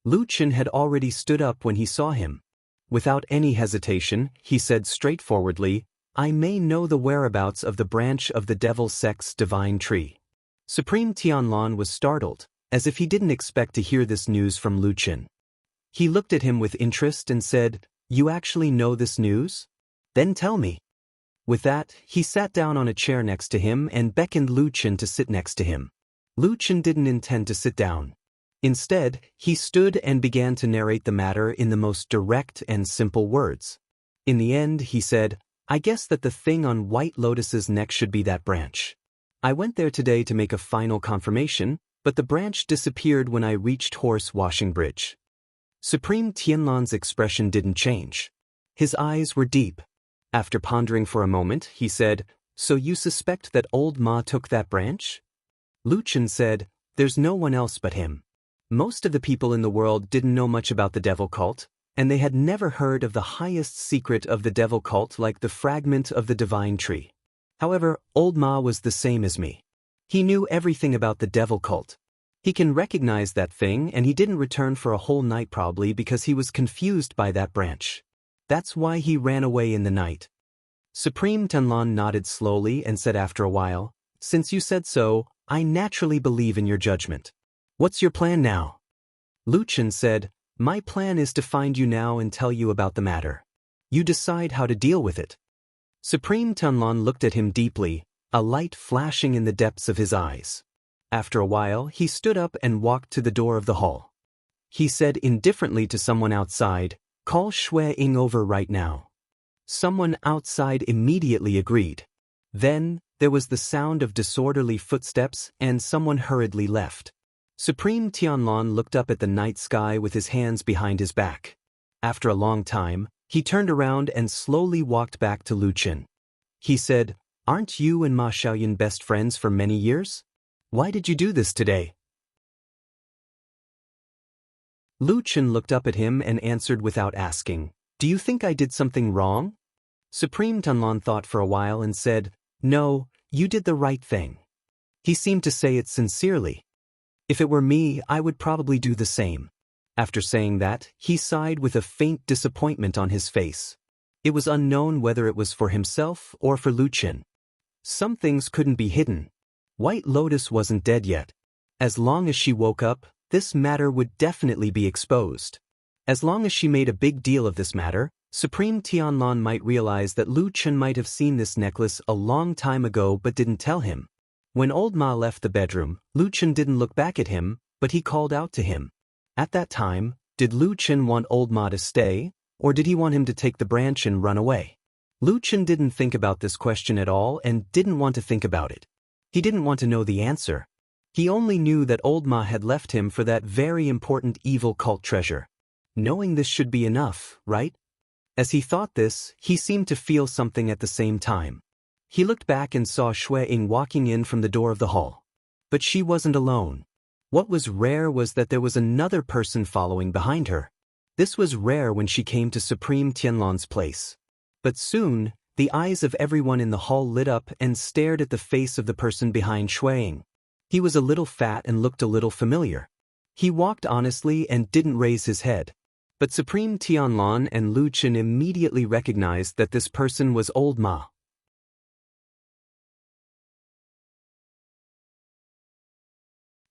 Lu Chen had already stood up when he saw him. Without any hesitation, he said straightforwardly, "I may know the whereabouts of the branch of the Devil Sect's divine tree." Supreme Tianlon was startled, as if he didn't expect to hear this news from Lu Chen. He looked at him with interest and said, "You actually know this news? Then tell me." With that, he sat down on a chair next to him and beckoned Lu Chen to sit next to him. Lu Chen didn't intend to sit down. Instead, he stood and began to narrate the matter in the most direct and simple words. In the end, he said, "I guess that the thing on White Lotus's neck should be that branch. I went there today to make a final confirmation, but the branch disappeared when I reached Horse Washing Bridge." Supreme Tianlon's expression didn't change. His eyes were deep. After pondering for a moment, he said, "So you suspect that old Ma took that branch?" Lu Chen said, "There's no one else but him. Most of the people in the world didn't know much about the devil cult, and they had never heard of the highest secret of the devil cult like the fragment of the divine tree. However, old Ma was the same as me. He knew everything about the devil cult. He can recognize that thing, and he didn't return for a whole night probably because he was confused by that branch. That's why he ran away in the night." Supreme Tianlon nodded slowly and said after a while, "Since you said so, I naturally believe in your judgment. What's your plan now?" Lu Chen said, "My plan is to find you now and tell you about the matter. You decide how to deal with it." Supreme Tianlon looked at him deeply, a light flashing in the depths of his eyes. After a while, he stood up and walked to the door of the hall. He said indifferently to someone outside, "Call Shui Ying over right now." Someone outside immediately agreed. Then, there was the sound of disorderly footsteps and someone hurriedly left. Supreme Tianlon looked up at the night sky with his hands behind his back. After a long time, he turned around and slowly walked back to Lu Chen. He said, "Aren't you and Ma Xiaoyan best friends for many years? Why did you do this today?" Lu Chen looked up at him and answered without asking, "Do you think I did something wrong?" Supreme Tianlon thought for a while and said, "No, you did the right thing." He seemed to say it sincerely. "If it were me, I would probably do the same." After saying that, he sighed with a faint disappointment on his face. It was unknown whether it was for himself or for Lu Chen. Some things couldn't be hidden. White Lotus wasn't dead yet. As long as she woke up, this matter would definitely be exposed. As long as she made a big deal of this matter, Supreme Tianlan might realize that Lu Chen might have seen this necklace a long time ago but didn't tell him. When old Ma left the bedroom, Lu Chen didn't look back at him, but he called out to him. At that time, did Lu Chen want old Ma to stay, or did he want him to take the branch and run away? Lu Chen didn't think about this question at all and didn't want to think about it. He didn't want to know the answer. He only knew that old Ma had left him for that very important evil cult treasure. Knowing this should be enough, right? As he thought this, he seemed to feel something at the same time. He looked back and saw Shui Ying walking in from the door of the hall. But she wasn't alone. What was rare was that there was another person following behind her. This was rare when she came to Supreme Tianlan's place. But soon, the eyes of everyone in the hall lit up and stared at the face of the person behind Shui Ying. He was a little fat and looked a little familiar. He walked honestly and didn't raise his head. But Supreme Tianlan and Lu Chen immediately recognized that this person was old Ma.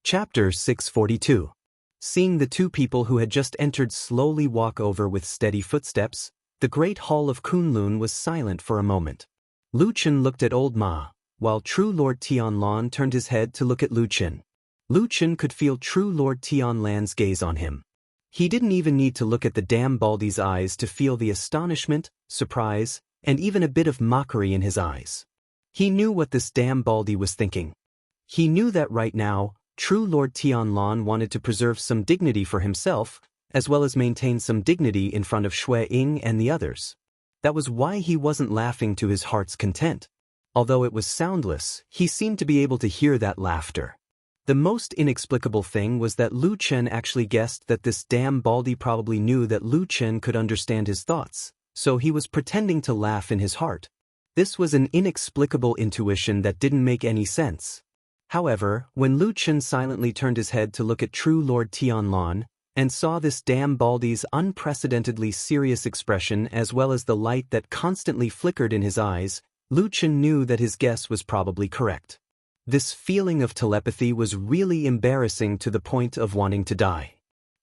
Chapter 642. Seeing the two people who had just entered slowly walk over with steady footsteps, the great hall of Kunlun was silent for a moment. Lu Chen looked at old Ma, while True Lord Tianlan turned his head to look at Lu Chen. Lu Chen could feel True Lord Tianlan's gaze on him. He didn't even need to look at the damn Baldy's eyes to feel the astonishment, surprise, and even a bit of mockery in his eyes. He knew what this damn Baldy was thinking. He knew that right now, True Lord Tianlan wanted to preserve some dignity for himself, as well as maintain some dignity in front of Shui Ying and the others. That was why he wasn't laughing to his heart's content. Although it was soundless, he seemed to be able to hear that laughter. The most inexplicable thing was that Lu Chen actually guessed that this damn Baldy probably knew that Lu Chen could understand his thoughts, so he was pretending to laugh in his heart. This was an inexplicable intuition that didn't make any sense. However, when Lu Chen silently turned his head to look at True Lord Tianlan, and saw this damn Baldy's unprecedentedly serious expression as well as the light that constantly flickered in his eyes, Lu Chen knew that his guess was probably correct. This feeling of telepathy was really embarrassing to the point of wanting to die.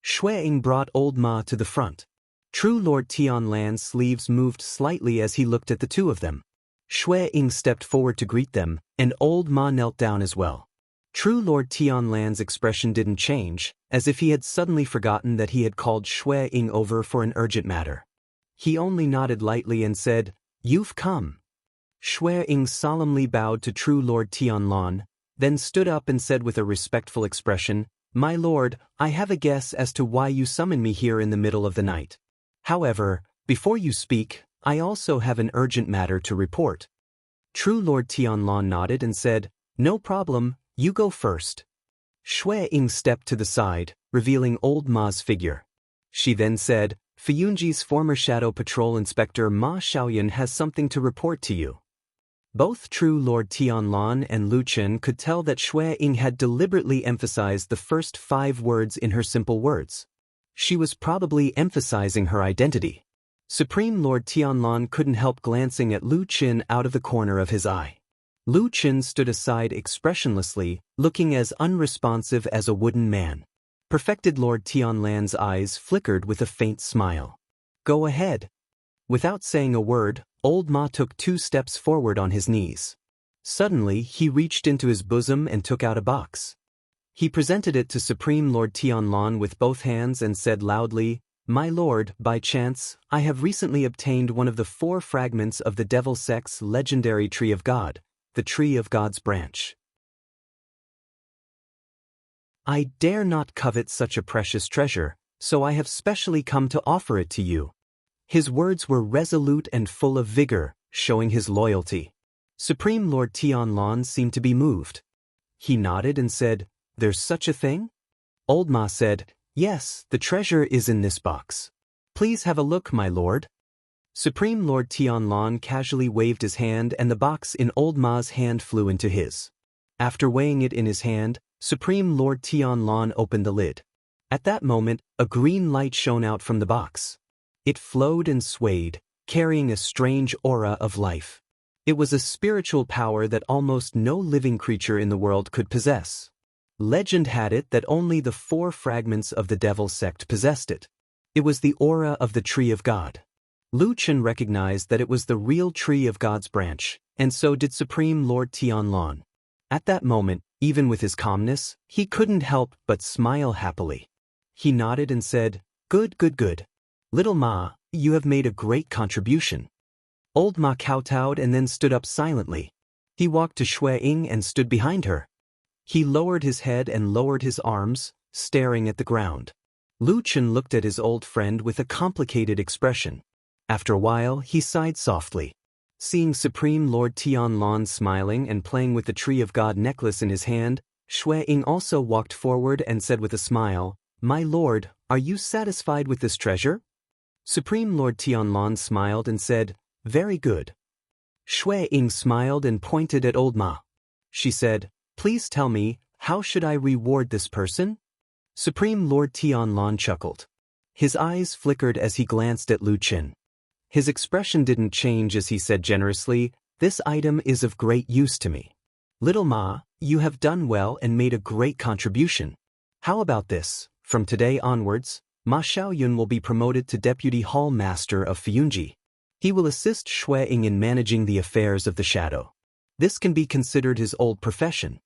Shui Ying brought old Ma to the front. True Lord Tianlan's sleeves moved slightly as he looked at the two of them. Shui Ying stepped forward to greet them, and old Ma knelt down as well. True Lord Tianlan's expression didn't change, as if he had suddenly forgotten that he had called Shui Ying over for an urgent matter. He only nodded lightly and said, "You've come." Shui Ying solemnly bowed to True Lord Tianlan, then stood up and said with a respectful expression, "My lord, I have a guess as to why you summoned me here in the middle of the night. However, before you speak, I also have an urgent matter to report." True Lord Tianlan nodded and said, "No problem, you go first." Shui Ying stepped to the side, revealing old Ma's figure. She then said, "Fiyunji's former Shadow Patrol Inspector Ma Xiaoyan has something to report to you." Both True Lord Tianlan and Lu Chen could tell that Shui Ying had deliberately emphasized the first 5 words in her simple words. She was probably emphasizing her identity. Supreme Lord Tianlan couldn't help glancing at Lu Chen out of the corner of his eye. Lu Chen stood aside expressionlessly, looking as unresponsive as a wooden man. Perfected Lord Tianlan's eyes flickered with a faint smile. "Go ahead." Without saying a word, old Ma took 2 steps forward on his knees. Suddenly, he reached into his bosom and took out a box. He presented it to Supreme Lord Tianlan with both hands and said loudly, "My lord, by chance, I have recently obtained one of the 4 fragments of the Devil Sect's legendary Tree of God, the Tree of God's branch. I dare not covet such a precious treasure, so I have specially come to offer it to you." His words were resolute and full of vigor, showing his loyalty. Supreme Lord Tianlan seemed to be moved. He nodded and said, "There's such a thing?" Old Ma said, "Yes, the treasure is in this box. Please have a look, my lord." Supreme Lord Tianlan casually waved his hand and the box in Old Ma's hand flew into his. After weighing it in his hand, Supreme Lord Tianlan opened the lid. At that moment, a green light shone out from the box. It flowed and swayed, carrying a strange aura of life. It was a spiritual power that almost no living creature in the world could possess. Legend had it that only the 4 fragments of the Devil Sect possessed it. It was the aura of the tree of God. Lu Chen recognized that it was the real tree of God's branch, and so did Supreme Lord Tianlan. At that moment, even with his calmness, he couldn't help but smile happily. He nodded and said, "Good, good, good. Little Ma, you have made a great contribution." Old Ma kowtowed and then stood up silently. He walked to Xue Ying and stood behind her. He lowered his head and lowered his arms, staring at the ground. Lu Chen looked at his old friend with a complicated expression. After a while, he sighed softly. Seeing Supreme Lord Tianlan smiling and playing with the Tree of God necklace in his hand, Xue Ying also walked forward and said with a smile, "My lord, are you satisfied with this treasure?" Supreme Lord Tianlan smiled and said, "Very good." Xue Ying smiled and pointed at Old Ma. She said, "Please tell me, how should I reward this person?" Supreme Lord Tianlan chuckled. His eyes flickered as he glanced at Lu Chen. His expression didn't change as he said generously, "This item is of great use to me. Little Ma, you have done well and made a great contribution. How about this? From today onwards, Ma Xiaoyun will be promoted to Deputy Hall Master of Fiyunji. He will assist Xue Ying in managing the affairs of the shadow. This can be considered his old profession."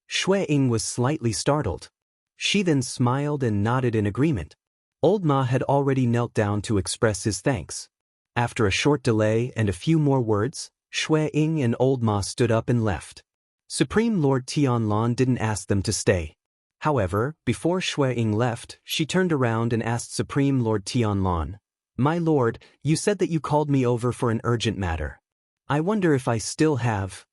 Xue Ying was slightly startled. She then smiled and nodded in agreement. Old Ma had already knelt down to express his thanks. After a short delay and a few more words, Xue Ying and Old Ma stood up and left. Supreme Lord Tianlan didn't ask them to stay. However, before Xue Ying left, she turned around and asked Supreme Lord Tianlan, "My lord, you said that you called me over for an urgent matter. I wonder if I still have—"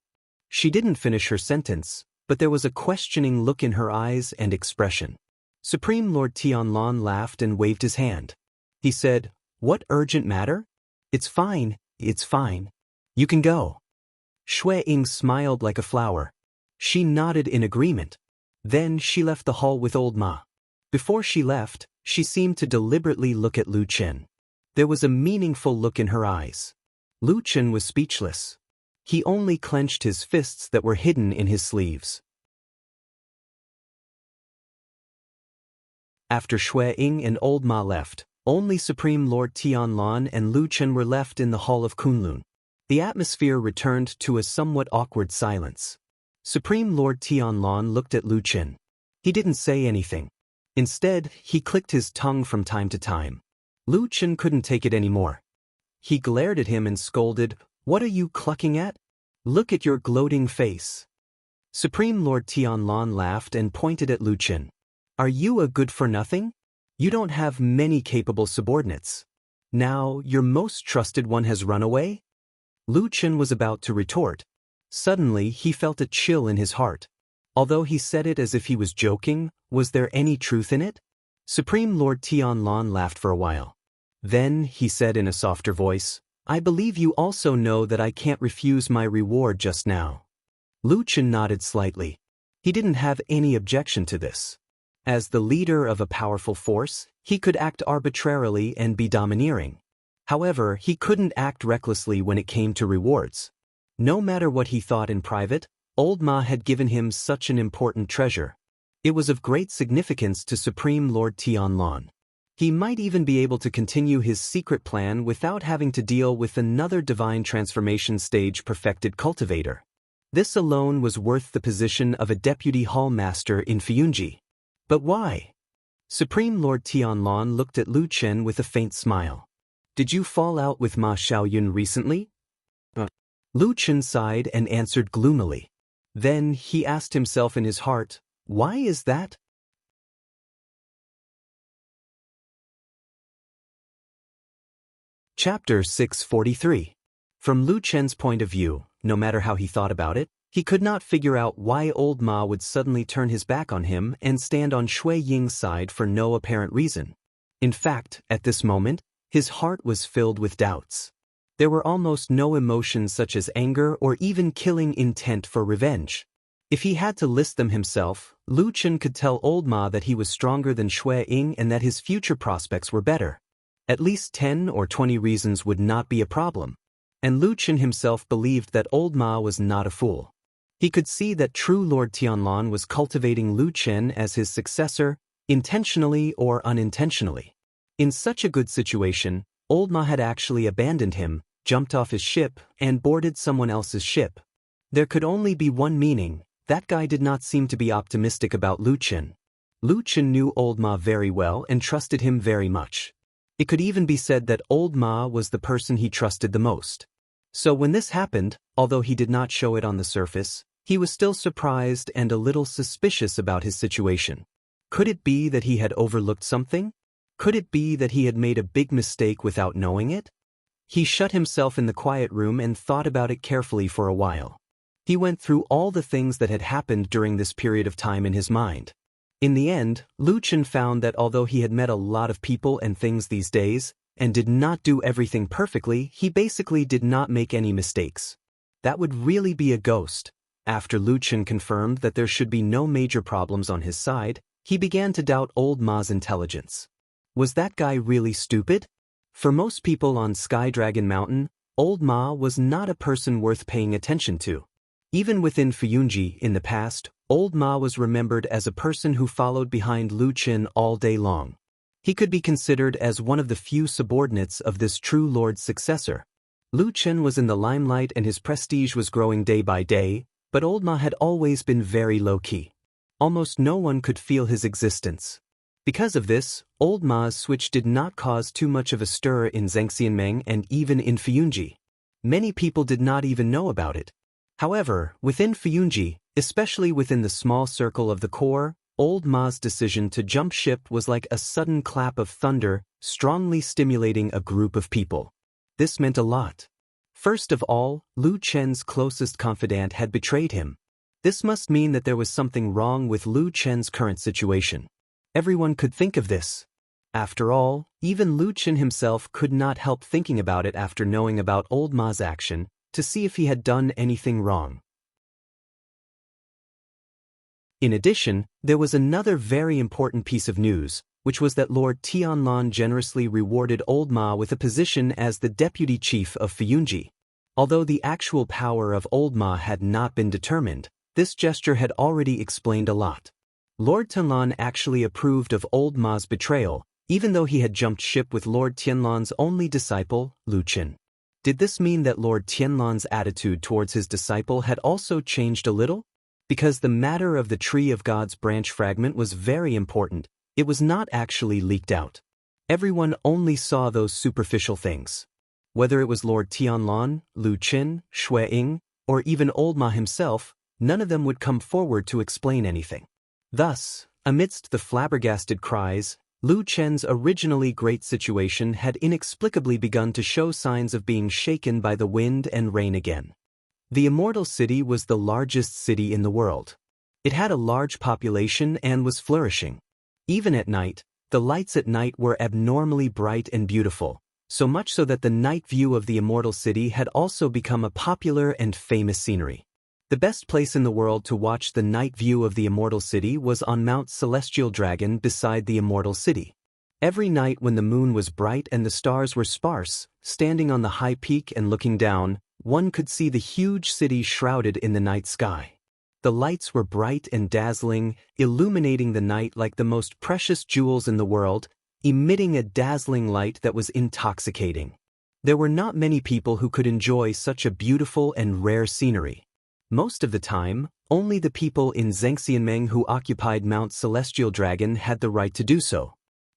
She didn't finish her sentence, but there was a questioning look in her eyes and expression. Supreme Lord Tianlan laughed and waved his hand. He said, "What urgent matter? It's fine, it's fine. You can go." Xue Ying smiled like a flower. She nodded in agreement. Then she left the hall with Old Ma. Before she left, she seemed to deliberately look at Lu Chen. There was a meaningful look in her eyes. Lu Chen was speechless. He only clenched his fists that were hidden in his sleeves. After Xue Ying and Old Ma left, only Supreme Lord Tianlan and Lu Chen were left in the hall of Kunlun. The atmosphere returned to a somewhat awkward silence. Supreme Lord Tianlan looked at Lu Chen. He didn't say anything. Instead, he clicked his tongue from time to time. Lu Chen couldn't take it anymore. He glared at him and scolded, "What are you clucking at? Look at your gloating face." Supreme Lord Tianlan laughed and pointed at Lu Chen. "Are you a good-for-nothing? You don't have many capable subordinates. Now, your most trusted one has run away?" Lu Chen was about to retort. Suddenly, he felt a chill in his heart. Although he said it as if he was joking, was there any truth in it? Supreme Lord Tianlan laughed for a while. Then, he said in a softer voice, "I believe you also know that I can't refuse my reward just now." Lu Chen nodded slightly. He didn't have any objection to this. As the leader of a powerful force, he could act arbitrarily and be domineering. However, he couldn't act recklessly when it came to rewards. No matter what he thought in private, Old Ma had given him such an important treasure. It was of great significance to Supreme Lord Tianlan. He might even be able to continue his secret plan without having to deal with another divine transformation stage perfected cultivator. This alone was worth the position of a deputy hall master in Fiyunji. But why? Supreme Lord Tianlan looked at Lu Chen with a faint smile. "Did you fall out with Ma Xiaoyun recently?" Lu Chen sighed and answered gloomily. Then he asked himself in his heart, "Why is that?" Chapter 643. From Lu Chen's point of view, no matter how he thought about it, he could not figure out why Old Ma would suddenly turn his back on him and stand on Xue Ying's side for no apparent reason. In fact, at this moment, his heart was filled with doubts. There were almost no emotions such as anger or even killing intent for revenge. If he had to list them himself, Lu Chen could tell Old Ma that he was stronger than Xue Ying and that his future prospects were better. At least 10 or 20 reasons would not be a problem. And Lu Chen himself believed that Old Ma was not a fool. He could see that true Lord Tianlan was cultivating Lu Chen as his successor, intentionally or unintentionally. In such a good situation, Old Ma had actually abandoned him, jumped off his ship, and boarded someone else's ship. There could only be one meaning: that guy did not seem to be optimistic about Lu Chen. Lu Chen knew Old Ma very well and trusted him very much. It could even be said that Old Ma was the person he trusted the most. So when this happened, although he did not show it on the surface, he was still surprised and a little suspicious about his situation. Could it be that he had overlooked something? Could it be that he had made a big mistake without knowing it? He shut himself in the quiet room and thought about it carefully for a while. He went through all the things that had happened during this period of time in his mind. In the end, Lu Chen found that although he had met a lot of people and things these days, and did not do everything perfectly, he basically did not make any mistakes. That would really be a ghost. After Lu Chen confirmed that there should be no major problems on his side, he began to doubt Old Ma's intelligence. Was that guy really stupid? For most people on Sky Dragon Mountain, Old Ma was not a person worth paying attention to. Even within Fuyunji in the past, Old Ma was remembered as a person who followed behind Lu Chen all day long. He could be considered as one of the few subordinates of this true lord's successor. Lu Chen was in the limelight and his prestige was growing day by day, but Old Ma had always been very low-key. Almost no one could feel his existence. Because of this, Old Ma's switch did not cause too much of a stir in Zhengxianmeng and even in Fuyunji. Many people did not even know about it. However, within Fuyunji, especially within the small circle of the core, Old Ma's decision to jump ship was like a sudden clap of thunder, strongly stimulating a group of people. This meant a lot. First of all, Lu Chen's closest confidant had betrayed him. This must mean that there was something wrong with Lu Chen's current situation. Everyone could think of this. After all, even Lu Chen himself could not help thinking about it after knowing about Old Ma's action, to see if he had done anything wrong. In addition, there was another very important piece of news, which was that Lord Tianlan generously rewarded Old Ma with a position as the deputy chief of Fuyunji. Although the actual power of Old Ma had not been determined, this gesture had already explained a lot. Lord Tianlan actually approved of Old Ma's betrayal, even though he had jumped ship with Lord Tianlan's only disciple, Lu Chen. Did this mean that Lord Tianlan's attitude towards his disciple had also changed a little? Because the matter of the Tree of God's branch fragment was very important, it was not actually leaked out. Everyone only saw those superficial things. Whether it was Lord Tianlan, Lu Chen, Xue Ying, or even Old Ma himself, none of them would come forward to explain anything. Thus, amidst the flabbergasted cries, Lu Chen's originally great situation had inexplicably begun to show signs of being shaken by the wind and rain again. The Immortal City was the largest city in the world. It had a large population and was flourishing. Even at night, the lights at night were abnormally bright and beautiful, so much so that the night view of the Immortal City had also become a popular and famous scenery. The best place in the world to watch the night view of the Immortal City was on Mount Celestial Dragon beside the Immortal City. Every night when the moon was bright and the stars were sparse, standing on the high peak and looking down, one could see the huge city shrouded in the night sky. The lights were bright and dazzling, illuminating the night like the most precious jewels in the world, emitting a dazzling light that was intoxicating. There were not many people who could enjoy such a beautiful and rare scenery. Most of the time, only the people in Zhengxianmeng who occupied Mount Celestial Dragon had the right to do so.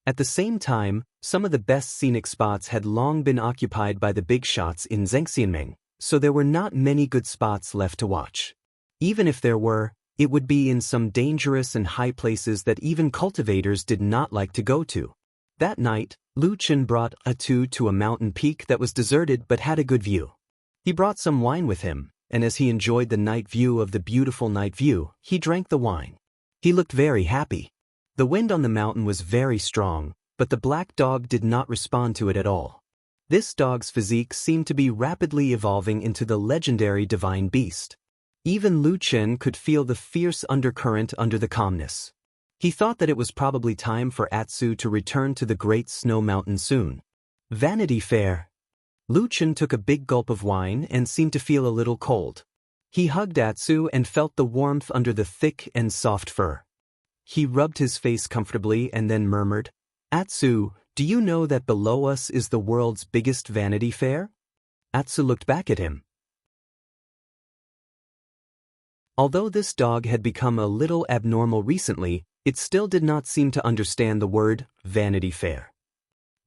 At the same time, some of the best scenic spots had long been occupied by the big shots in Zhengxianmeng, so there were not many good spots left to watch. Even if there were, it would be in some dangerous and high places that even cultivators did not like to go to. That night, Lu Chen brought Atu to a mountain peak that was deserted but had a good view. He brought some wine with him, and as he enjoyed the night view of the beautiful night view, he drank the wine. He looked very happy. The wind on the mountain was very strong, but the black dog did not respond to it at all. This dog's physique seemed to be rapidly evolving into the legendary divine beast. Even Lu Chen could feel the fierce undercurrent under the calmness. He thought that it was probably time for Atsu to return to the Great Snow Mountain soon. Vanity Fair. Lu Chen took a big gulp of wine and seemed to feel a little cold. He hugged Atsu and felt the warmth under the thick and soft fur. He rubbed his face comfortably and then murmured, "Atsu, Do you know that below us is the world's biggest vanity fair? Atsu looked back at him. Although this dog had become a little abnormal recently, it still did not seem to understand the word Vanity Fair.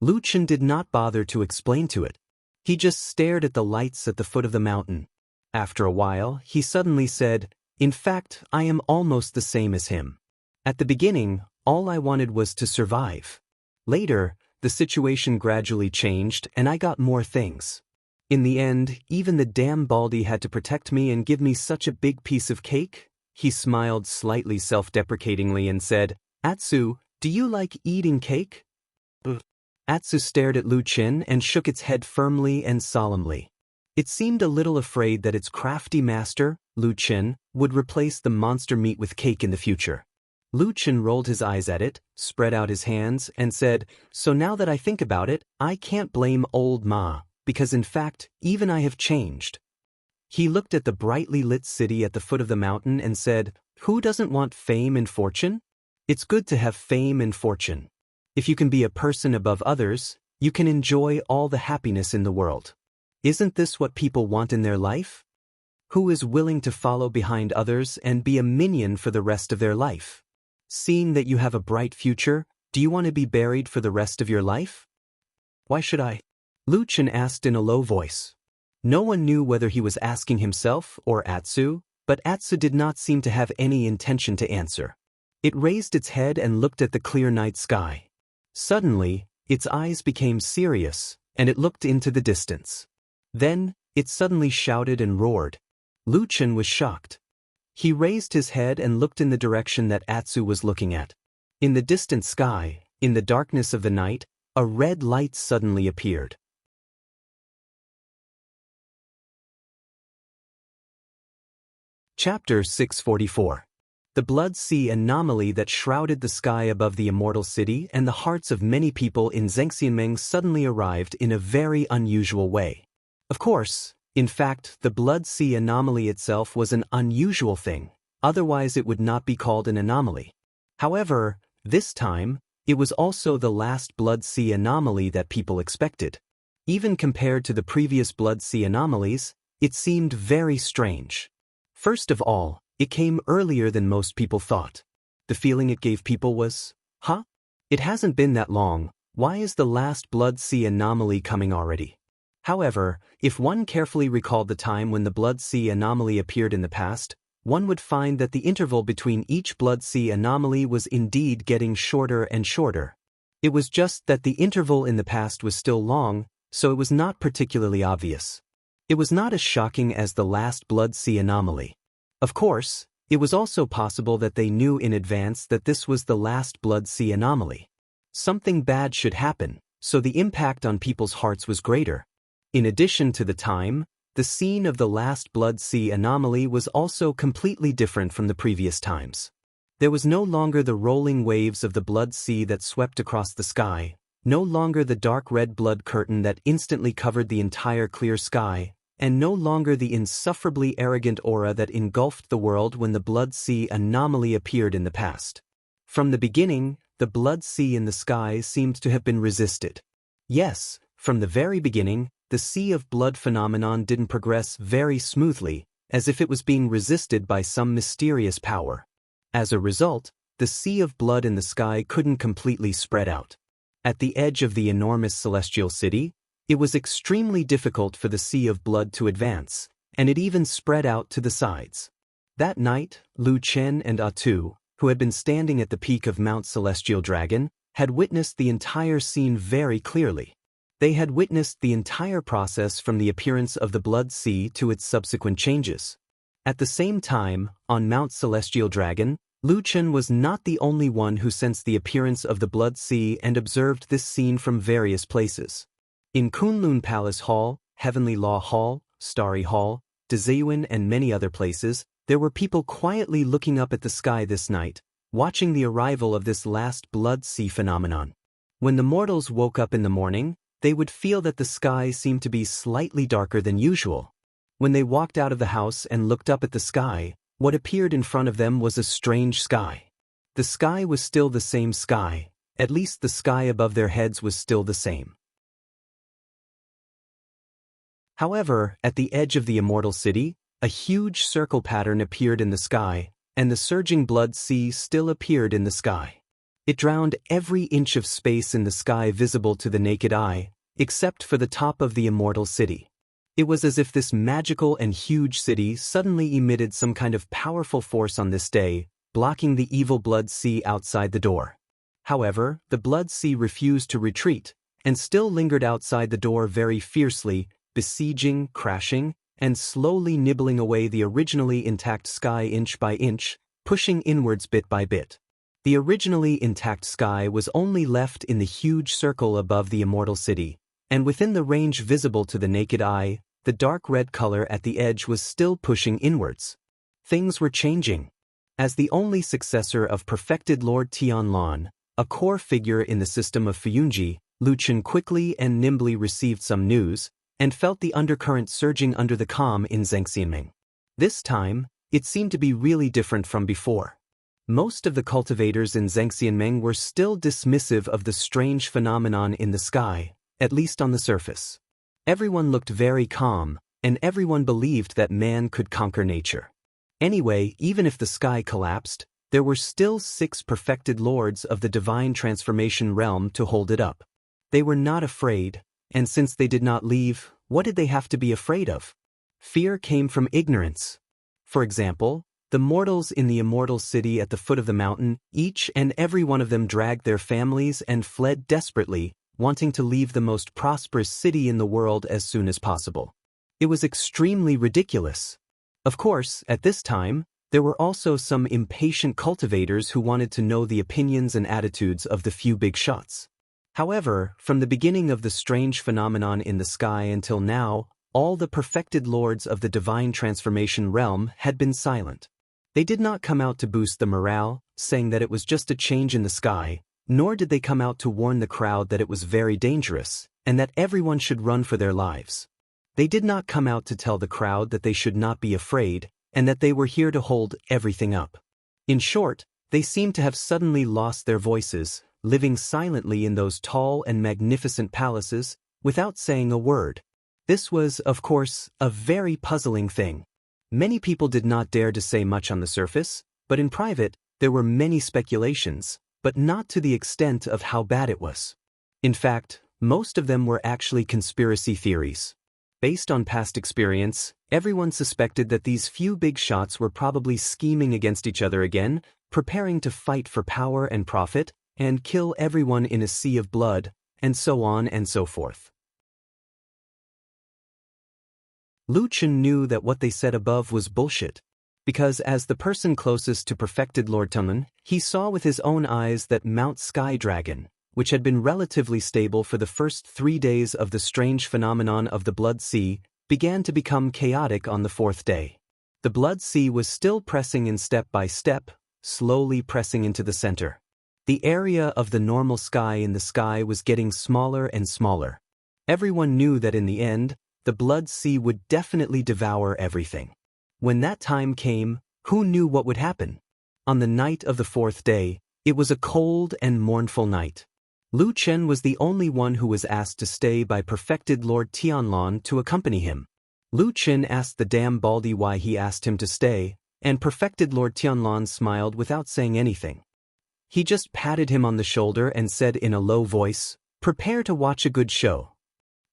Lu Chen did not bother to explain to it. He just stared at the lights at the foot of the mountain. After a while, he suddenly said, "In fact, I am almost the same as him. At the beginning, all I wanted was to survive. Later, the situation gradually changed and I got more things. In the end, even the damn Baldy had to protect me and give me such a big piece of cake." He smiled slightly self-deprecatingly and said, "Atsu, do you like eating cake?" Atsu stared at Lu Chen and shook its head firmly and solemnly. It seemed a little afraid that its crafty master, Lu Chen, would replace the monster meat with cake in the future. Lu Chen rolled his eyes at it, spread out his hands, and said, "So now that I think about it, I can't blame old Ma, because in fact, even I have changed." He looked at the brightly lit city at the foot of the mountain and said, "Who doesn't want fame and fortune? It's good to have fame and fortune. If you can be a person above others, you can enjoy all the happiness in the world. Isn't this what people want in their life? Who is willing to follow behind others and be a minion for the rest of their life? Seeing that you have a bright future, do you want to be buried for the rest of your life?" "Why should I?" Lu Chen asked in a low voice. No one knew whether he was asking himself or Atsu, but Atsu did not seem to have any intention to answer. It raised its head and looked at the clear night sky. Suddenly, its eyes became serious, and it looked into the distance. Then, it suddenly shouted and roared. Lu Chen was shocked. He raised his head and looked in the direction that Atsu was looking at. In the distant sky, in the darkness of the night, a red light suddenly appeared. Chapter 644. The Blood Sea anomaly that shrouded the sky above the immortal city and the hearts of many people in Zhengxianmeng suddenly arrived in a very unusual way. Of course, in fact, the Blood Sea anomaly itself was an unusual thing, otherwise it would not be called an anomaly. However, this time, it was also the last Blood Sea anomaly that people expected. Even compared to the previous Blood Sea anomalies, it seemed very strange. First of all, it came earlier than most people thought. The feeling it gave people was, "Huh? It hasn't been that long, why is the last Blood Sea anomaly coming already?" However, if one carefully recalled the time when the Blood Sea anomaly appeared in the past, one would find that the interval between each Blood Sea anomaly was indeed getting shorter and shorter. It was just that the interval in the past was still long, so it was not particularly obvious. It was not as shocking as the last Blood Sea anomaly. Of course, it was also possible that they knew in advance that this was the last Blood Sea anomaly. Something bad should happen, so the impact on people's hearts was greater. In addition to the time, the scene of the last Blood Sea anomaly was also completely different from the previous times. There was no longer the rolling waves of the Blood Sea that swept across the sky, no longer the dark red blood curtain that instantly covered the entire clear sky, and no longer the insufferably arrogant aura that engulfed the world when the Blood Sea anomaly appeared in the past. From the beginning, the Blood Sea in the sky seemed to have been resisted. Yes, from the very beginning, the Sea of Blood phenomenon didn't progress very smoothly, as if it was being resisted by some mysterious power. As a result, the Sea of Blood in the sky couldn't completely spread out. At the edge of the enormous celestial city, it was extremely difficult for the Sea of Blood to advance, and it even spread out to the sides. That night, Lu Chen and Atu, who had been standing at the peak of Mount Celestial Dragon, had witnessed the entire scene very clearly. They had witnessed the entire process from the appearance of the Blood Sea to its subsequent changes. At the same time, on Mount Celestial Dragon, Lu Chen was not the only one who sensed the appearance of the Blood Sea and observed this scene from various places. In Kunlun Palace Hall, Heavenly Law Hall, Starry Hall, Dezayuan and many other places, there were people quietly looking up at the sky this night, watching the arrival of this last Blood Sea phenomenon. When the mortals woke up in the morning, they would feel that the sky seemed to be slightly darker than usual. When they walked out of the house and looked up at the sky, what appeared in front of them was a strange sky. The sky was still the same sky, At least the sky above their heads was still the same. However, at the edge of the immortal city, a huge circle pattern appeared in the sky, and the surging blood sea still appeared in the sky. It drowned every inch of space in the sky visible to the naked eye, except for the top of the immortal city. It was as if this magical and huge city suddenly emitted some kind of powerful force on this day, blocking the evil blood sea outside the door. However, the blood sea refused to retreat, and still lingered outside the door very fiercely, besieging, crashing, and slowly nibbling away the originally intact sky inch by inch, pushing inwards bit by bit. The originally intact sky was only left in the huge circle above the immortal city, and within the range visible to the naked eye, the dark red color at the edge was still pushing inwards. Things were changing. As the only successor of perfected Lord Tianlan, a core figure in the system of Fuyunji, Lu Chen quickly and nimbly received some news, and felt the undercurrent surging under the calm in Zhengxianming. This time, it seemed to be really different from before. Most of the cultivators in Zhengxianming were still dismissive of the strange phenomenon in the sky, at least on the surface. Everyone looked very calm, and everyone believed that man could conquer nature. Anyway, even if the sky collapsed, there were still 6 perfected lords of the divine transformation realm to hold it up. They were not afraid, and since they did not leave, what did they have to be afraid of? Fear came from ignorance. For example, the mortals in the immortal city at the foot of the mountain, each and every one of them dragged their families and fled desperately, wanting to leave the most prosperous city in the world as soon as possible. It was extremely ridiculous. Of course, at this time, there were also some impatient cultivators who wanted to know the opinions and attitudes of the few big shots. However, from the beginning of the strange phenomenon in the sky until now, all the perfected lords of the divine transformation realm had been silent. They did not come out to boost the morale, saying that it was just a change in the sky, nor did they come out to warn the crowd that it was very dangerous, and that everyone should run for their lives. They did not come out to tell the crowd that they should not be afraid, and that they were here to hold everything up. In short, they seemed to have suddenly lost their voices, living silently in those tall and magnificent palaces, without saying a word. This was, of course, a very puzzling thing. Many people did not dare to say much on the surface, but in private, there were many speculations, but not to the extent of how bad it was. In fact, most of them were actually conspiracy theories. Based on past experience, everyone suspected that these few big shots were probably scheming against each other again, preparing to fight for power and profit, and kill everyone in a sea of blood, and so on and so forth. Lu Chen knew that what they said above was bullshit, because as the person closest to perfected Lord Tunlin, he saw with his own eyes that Mount Sky Dragon, which had been relatively stable for the first 3 days of the strange phenomenon of the Blood Sea, began to become chaotic on the 4th day. The Blood Sea was still pressing in step by step, slowly pressing into the center. The area of the normal sky in the sky was getting smaller and smaller. Everyone knew that in the end, the Blood Sea would definitely devour everything. When that time came, who knew what would happen? On the night of the 4th day, it was a cold and mournful night. Lu Chen was the only one who was asked to stay by perfected Lord Tianlan to accompany him. Lu Chen asked the damn baldy why he asked him to stay, and perfected Lord Tianlan smiled without saying anything. He just patted him on the shoulder and said in a low voice, "Prepare to watch a good show."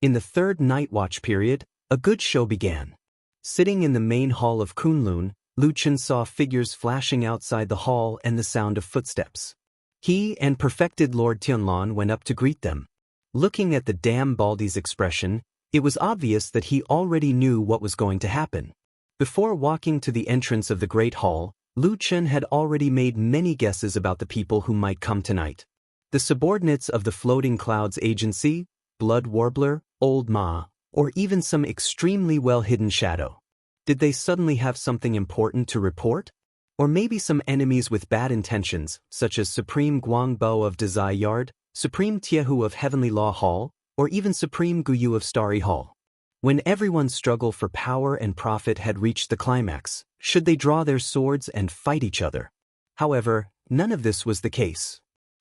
In the 3rd night watch period, a good show began. Sitting in the main hall of Kunlun, Lu Chen saw figures flashing outside the hall and the sound of footsteps. He and perfected Lord Tianlan went up to greet them. Looking at the damn baldy's expression, it was obvious that he already knew what was going to happen. Before walking to the entrance of the Great Hall, Lu Chen had already made many guesses about the people who might come tonight. The subordinates of the Floating Clouds Agency, Blood Warbler, Old Ma, or even some extremely well-hidden shadow. Did they suddenly have something important to report? Or maybe some enemies with bad intentions, such as Supreme Guangbo of Dazai Yard, Supreme Tiehu of Heavenly Law Hall, or even Supreme Guyu of Starry Hall. When everyone's struggle for power and profit had reached the climax, should they draw their swords and fight each other? However, none of this was the case.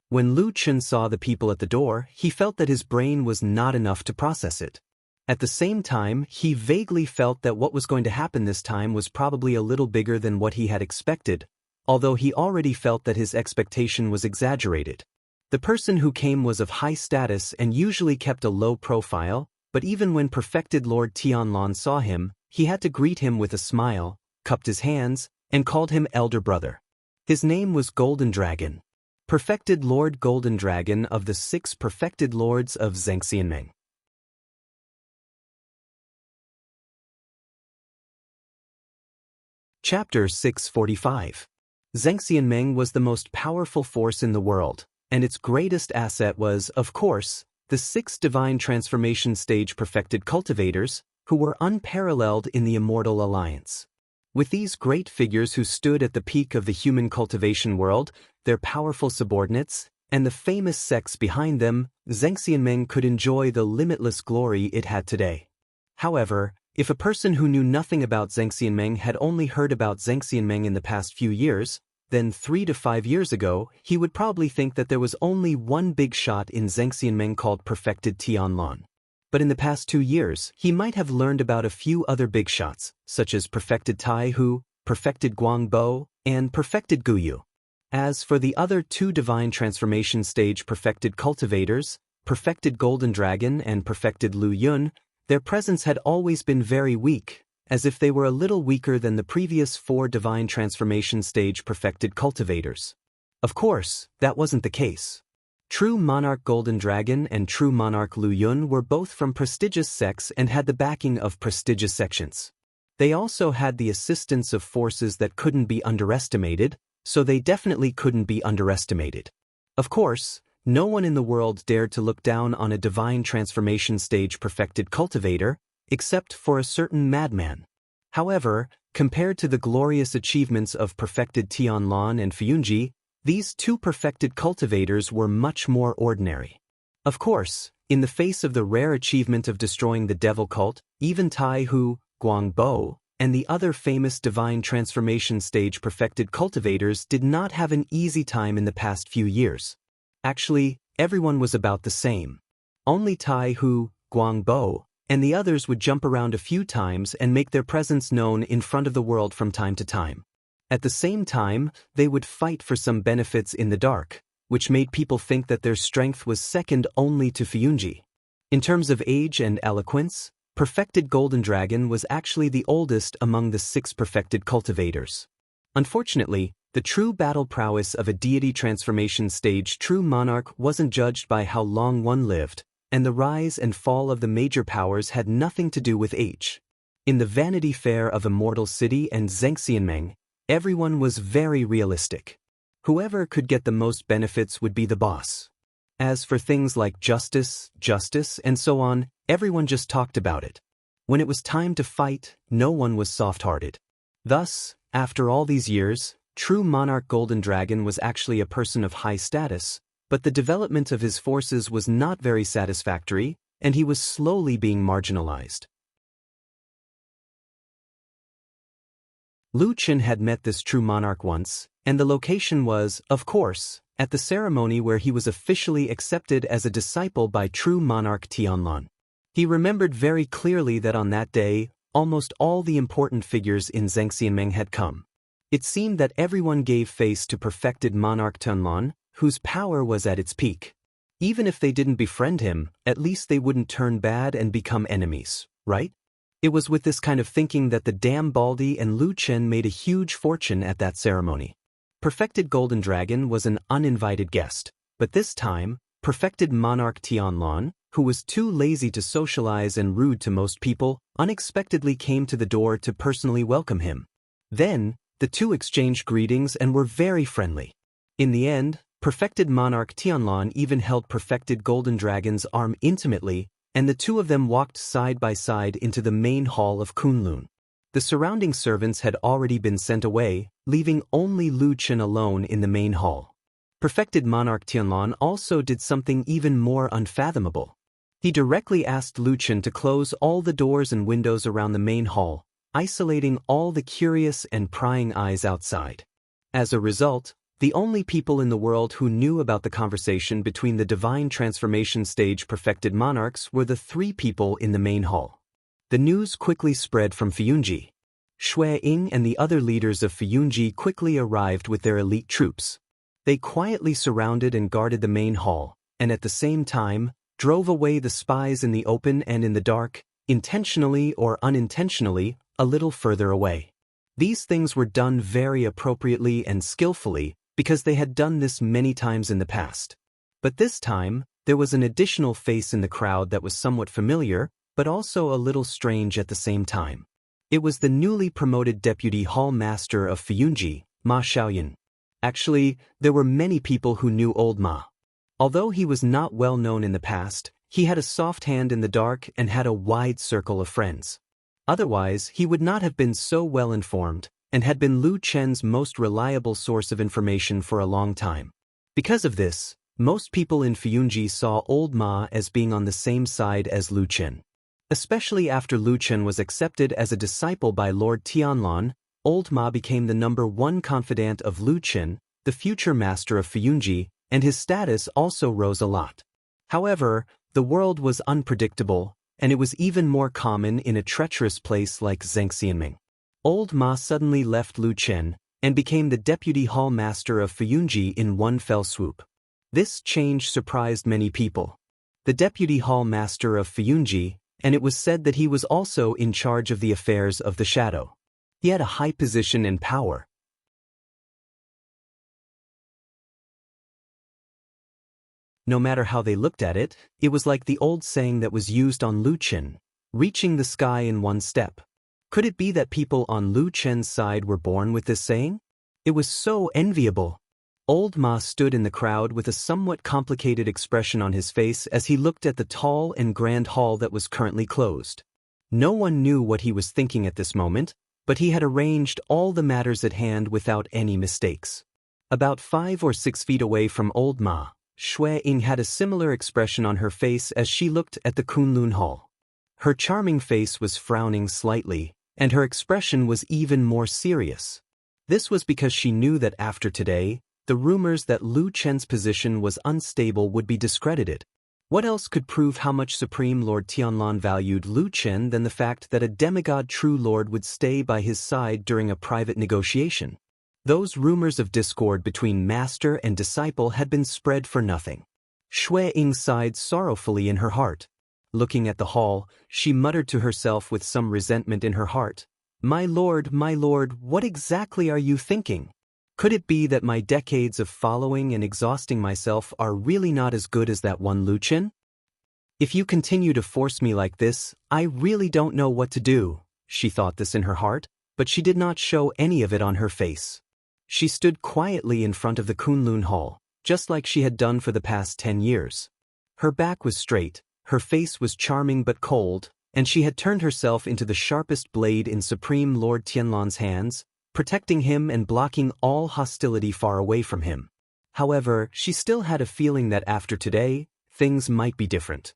When Lu Chen saw the people at the door, he felt that his brain was not enough to process it. At the same time, he vaguely felt that what was going to happen this time was probably a little bigger than what he had expected, although he already felt that his expectation was exaggerated. The person who came was of high status and usually kept a low profile, but even when perfected Lord Tianlon saw him, he had to greet him with a smile, cupped his hands, and called him elder brother. His name was Golden Dragon. Perfected Lord Golden Dragon of the 6 perfected lords of Zhengxianmeng. Chapter 645. Zhengxianmeng was the most powerful force in the world, and its greatest asset was, of course, the 6 divine transformation stage perfected cultivators, who were unparalleled in the Immortal Alliance. With these great figures who stood at the peak of the human cultivation world, their powerful subordinates, and the famous sects behind them, Zhengxianmeng could enjoy the limitless glory it had today. However, if a person who knew nothing about Zhengxianmeng had only heard about Zhengxianmeng in the past few years, then 3 to 5 years ago, he would probably think that there was only one big shot in Zhengxianmeng called Perfected Tianlon. But in the past 2 years, he might have learned about a few other big shots, such as Perfected Tai Hu, Perfected Guangbo, and Perfected Guyu. As for the other 2 divine transformation stage perfected cultivators, Perfected Golden Dragon and Perfected Lu Yun, their presence had always been very weak, as if they were a little weaker than the previous 4 divine transformation stage perfected cultivators. Of course, that wasn't the case. True Monarch Golden Dragon and True Monarch Lu Yun were both from prestigious sects and had the backing of prestigious sections. They also had the assistance of forces that couldn't be underestimated, so they definitely couldn't be underestimated. Of course, no one in the world dared to look down on a divine transformation stage perfected cultivator, except for a certain madman. However, compared to the glorious achievements of perfected Tianlon and Fuyunji, these 2 perfected cultivators were much more ordinary. Of course, in the face of the rare achievement of destroying the devil cult, even Tai Hu, Guangbo, and the other famous divine transformation stage perfected cultivators did not have an easy time in the past few years. Actually, everyone was about the same. Only Tai Hu, Guangbo, and the others would jump around a few times and make their presence known in front of the world from time to time. At the same time, they would fight for some benefits in the dark, which made people think that their strength was second only to Fuyunji. In terms of age and eloquence, Perfected Golden Dragon was actually the oldest among the 6 perfected cultivators. Unfortunately, the true battle prowess of a deity transformation stage true monarch wasn't judged by how long one lived, and the rise and fall of the major powers had nothing to do with age. In the Vanity Fair of Immortal City and Zhengxianmeng, everyone was very realistic. Whoever could get the most benefits would be the boss. As for things like justice, and so on, everyone just talked about it. When it was time to fight, no one was soft-hearted. Thus, after all these years, true Monarch Golden Dragon was actually a person of high status, but the development of his forces was not very satisfactory, and he was slowly being marginalized. Lu Chen had met this true monarch once, and the location was, of course, at the ceremony where he was officially accepted as a disciple by true monarch Tianlon. He remembered very clearly that on that day, almost all the important figures in Zhengxianmeng had come. It seemed that everyone gave face to perfected monarch Tianlon, whose power was at its peak. Even if they didn't befriend him, at least they wouldn't turn bad and become enemies, right? It was with this kind of thinking that the Dam Baldi and Lu Chen made a huge fortune at that ceremony. Perfected Golden Dragon was an uninvited guest, but this time, perfected monarch Tianlon, who was too lazy to socialize and rude to most people, unexpectedly came to the door to personally welcome him. Then, the 2 exchanged greetings and were very friendly. In the end, perfected monarch Tianlon even held perfected Golden Dragon's arm intimately, and the 2 of them walked side by side into the main hall of Kunlun. The surrounding servants had already been sent away, leaving only Lu Chen alone in the main hall. Perfected monarch Tianlon also did something even more unfathomable. He directly asked Lu Chen to close all the doors and windows around the main hall, isolating all the curious and prying eyes outside. As a result, The only people in the world who knew about the conversation between the divine transformation stage perfected monarchs were the 3 people in the main hall. The news quickly spread from Fuyunji. Shui Ying and the other leaders of Fuyunji quickly arrived with their elite troops. They quietly surrounded and guarded the main hall, and at the same time, drove away the spies in the open and in the dark, intentionally or unintentionally, a little further away. These things were done very appropriately and skillfully because they had done this many times in the past. But this time, there was an additional face in the crowd that was somewhat familiar, but also a little strange at the same time. It was the newly promoted deputy hall master of Fuyunji, Ma Xiaoyan. Actually, there were many people who knew old Ma. Although he was not well known in the past, he had a soft hand in the dark and had a wide circle of friends. Otherwise, he would not have been so well informed, and had been Lu Chen's most reliable source of information for a long time. Because of this, most people in Fuyunji saw old Ma as being on the same side as Lu Chen. Especially after Lu Chen was accepted as a disciple by Lord Tianlan, old Ma became the #1 confidant of Lu Chen, the future master of Fuyunji, and his status also rose a lot. However, the world was unpredictable, and it was even more common in a treacherous place like Zhengxianming. Old Ma suddenly left Lu Chen and became the deputy hall master of Fuyunji in one fell swoop. This change surprised many people. The deputy hall master of Fuyunji, and it was said that he was also in charge of the affairs of the shadow. He had a high position and power. No matter how they looked at it, it was like the old saying that was used on Lu Chen, reaching the sky in one step. Could it be that people on Lu Chen's side were born with this saying? It was so enviable. Old Ma stood in the crowd with a somewhat complicated expression on his face as he looked at the tall and grand hall that was currently closed. No one knew what he was thinking at this moment, but he had arranged all the matters at hand without any mistakes. About 5 or 6 feet away from old Ma, Shui Ying had a similar expression on her face as she looked at the Kunlun Hall. Her charming face was frowning slightly, and her expression was even more serious. This was because she knew that after today, the rumors that Lu Chen's position was unstable would be discredited. What else could prove how much Supreme Lord Tianlan valued Lu Chen than the fact that a demigod true lord would stay by his side during a private negotiation? Those rumors of discord between master and disciple had been spread for nothing. Shui Ying sighed sorrowfully in her heart. Looking at the hall, she muttered to herself with some resentment in her heart, my lord, what exactly are you thinking? Could it be that my decades of following and exhausting myself are really not as good as that one Lu Chen? If you continue to force me like this, I really don't know what to do. She thought this in her heart, but she did not show any of it on her face. She stood quietly in front of the Kunlun Hall, just like she had done for the past 10 years. Her back was straight, her face was charming but cold, and she had turned herself into the sharpest blade in Supreme Lord Tianlan's hands, protecting him and blocking all hostility far away from him. However, she still had a feeling that after today, things might be different.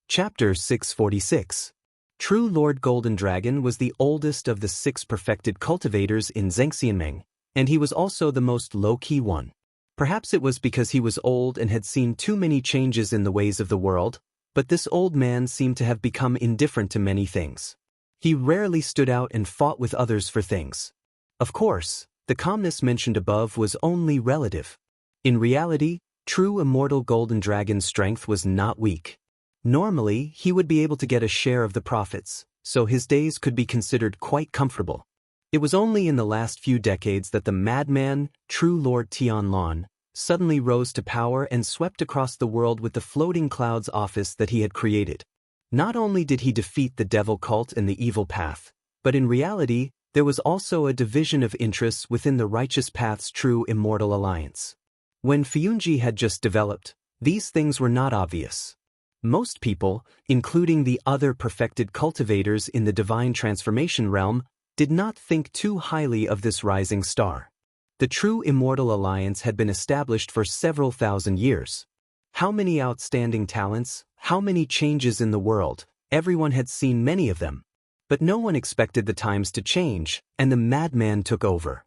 Chapter 646. True Lord Golden Dragon was the oldest of the 6 perfected cultivators in Zhengxianming, and he was also the most low-key one. Perhaps it was because he was old and had seen too many changes in the ways of the world, but this old man seemed to have become indifferent to many things. He rarely stood out and fought with others for things. Of course, the calmness mentioned above was only relative. In reality, true immortal Golden Dragon's strength was not weak. Normally, he would be able to get a share of the profits, so his days could be considered quite comfortable. It was only in the last few decades that the madman, true Lord Tianlan, suddenly rose to power and swept across the world with the floating clouds office that he had created. Not only did he defeat the devil cult and the evil path, but in reality, there was also a division of interests within the righteous path's true immortal alliance. When Fuyunji had just developed, these things were not obvious. Most people, including the other perfected cultivators in the divine transformation realm, did not think too highly of this rising star. The true immortal alliance had been established for several thousand years. How many outstanding talents, how many changes in the world, everyone had seen many of them. But no one expected the times to change, and the madman took over.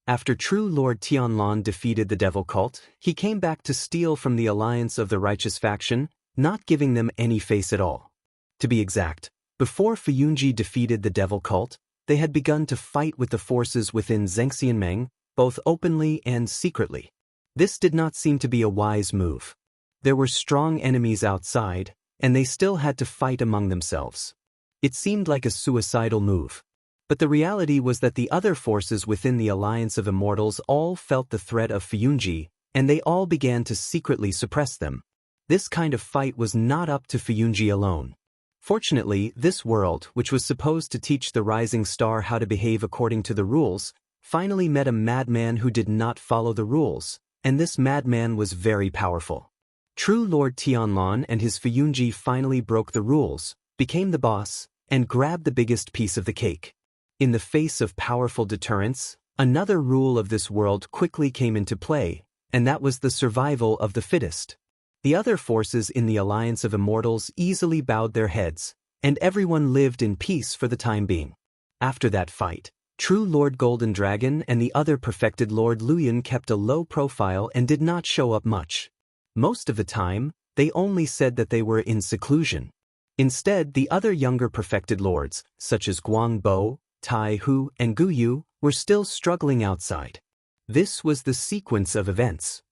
After true Lord Tianlan defeated the devil cult, he came back to steal from the alliance of the righteous faction, not giving them any face at all. To be exact, before Fuyunji defeated the devil cult, they had begun to fight with the forces within Zhengxianmeng, both openly and secretly. This did not seem to be a wise move. There were strong enemies outside, and they still had to fight among themselves. It seemed like a suicidal move. But the reality was that the other forces within the Alliance of Immortals all felt the threat of Fuyunji, and they all began to secretly suppress them. This kind of fight was not up to Fuyunji alone. Fortunately, this world, which was supposed to teach the rising star how to behave according to the rules, finally met a madman who did not follow the rules, and this madman was very powerful. True Lord Tianlan and his Fuyunji finally broke the rules, became the boss, and grabbed the biggest piece of the cake. In the face of powerful deterrence, another rule of this world quickly came into play, and that was the survival of the fittest. The other forces in the Alliance of Immortals easily bowed their heads, and everyone lived in peace for the time being. After that fight, true Lord Golden Dragon and the other perfected Lord Luyan kept a low profile and did not show up much. Most of the time, they only said that they were in seclusion. Instead, the other younger perfected lords, such as Guangbo, Tai Hu, and Gu Yu, were still struggling outside. This was the sequence of events.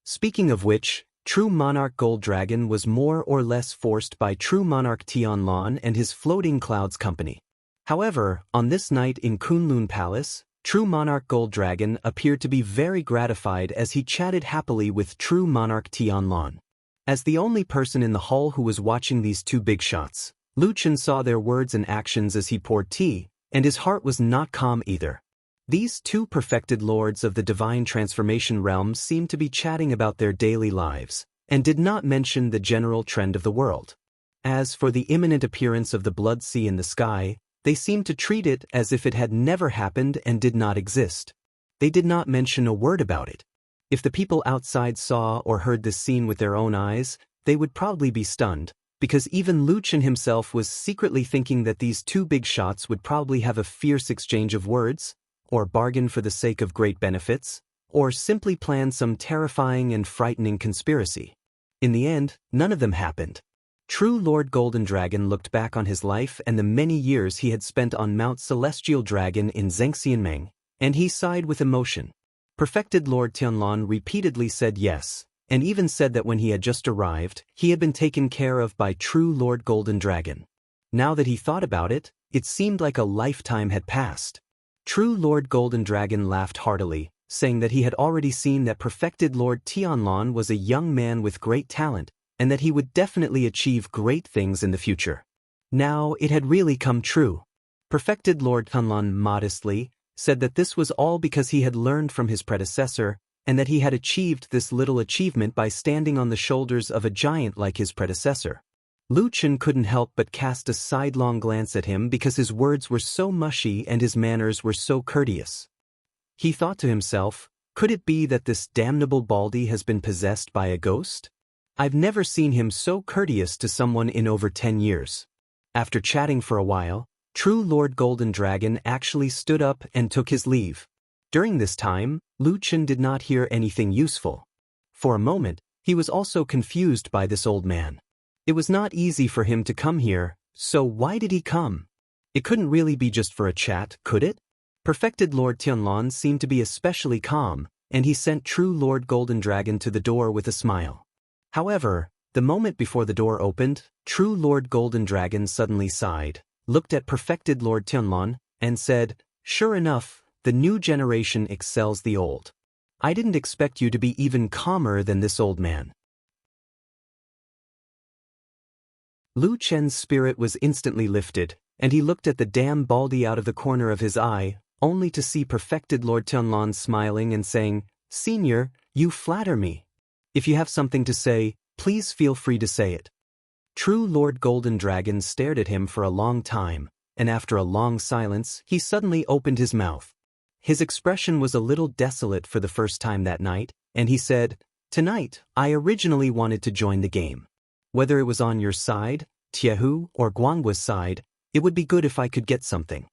Speaking of which, True Monarch Gold Dragon was more or less forced by True Monarch Tianlan and his Floating Clouds company. However, on this night in Kunlun Palace, True Monarch Gold Dragon appeared to be very gratified as he chatted happily with True Monarch Tianlan. As the only person in the hall who was watching these two big shots, Lu Chen saw their words and actions as he poured tea, and his heart was not calm either. These two perfected lords of the divine transformation realm seemed to be chatting about their daily lives, and did not mention the general trend of the world. As for the imminent appearance of the blood sea in the sky, they seemed to treat it as if it had never happened and did not exist. They did not mention a word about it. If the people outside saw or heard this scene with their own eyes, they would probably be stunned, because even Lu Chen himself was secretly thinking that these two big shots would probably have a fierce exchange of words, or bargain for the sake of great benefits, or simply plan some terrifying and frightening conspiracy. In the end, none of them happened. True Lord Golden Dragon looked back on his life and the many years he had spent on Mount Celestial Dragon in Zhengxianmeng, and he sighed with emotion. Perfected Lord Tianlan repeatedly said yes, and even said that when he had just arrived, he had been taken care of by True Lord Golden Dragon. Now that he thought about it, it seemed like a lifetime had passed. True Lord Golden Dragon laughed heartily, saying that he had already seen that Perfected Lord Tianlan was a young man with great talent, and that he would definitely achieve great things in the future. Now it had really come true. Perfected Lord Tianlan modestly said that this was all because he had learned from his predecessor, and that he had achieved this little achievement by standing on the shoulders of a giant like his predecessor. Lu Chen couldn't help but cast a sidelong glance at him because his words were so mushy and his manners were so courteous. He thought to himself, could it be that this damnable Baldy has been possessed by a ghost? I've never seen him so courteous to someone in over 10 years. After chatting for a while, True Lord Golden Dragon actually stood up and took his leave. During this time, Lu Chen did not hear anything useful. For a moment, he was also confused by this old man. It was not easy for him to come here, so why did he come? It couldn't really be just for a chat, could it? Perfected Lord Tianlan seemed to be especially calm, and he sent True Lord Golden Dragon to the door with a smile. However, the moment before the door opened, True Lord Golden Dragon suddenly sighed, looked at Perfected Lord Tianlan, and said, "Sure enough, the new generation excels the old. I didn't expect you to be even calmer than this old man." Lu Chen's spirit was instantly lifted, and he looked at the damn Baldy out of the corner of his eye, only to see Perfected Lord Tianlan smiling and saying, "Senior, you flatter me. If you have something to say, please feel free to say it." True Lord Golden Dragon stared at him for a long time, and after a long silence, he suddenly opened his mouth. His expression was a little desolate for the first time that night, and he said, "Tonight, I originally wanted to join the game. Whether it was on your side, Tiehu or Guangua's side, it would be good if I could get something.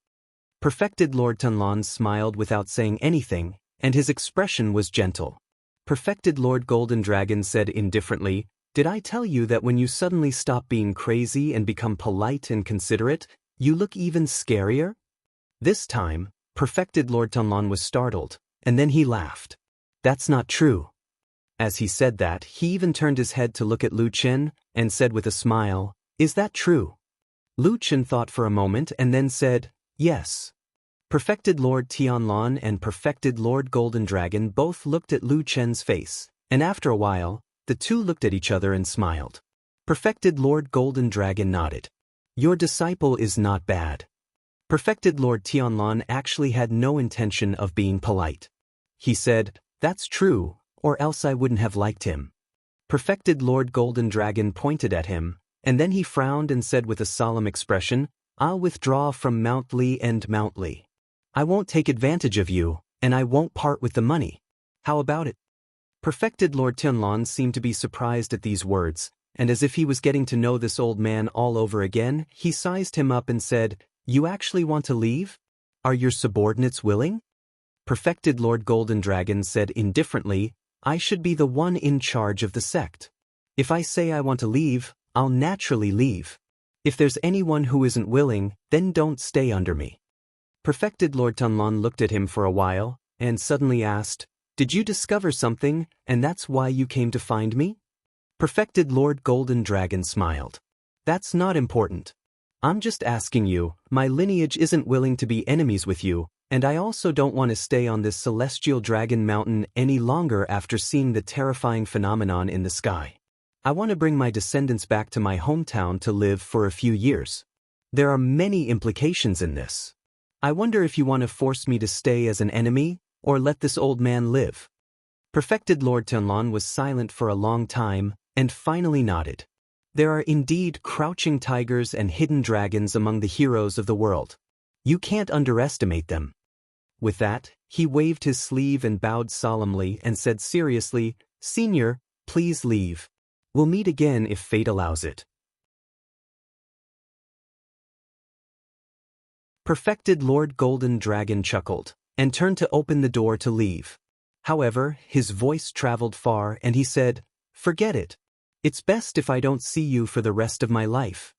Perfected Lord Tunlan smiled without saying anything, and his expression was gentle. Perfected Lord Golden Dragon said indifferently, "Did I tell you that when you suddenly stop being crazy and become polite and considerate, you look even scarier?" This time, Perfected Lord Tunlan was startled, and then he laughed. "That's not true." As he said that, he even turned his head to look at Lu Chen, and said with a smile, "Is that true?" Lu Chen thought for a moment and then said, "Yes." Perfected Lord Tianlan and Perfected Lord Golden Dragon both looked at Lu Chen's face, and after a while, the two looked at each other and smiled. Perfected Lord Golden Dragon nodded. "Your disciple is not bad." Perfected Lord Tianlan actually had no intention of being polite. He said, "That's true, or else I wouldn't have liked him." Perfected Lord Golden Dragon pointed at him, and then he frowned and said with a solemn expression, "I'll withdraw from Mount Li and Mount Li. I won't take advantage of you, and I won't part with the money. How about it?" Perfected Lord Tianlan seemed to be surprised at these words, and as if he was getting to know this old man all over again, he sized him up and said, "You actually want to leave? Are your subordinates willing?" Perfected Lord Golden Dragon said indifferently, "I should be the one in charge of the sect. If I say I want to leave, I'll naturally leave. If there's anyone who isn't willing, then don't stay under me." Perfected Lord Tunlan looked at him for a while, and suddenly asked, "Did you discover something, and that's why you came to find me?" Perfected Lord Golden Dragon smiled. "That's not important. I'm just asking you, my lineage isn't willing to be enemies with you, and I also don't want to stay on this celestial dragon mountain any longer after seeing the terrifying phenomenon in the sky. I want to bring my descendants back to my hometown to live for a few years. There are many implications in this. I wonder if you want to force me to stay as an enemy, or let this old man live." Perfected Lord Tianlan was silent for a long time, and finally nodded. "There are indeed crouching tigers and hidden dragons among the heroes of the world. You can't underestimate them." With that, he waved his sleeve and bowed solemnly and said seriously, "Senior, please leave. We'll meet again if fate allows it." Perfected Lord Golden Dragon chuckled, and turned to open the door to leave. However, his voice traveled far and he said, "Forget it. It's best if I don't see you for the rest of my life."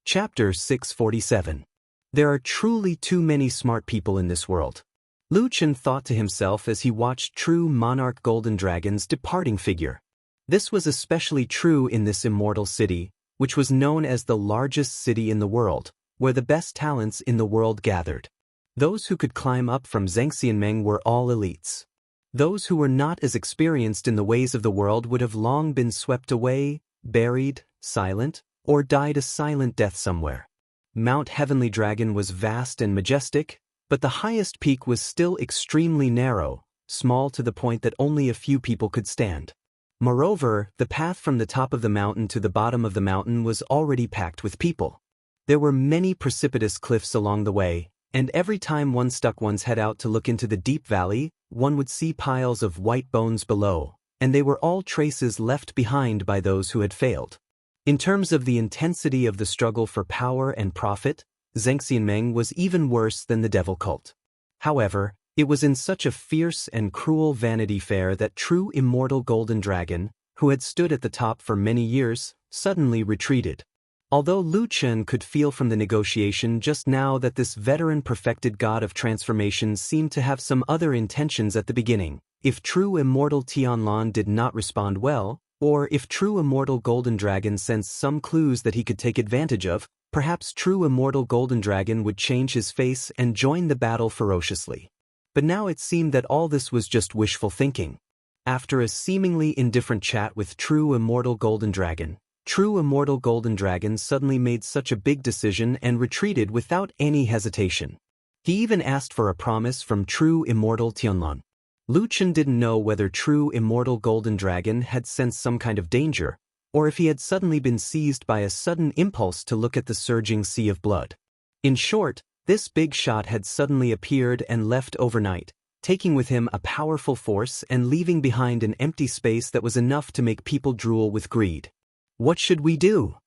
Chapter 647. There are truly too many smart people in this world. Lu Chen thought to himself as he watched true Monarch Golden Dragon's departing figure. This was especially true in this immortal city, which was known as the largest city in the world, where the best talents in the world gathered. Those who could climb up from Zhengxianmeng were all elites. Those who were not as experienced in the ways of the world would have long been swept away, buried, silent, or died a silent death somewhere. Mount Heavenly Dragon was vast and majestic, but the highest peak was still extremely narrow, small to the point that only a few people could stand. Moreover, the path from the top of the mountain to the bottom of the mountain was already packed with people. There were many precipitous cliffs along the way, and every time one stuck one's head out to look into the deep valley, one would see piles of white bones below, and they were all traces left behind by those who had failed. In terms of the intensity of the struggle for power and profit, Zhengxianmeng was even worse than the devil cult. However, it was in such a fierce and cruel Vanity Fair that true immortal Golden Dragon, who had stood at the top for many years, suddenly retreated. Although Lu Chen could feel from the negotiation just now that this veteran perfected god of transformation seemed to have some other intentions at the beginning, if true immortal Tianlan did not respond well, or if true immortal Golden Dragon sensed some clues that he could take advantage of, perhaps true immortal Golden Dragon would change his face and join the battle ferociously. But now it seemed that all this was just wishful thinking. After a seemingly indifferent chat with true immortal Golden Dragon, true immortal Golden Dragon suddenly made such a big decision and retreated without any hesitation. He even asked for a promise from true immortal Tianlan. Lu Chen didn't know whether true immortal Golden Dragon had sensed some kind of danger, or if he had suddenly been seized by a sudden impulse to look at the surging sea of blood. In short, this big shot had suddenly appeared and left overnight, taking with him a powerful force and leaving behind an empty space that was enough to make people drool with greed. What should we do?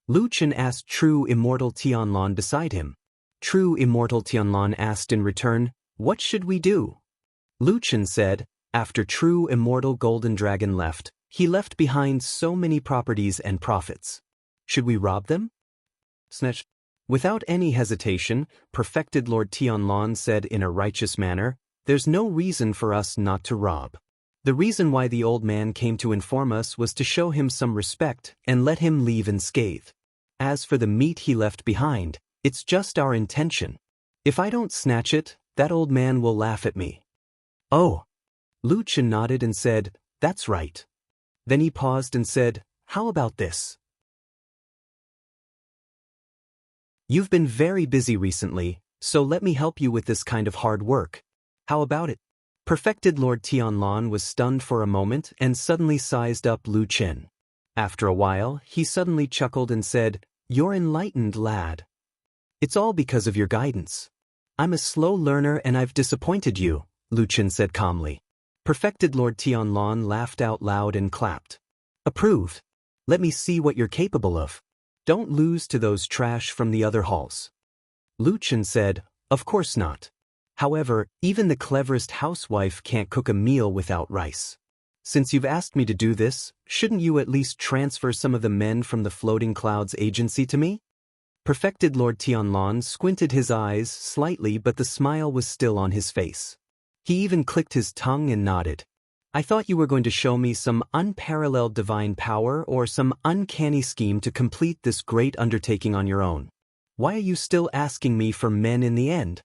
Lu Chen asked true immortal Tianlan beside him. True immortal Tianlan asked in return, what should we do? Lu Chen said, after true immortal golden dragon left, he left behind so many properties and profits. Should we rob them? Snatch. Without any hesitation, perfected Lord Tianlan said in a righteous manner, there's no reason for us not to rob. The reason why the old man came to inform us was to show him some respect and let him leave unscathed. As for the meat he left behind, it's just our intention. If I don't snatch it, that old man will laugh at me. Oh. Lu Chen nodded and said, that's right. Then he paused and said, how about this? You've been very busy recently, so let me help you with this kind of hard work. How about it? Perfected Lord Tianlan was stunned for a moment and suddenly sized up Lu Chen. After a while, he suddenly chuckled and said, you're enlightened, lad. It's all because of your guidance. I'm a slow learner and I've disappointed you, Lu Chen said calmly. Perfected Lord Tianlan laughed out loud and clapped. Approved. Let me see what you're capable of. Don't lose to those trash from the other halls. Lu Chen said, of course not. However, even the cleverest housewife can't cook a meal without rice. Since you've asked me to do this, shouldn't you at least transfer some of the men from the Floating Clouds agency to me? Perfected Lord Tianlan squinted his eyes slightly, but the smile was still on his face. He even clicked his tongue and nodded. I thought you were going to show me some unparalleled divine power or some uncanny scheme to complete this great undertaking on your own. Why are you still asking me for men in the end?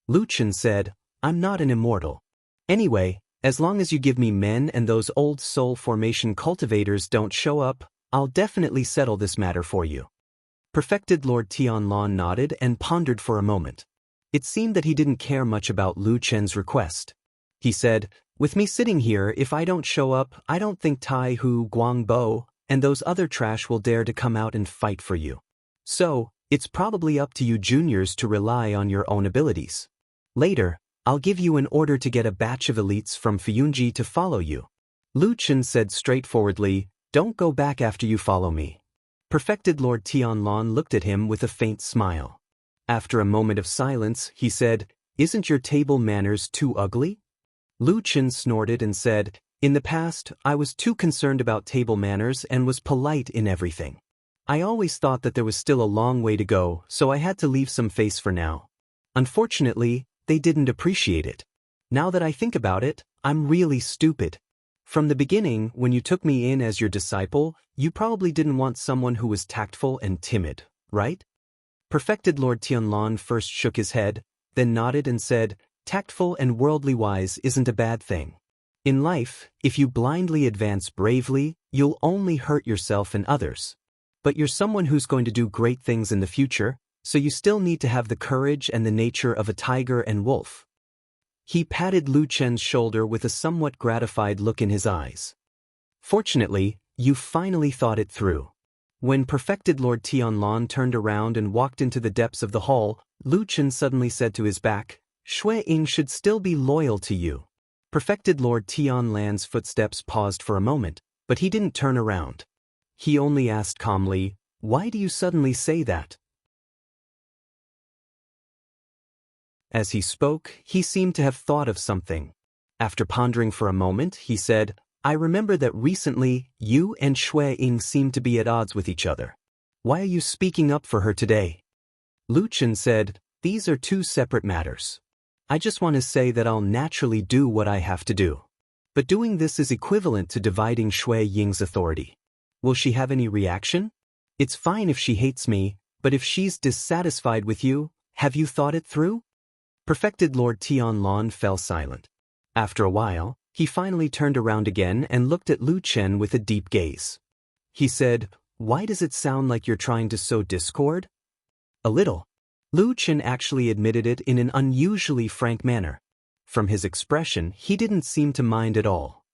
Lu Chen said, I'm not an immortal. Anyway, as long as you give me men and those old soul formation cultivators don't show up, I'll definitely settle this matter for you. Perfected Lord Tianlan nodded and pondered for a moment. It seemed that he didn't care much about Lu Chen's request. He said, with me sitting here, if I don't show up, I don't think Tai Hu Guangbo and those other trash will dare to come out and fight for you. So, it's probably up to you juniors to rely on your own abilities. Later, I'll give you an order to get a batch of elites from Fuyunji to follow you. Lu Chen said straightforwardly, don't go back after you follow me. Perfected Lord Tianlan looked at him with a faint smile. After a moment of silence, he said, isn't your table manners too ugly? Lu Chen snorted and said, in the past, I was too concerned about table manners and was polite in everything. I always thought that there was still a long way to go, so I had to leave some face for now. Unfortunately, they didn't appreciate it. Now that I think about it, I'm really stupid. From the beginning, when you took me in as your disciple, you probably didn't want someone who was tactful and timid, right? Perfected Lord Tianlan first shook his head, then nodded and said, tactful and worldly wise isn't a bad thing. In life, if you blindly advance bravely, you'll only hurt yourself and others. But you're someone who's going to do great things in the future, so you still need to have the courage and the nature of a tiger and wolf. He patted Lu Chen's shoulder with a somewhat gratified look in his eyes. Fortunately, you finally thought it through. When Perfected Lord Tianlan turned around and walked into the depths of the hall, Lu Chen suddenly said to his back, Shui Ying should still be loyal to you. Perfected Lord Tianlan's footsteps paused for a moment, but he didn't turn around. He only asked calmly, why do you suddenly say that? As he spoke, he seemed to have thought of something. After pondering for a moment, he said, I remember that recently, you and Shui Ying seemed to be at odds with each other. Why are you speaking up for her today? Lu Chen said, these are two separate matters. I just want to say that I'll naturally do what I have to do. But doing this is equivalent to dividing Shui Ying's authority. Will she have any reaction? It's fine if she hates me, but if she's dissatisfied with you, have you thought it through? Perfected Lord Tianlan fell silent. After a while, he finally turned around again and looked at Lu Chen with a deep gaze. He said, why does it sound like you're trying to sow discord? A little. Lu Chen actually admitted it in an unusually frank manner. From his expression, he didn't seem to mind at all.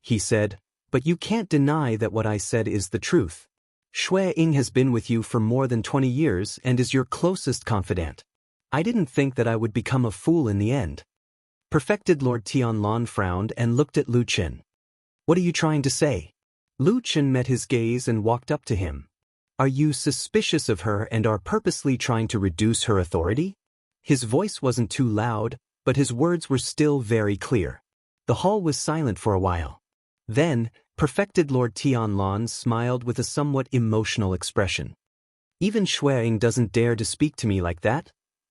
He said, but you can't deny that what I said is the truth. Shui Ying has been with you for more than 20 years and is your closest confidant. I didn't think that I would become a fool in the end. Perfected Lord Tianlan frowned and looked at Lu Chen. What are you trying to say? Lu Chen met his gaze and walked up to him. Are you suspicious of her and are purposely trying to reduce her authority? His voice wasn't too loud, but his words were still very clear. The hall was silent for a while. Then, Perfected Lord Tianlan smiled with a somewhat emotional expression. Even Shuang doesn't dare to speak to me like that,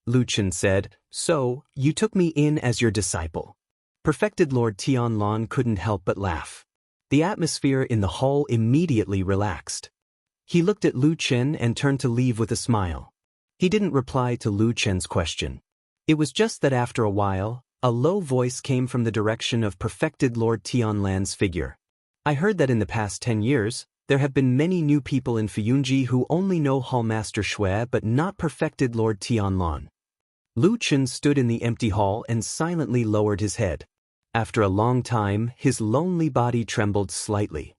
Lu Chen said, so, you took me in as your disciple. Perfected Lord Tianlan couldn't help but laugh. The atmosphere in the hall immediately relaxed. He looked at Lu Chen and turned to leave with a smile. He didn't reply to Lu Chen's question. It was just that after a while, a low voice came from the direction of Perfected Lord Tianlan's figure. I heard that in the past 10 years, there have been many new people in Fuyunji who only know Hallmaster Shui but not Perfected Lord Tianlan. Lu Chen stood in the empty hall and silently lowered his head. After a long time, his lonely body trembled slightly.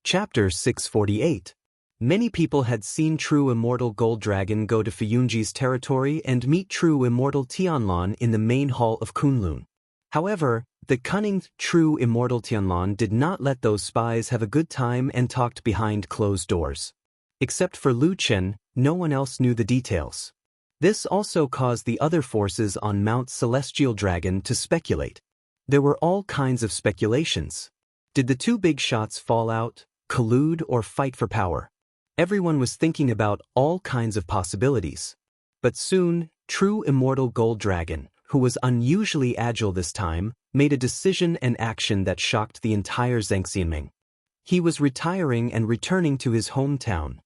Chapter 648. Many people had seen true immortal Gold Dragon go to Fuyunji's territory and meet true immortal Tianlan in the main hall of Kunlun. However, the cunning true immortal Tianlan did not let those spies have a good time and talked behind closed doors. Except for Lu Chen, no one else knew the details. This also caused the other forces on Mount Celestial Dragon to speculate. There were all kinds of speculations. Did the two big shots fall out, collude, or fight for power? Everyone was thinking about all kinds of possibilities. But soon, true immortal Gold Dragon, who was unusually agile this time, made a decision and action that shocked the entire Zhengxianming. He was retiring and returning to his hometown.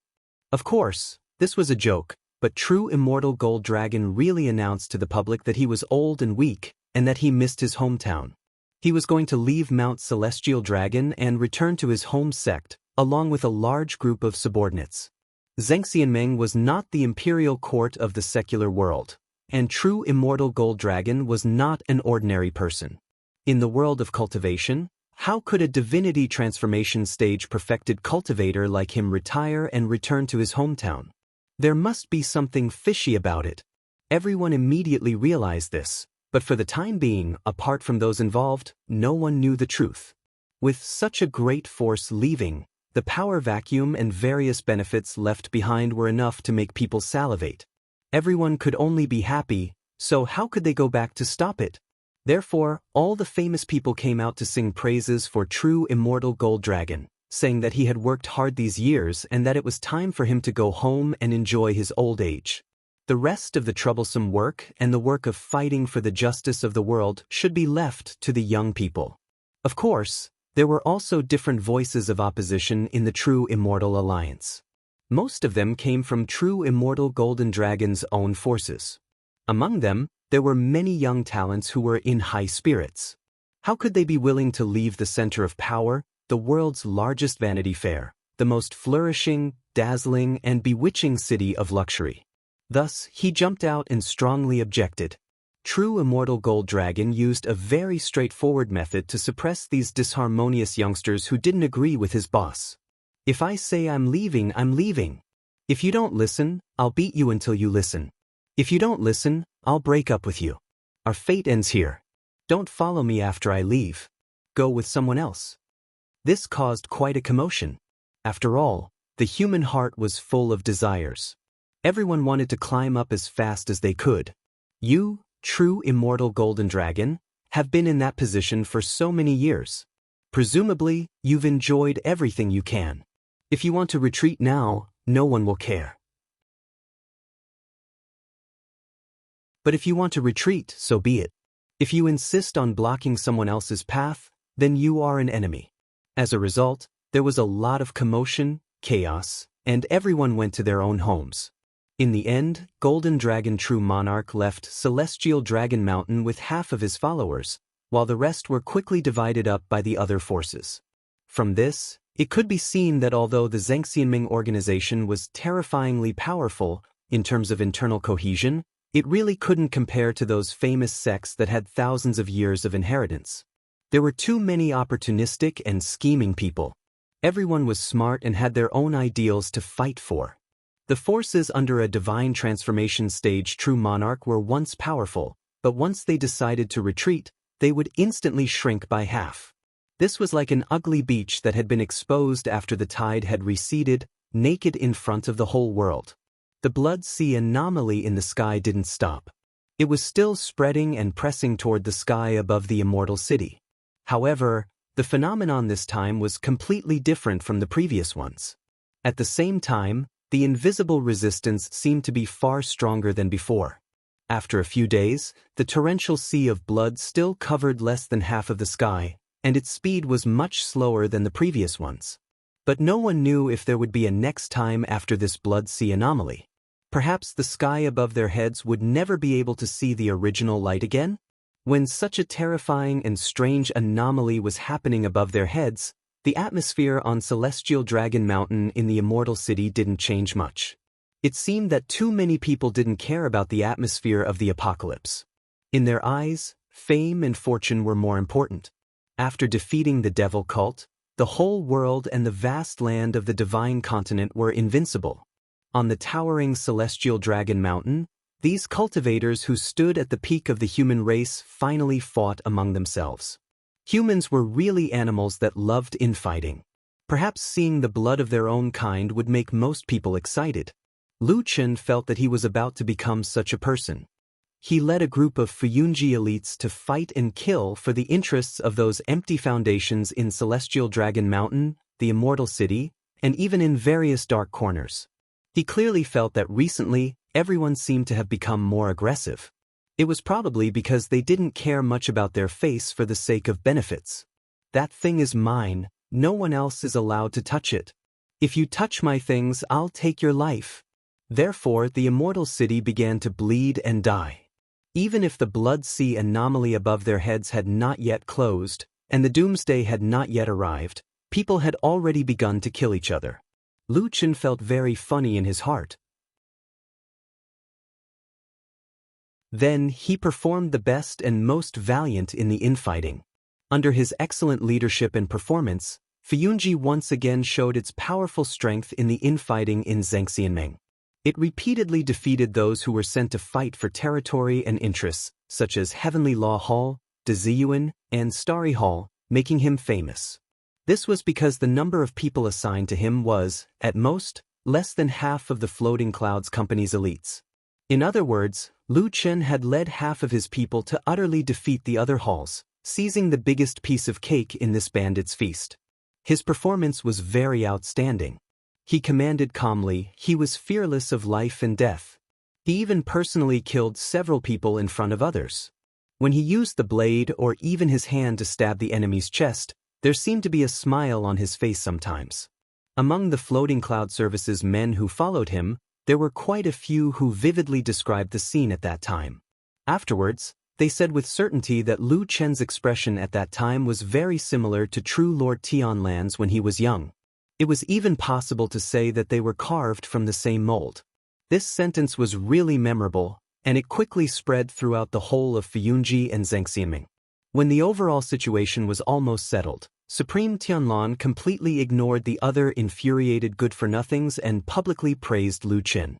Of course, this was a joke, but true immortal Gold Dragon really announced to the public that he was old and weak, and that he missed his hometown. He was going to leave Mount Celestial Dragon and return to his home sect, along with a large group of subordinates. Zhengxianming was not the imperial court of the secular world, and true immortal Gold Dragon was not an ordinary person. In the world of cultivation, how could a divinity transformation stage perfected cultivator like him retire and return to his hometown? There must be something fishy about it. Everyone immediately realized this, but for the time being, apart from those involved, no one knew the truth. With such a great force leaving, the power vacuum and various benefits left behind were enough to make people salivate. Everyone could only be happy, so how could they go back to stop it? Therefore, all the famous people came out to sing praises for true immortal Gold Dragon, saying that he had worked hard these years and that it was time for him to go home and enjoy his old age. The rest of the troublesome work and the work of fighting for the justice of the world should be left to the young people. Of course, there were also different voices of opposition in the True Immortal Alliance. Most of them came from True Immortal Golden Dragon's own forces. Among them, there were many young talents who were in high spirits. How could they be willing to leave the center of power, the world's largest vanity fair, the most flourishing, dazzling, and bewitching city of luxury? Thus, he jumped out and strongly objected. True Immortal Gold Dragon used a very straightforward method to suppress these disharmonious youngsters who didn't agree with his boss. If I say I'm leaving, I'm leaving. If you don't listen, I'll beat you until you listen. If you don't listen, I'll break up with you. Our fate ends here. Don't follow me after I leave. Go with someone else. This caused quite a commotion. After all, the human heart was full of desires. Everyone wanted to climb up as fast as they could. You, True Immortal Golden Dragon, have been in that position for so many years. Presumably, you've enjoyed everything you can. If you want to retreat now, no one will care. But if you want to retreat, so be it. If you insist on blocking someone else's path, then you are an enemy. As a result, there was a lot of commotion, chaos, and everyone went to their own homes. In the end, Golden Dragon True Monarch left Celestial Dragon Mountain with half of his followers, while the rest were quickly divided up by the other forces. From this, it could be seen that although the Zhengxianming organization was terrifyingly powerful in terms of internal cohesion, it really couldn't compare to those famous sects that had thousands of years of inheritance. There were too many opportunistic and scheming people. Everyone was smart and had their own ideals to fight for. The forces under a divine transformation stage true monarch were once powerful, but once they decided to retreat, they would instantly shrink by half. This was like an ugly beach that had been exposed after the tide had receded, naked in front of the whole world. The blood sea anomaly in the sky didn't stop. It was still spreading and pressing toward the sky above the immortal city. However, the phenomenon this time was completely different from the previous ones. At the same time, the invisible resistance seemed to be far stronger than before. After a few days, the torrential sea of blood still covered less than half of the sky, and its speed was much slower than the previous ones. But no one knew if there would be a next time after this blood sea anomaly. Perhaps the sky above their heads would never be able to see the original light again? When such a terrifying and strange anomaly was happening above their heads, the atmosphere on Celestial Dragon Mountain in the Immortal City didn't change much. It seemed that too many people didn't care about the atmosphere of the apocalypse. In their eyes, fame and fortune were more important. After defeating the devil cult, the whole world and the vast land of the divine continent were invincible. On the towering Celestial Dragon Mountain, these cultivators who stood at the peak of the human race finally fought among themselves. Humans were really animals that loved infighting. Perhaps seeing the blood of their own kind would make most people excited. Lu Chen felt that he was about to become such a person. He led a group of Fuyunji elites to fight and kill for the interests of those empty foundations in Celestial Dragon Mountain, the Immortal City, and even in various dark corners. He clearly felt that recently, everyone seemed to have become more aggressive. It was probably because they didn't care much about their face for the sake of benefits. That thing is mine, no one else is allowed to touch it. If you touch my things, I'll take your life. Therefore, the Immortal City began to bleed and die. Even if the blood sea anomaly above their heads had not yet closed, and the doomsday had not yet arrived, people had already begun to kill each other. Lu Chen felt very funny in his heart. Then he performed the best and most valiant in the infighting. Under his excellent leadership and performance, Fuyunji once again showed its powerful strength in the infighting in Zhengxianmeng. It repeatedly defeated those who were sent to fight for territory and interests, such as Heavenly Law Hall, Deziyuan, and Starry Hall, making him famous. This was because the number of people assigned to him was, at most, less than half of the Floating Clouds Company's elites. In other words, Lu Chen had led half of his people to utterly defeat the other halls, seizing the biggest piece of cake in this bandit's feast. His performance was very outstanding. He commanded calmly, he was fearless of life and death. He even personally killed several people in front of others. When he used the blade or even his hand to stab the enemy's chest, there seemed to be a smile on his face sometimes. Among the Floating Cloud Service's men who followed him, there were quite a few who vividly described the scene at that time. Afterwards, they said with certainty that Lu Chen's expression at that time was very similar to true Lord Tianlan's when he was young. It was even possible to say that they were carved from the same mold. This sentence was really memorable, and it quickly spread throughout the whole of Fuyunji and Zhengxianmeng. When the overall situation was almost settled, Supreme Tianlan completely ignored the other infuriated good-for-nothings and publicly praised Lu Chen.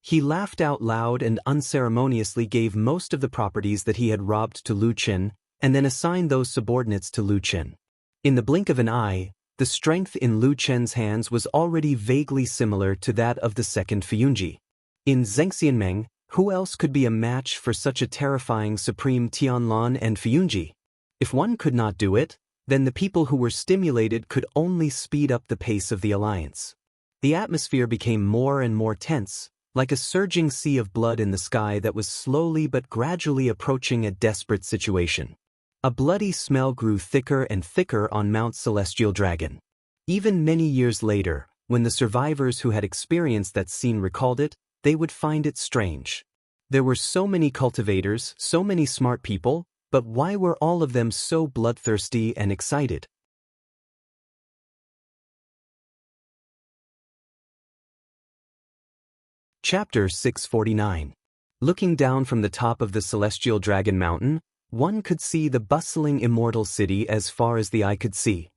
He laughed out loud and unceremoniously gave most of the properties that he had robbed to Lu Chen, and then assigned those subordinates to Lu Chen. In the blink of an eye, the strength in Lu Chen's hands was already vaguely similar to that of the second Fuyunji. In Zhengxianmeng, who else could be a match for such a terrifying Supreme Tianlan and Fuyunji? If one could not do it, then the people who were stimulated could only speed up the pace of the alliance. The atmosphere became more and more tense, like a surging sea of blood in the sky that was slowly but gradually approaching a desperate situation. A bloody smell grew thicker and thicker on Mount Celestial Dragon. Even many years later, when the survivors who had experienced that scene recalled it, they would find it strange. There were so many cultivators, so many smart people, but why were all of them so bloodthirsty and excited? Chapter 649. Looking down from the top of the Celestial Dragon Mountain, one could see the bustling immortal city as far as the eye could see.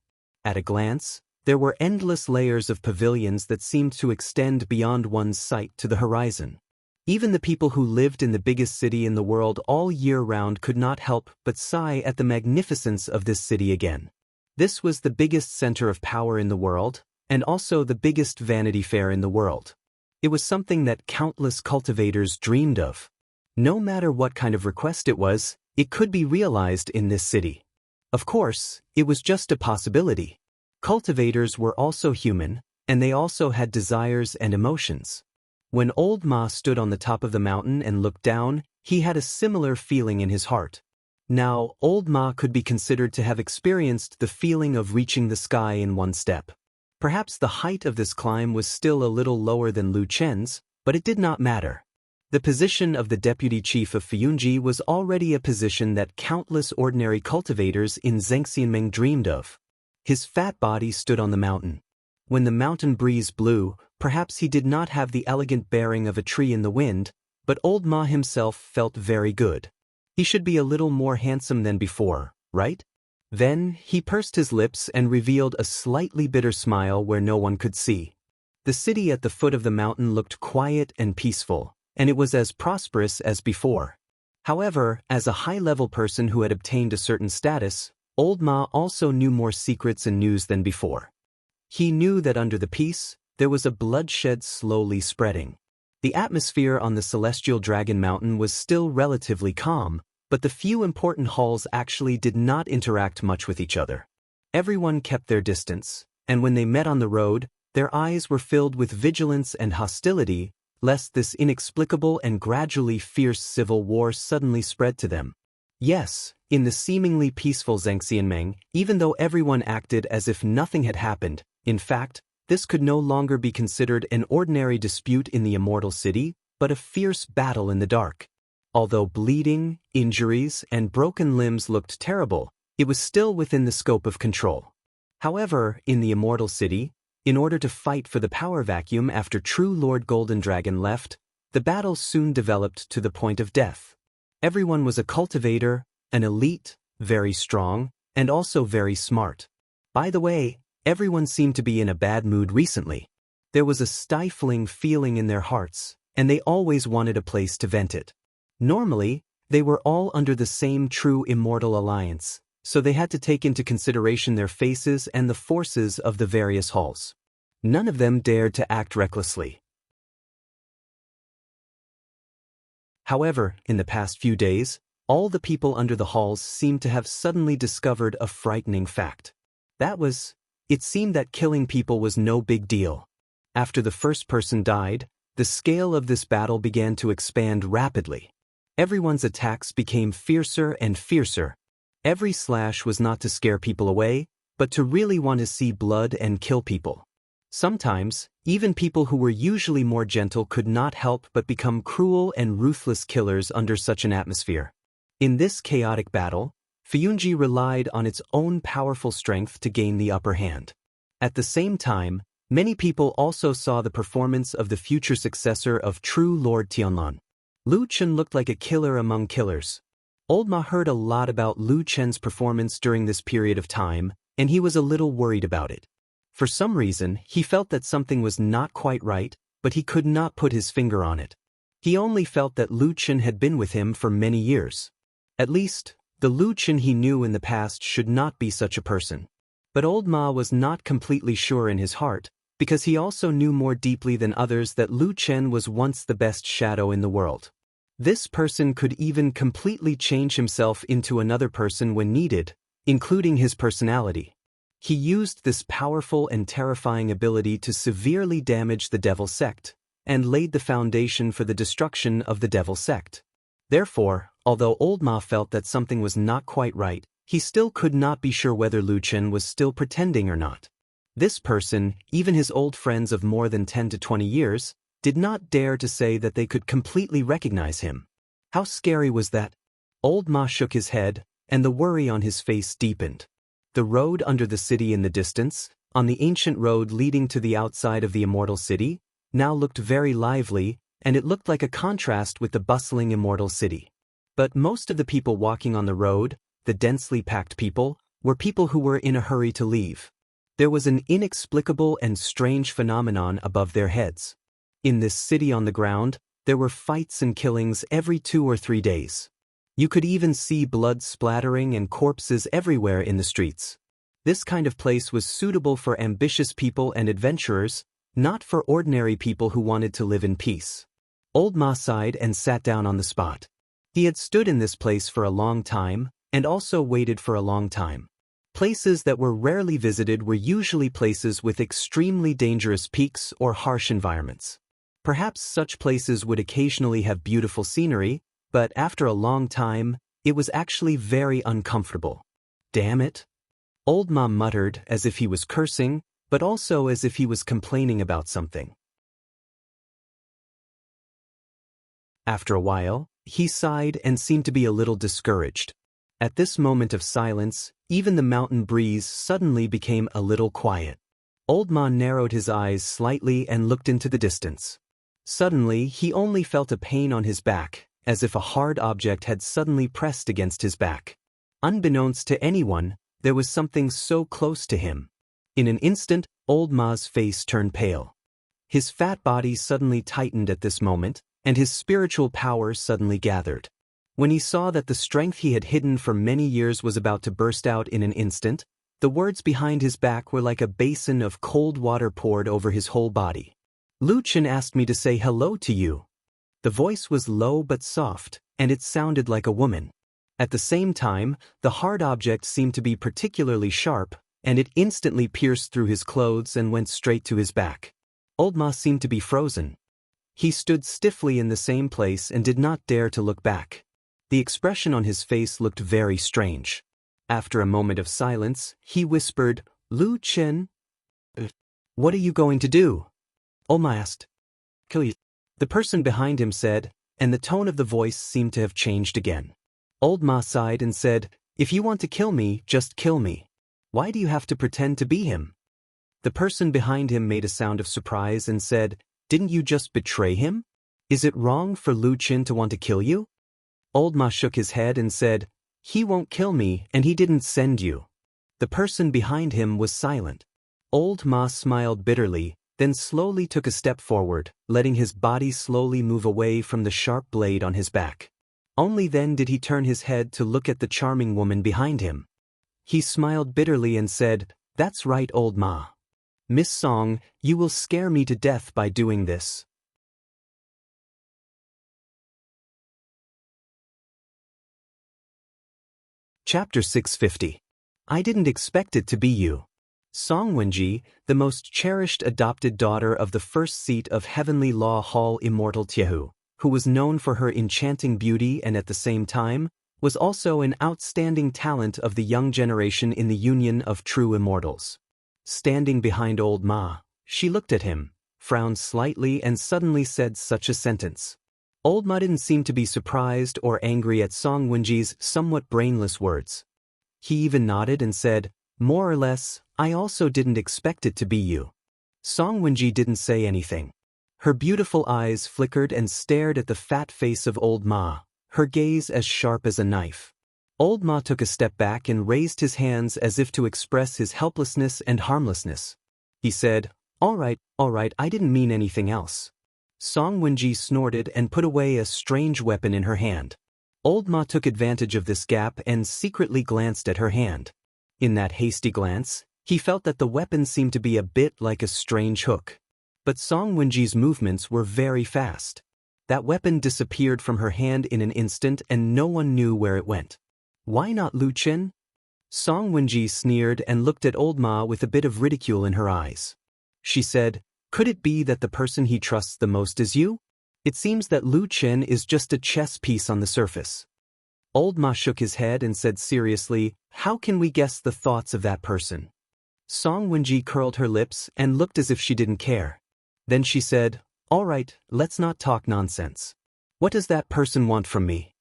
At a glance, There were endless layers of pavilions that seemed to extend beyond one's sight to the horizon. Even the people who lived in the biggest city in the world all year round could not help but sigh at the magnificence of this city again. This was the biggest center of power in the world, and also the biggest Vanity Fair in the world. It was something that countless cultivators dreamed of. No matter what kind of request it was, it could be realized in this city. Of course, it was just a possibility. Cultivators were also human, and they also had desires and emotions. When Old Ma stood on the top of the mountain and looked down, he had a similar feeling in his heart. Now, Old Ma could be considered to have experienced the feeling of reaching the sky in one step. Perhaps the height of this climb was still a little lower than Lu Chen's, but it did not matter. The position of the deputy chief of Fuyunji was already a position that countless ordinary cultivators in Zhengxianmeng dreamed of. His fat body stood on the mountain. When the mountain breeze blew, perhaps he did not have the elegant bearing of a tree in the wind, but Old Ma himself felt very good. He should be a little more handsome than before, right? Then, he pursed his lips and revealed a slightly bitter smile where no one could see. The city at the foot of the mountain looked quiet and peaceful, and it was as prosperous as before. However, as a high-level person who had obtained a certain status, Old Ma also knew more secrets and news than before. He knew that under the peace, there was a bloodshed slowly spreading. The atmosphere on the Celestial Dragon Mountain was still relatively calm, but the few important halls actually did not interact much with each other. Everyone kept their distance, and when they met on the road, their eyes were filled with vigilance and hostility, lest this inexplicable and gradually fierce civil war suddenly spread to them. Yes, in the seemingly peaceful Zhengxianmeng, even though everyone acted as if nothing had happened, in fact, this could no longer be considered an ordinary dispute in the Immortal City, but a fierce battle in the dark. Although bleeding, injuries, and broken limbs looked terrible, it was still within the scope of control. However, in the Immortal City, in order to fight for the power vacuum after true Lord Golden Dragon left, the battle soon developed to the point of death. Everyone was a cultivator, an elite, very strong, and also very smart. By the way, everyone seemed to be in a bad mood recently. There was a stifling feeling in their hearts, and they always wanted a place to vent it. Normally, they were all under the same true immortal alliance, so they had to take into consideration their faces and the forces of the various halls. None of them dared to act recklessly. However, in the past few days, all the people under the halls seemed to have suddenly discovered a frightening fact. That was, it seemed that killing people was no big deal. After the first person died, the scale of this battle began to expand rapidly. Everyone's attacks became fiercer and fiercer. Every slash was not to scare people away, but to really want to see blood and kill people. Sometimes, even people who were usually more gentle could not help but become cruel and ruthless killers under such an atmosphere. In this chaotic battle, Fuyunji relied on its own powerful strength to gain the upper hand. At the same time, many people also saw the performance of the future successor of true Lord Tianlan. Lu Chen looked like a killer among killers. Old Ma heard a lot about Lu Chen's performance during this period of time, and he was a little worried about it. For some reason, he felt that something was not quite right, but he could not put his finger on it. He only felt that Lu Chen had been with him for many years. At least, the Lu Chen he knew in the past should not be such a person. But Old Ma was not completely sure in his heart, because he also knew more deeply than others that Lu Chen was once the best shadow in the world. This person could even completely change himself into another person when needed, including his personality. He used this powerful and terrifying ability to severely damage the Devil Sect, and laid the foundation for the destruction of the Devil Sect. Therefore, although Old Ma felt that something was not quite right, he still could not be sure whether Lu Chen was still pretending or not. This person, even his old friends of more than 10 to 20 years, did not dare to say that they could completely recognize him. How scary was that? Old Ma shook his head, and the worry on his face deepened. The road under the city in the distance, on the ancient road leading to the outside of the Immortal City, now looked very lively, and it looked like a contrast with the bustling Immortal City. But most of the people walking on the road, the densely packed people, were people who were in a hurry to leave. There was an inexplicable and strange phenomenon above their heads. In this city on the ground, there were fights and killings every 2 or 3 days. You could even see blood splattering and corpses everywhere in the streets. This kind of place was suitable for ambitious people and adventurers, not for ordinary people who wanted to live in peace. Old Ma sighed and sat down on the spot. He had stood in this place for a long time, and also waited for a long time. Places that were rarely visited were usually places with extremely dangerous peaks or harsh environments. Perhaps such places would occasionally have beautiful scenery, but after a long time, it was actually very uncomfortable. Damn it! Old Ma muttered as if he was cursing, but also as if he was complaining about something. After a while, he sighed and seemed to be a little discouraged. At this moment of silence, even the mountain breeze suddenly became a little quiet. Old Ma narrowed his eyes slightly and looked into the distance. Suddenly, he only felt a pain on his back, as if a hard object had suddenly pressed against his back. Unbeknownst to anyone, there was something so close to him. In an instant, Old Ma's face turned pale. His fat body suddenly tightened at this moment, and his spiritual power suddenly gathered. When he saw that the strength he had hidden for many years was about to burst out in an instant, the words behind his back were like a basin of cold water poured over his whole body. "Lu Chen asked me to say hello to you." The voice was low but soft, and it sounded like a woman. At the same time, the hard object seemed to be particularly sharp, and it instantly pierced through his clothes and went straight to his back. Old Ma seemed to be frozen. He stood stiffly in the same place and did not dare to look back. The expression on his face looked very strange. After a moment of silence, he whispered, "Lu Chen? What are you going to do?" Old Ma asked. "Kill you." The person behind him said, and the tone of the voice seemed to have changed again. Old Ma sighed and said, "If you want to kill me, just kill me. Why do you have to pretend to be him?" The person behind him made a sound of surprise and said, "Didn't you just betray him? Is it wrong for Lu Chen to want to kill you?" Old Ma shook his head and said, "He won't kill me and he didn't send you." The person behind him was silent. Old Ma smiled bitterly, then slowly took a step forward, letting his body slowly move away from the sharp blade on his back. Only then did he turn his head to look at the charming woman behind him. He smiled bitterly and said, "That's right, Old Ma. Miss Song, you will scare me to death by doing this." Chapter 650. I didn't expect it to be you. Song Wenji, the most cherished adopted daughter of the first seat of Heavenly Law Hall Immortal Tiehu, who was known for her enchanting beauty and at the same time, was also an outstanding talent of the young generation in the Union of True Immortals. Standing behind Old Ma, she looked at him, frowned slightly and suddenly said such a sentence. Old Ma didn't seem to be surprised or angry at Song Wenji's somewhat brainless words. He even nodded and said, "More or less, I also didn't expect it to be you." Song Wenji didn't say anything. Her beautiful eyes flickered and stared at the fat face of Old Ma, her gaze as sharp as a knife. Old Ma took a step back and raised his hands as if to express his helplessness and harmlessness. He said, all right, I didn't mean anything else." Song Wenji snorted and put away a strange weapon in her hand. Old Ma took advantage of this gap and secretly glanced at her hand. In that hasty glance, he felt that the weapon seemed to be a bit like a strange hook. But Song Wenji's movements were very fast. That weapon disappeared from her hand in an instant and no one knew where it went. "Why not Lu Chen?" Song Wenji sneered and looked at Old Ma with a bit of ridicule in her eyes. She said, "Could it be that the person he trusts the most is you? It seems that Lu Chen is just a chess piece on the surface." Old Ma shook his head and said seriously, "How can we guess the thoughts of that person?" Song Wenji curled her lips and looked as if she didn't care. Then she said, "All right, let's not talk nonsense. What does that person want from me?"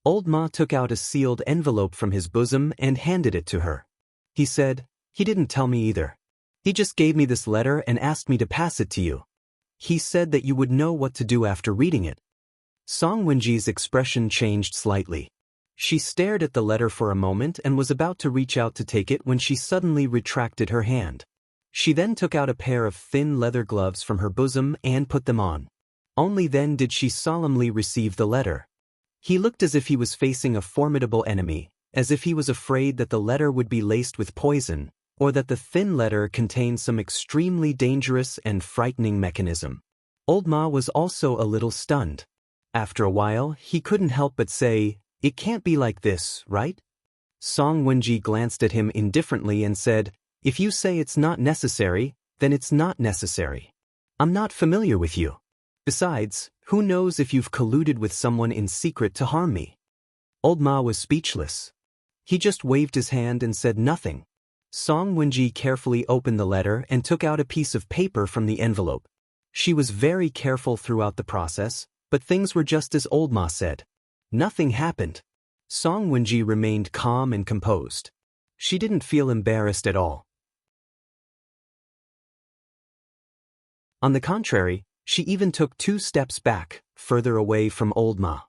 Old Ma took out a sealed envelope from his bosom and handed it to her. He said, "He didn't tell me either. He just gave me this letter and asked me to pass it to you. He said that you would know what to do after reading it." Song Wenji's expression changed slightly. She stared at the letter for a moment and was about to reach out to take it when she suddenly retracted her hand. She then took out a pair of thin leather gloves from her bosom and put them on. Only then did she solemnly receive the letter. He looked as if he was facing a formidable enemy, as if he was afraid that the letter would be laced with poison, or that the thin letter contained some extremely dangerous and frightening mechanism. Old Ma was also a little stunned. After a while, he couldn't help but say, "It can't be like this, right?" Song Wenji glanced at him indifferently and said, "If you say it's not necessary, then it's not necessary. I'm not familiar with you. Besides, who knows if you've colluded with someone in secret to harm me?" Old Ma was speechless. He just waved his hand and said nothing. Song Wenji carefully opened the letter and took out a piece of paper from the envelope. She was very careful throughout the process, but things were just as Old Ma said. Nothing happened. Song Wenji remained calm and composed. She didn't feel embarrassed at all. On the contrary, she even took 2 steps back, further away from Old Ma.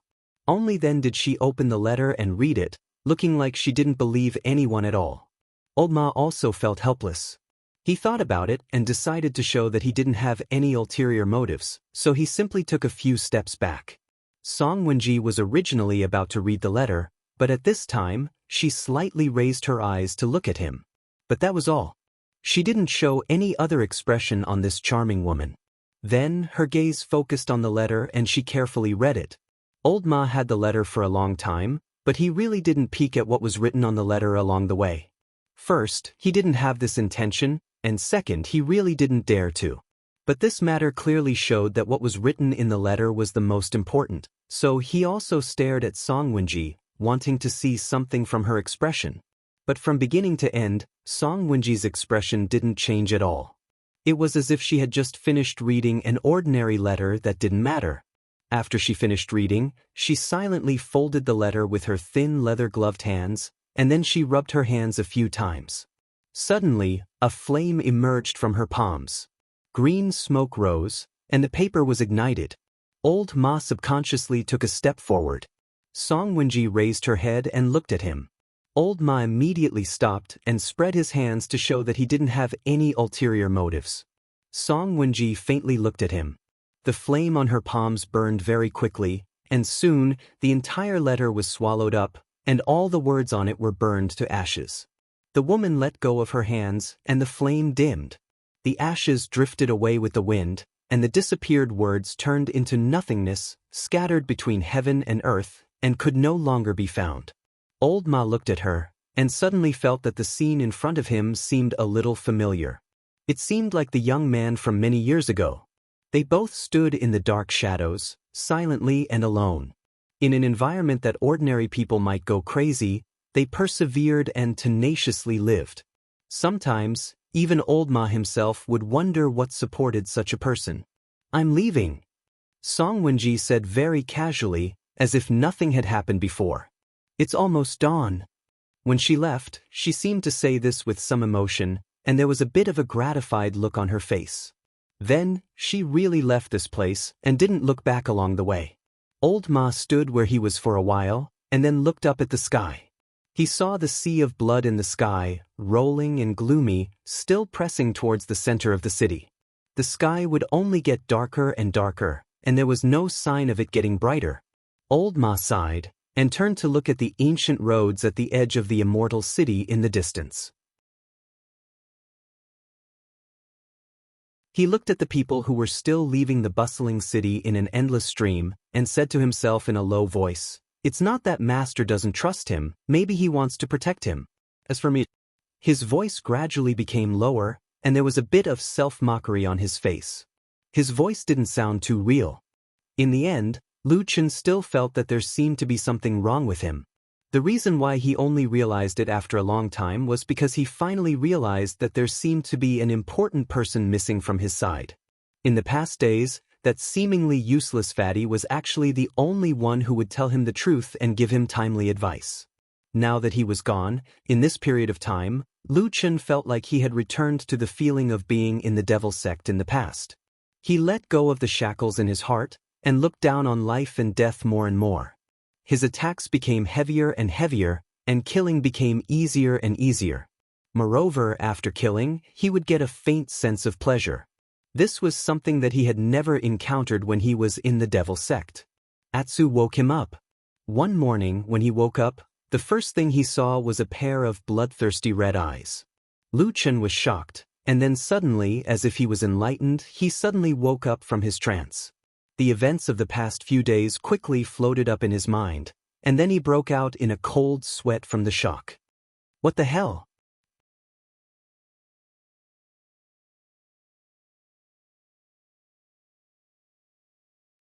Only then did she open the letter and read it, looking like she didn't believe anyone at all. Old Ma also felt helpless. He thought about it and decided to show that he didn't have any ulterior motives, so he simply took a few steps back. Song Wenji was originally about to read the letter, but at this time, she slightly raised her eyes to look at him. But that was all. She didn't show any other expression on this charming woman. Then, her gaze focused on the letter and she carefully read it. Old Ma had the letter for a long time, but he really didn't peek at what was written on the letter along the way. First, he didn't have this intention, and second, he really didn't dare to. But this matter clearly showed that what was written in the letter was the most important, so he also stared at Song Wenji, wanting to see something from her expression. But from beginning to end, Song Wenji's expression didn't change at all. It was as if she had just finished reading an ordinary letter that didn't matter. After she finished reading, she silently folded the letter with her thin leather-gloved hands, and then she rubbed her hands a few times. Suddenly, a flame emerged from her palms. Green smoke rose, and the paper was ignited. Old Ma subconsciously took a step forward. Song Wenji raised her head and looked at him. Old Ma immediately stopped and spread his hands to show that he didn't have any ulterior motives. Song Wenji faintly looked at him. The flame on her palms burned very quickly, and soon, the entire letter was swallowed up, and all the words on it were burned to ashes. The woman let go of her hands, and the flame dimmed. The ashes drifted away with the wind, and the disappeared words turned into nothingness, scattered between heaven and earth, and could no longer be found. Old Ma looked at her, and suddenly felt that the scene in front of him seemed a little familiar. It seemed like the young man from many years ago. They both stood in the dark shadows, silently and alone. In an environment that ordinary people might go crazy, they persevered and tenaciously lived. Sometimes, even Old Ma himself would wonder what supported such a person. "I'm leaving," Song Wenji said very casually, as if nothing had happened before. "It's almost dawn." When she left, she seemed to say this with some emotion, and there was a bit of a gratified look on her face. Then, she really left this place and didn't look back along the way. Old Ma stood where he was for a while, and then looked up at the sky. He saw the sea of blood in the sky, rolling and gloomy, still pressing towards the center of the city. The sky would only get darker and darker, and there was no sign of it getting brighter. Old Ma sighed, and turned to look at the ancient roads at the edge of the immortal city in the distance. He looked at the people who were still leaving the bustling city in an endless stream, and said to himself in a low voice, "It's not that Master doesn't trust him, maybe he wants to protect him. As for me..." His voice gradually became lower, and there was a bit of self-mockery on his face. His voice didn't sound too real. In the end, Lu Chen still felt that there seemed to be something wrong with him. The reason why he only realized it after a long time was because he finally realized that there seemed to be an important person missing from his side. In the past days, that seemingly useless fatty was actually the only one who would tell him the truth and give him timely advice. Now that he was gone, in this period of time, Lu Chen felt like he had returned to the feeling of being in the devil sect in the past. He let go of the shackles in his heart, and looked down on life and death more and more. His attacks became heavier and heavier, and killing became easier and easier. Moreover, after killing, he would get a faint sense of pleasure. This was something that he had never encountered when he was in the devil sect. Atsu woke him up. One morning, when he woke up, the first thing he saw was a pair of bloodthirsty red eyes. Lu Chen was shocked, and then suddenly, as if he was enlightened, he suddenly woke up from his trance. The events of the past few days quickly floated up in his mind, and then he broke out in a cold sweat from the shock. What the hell?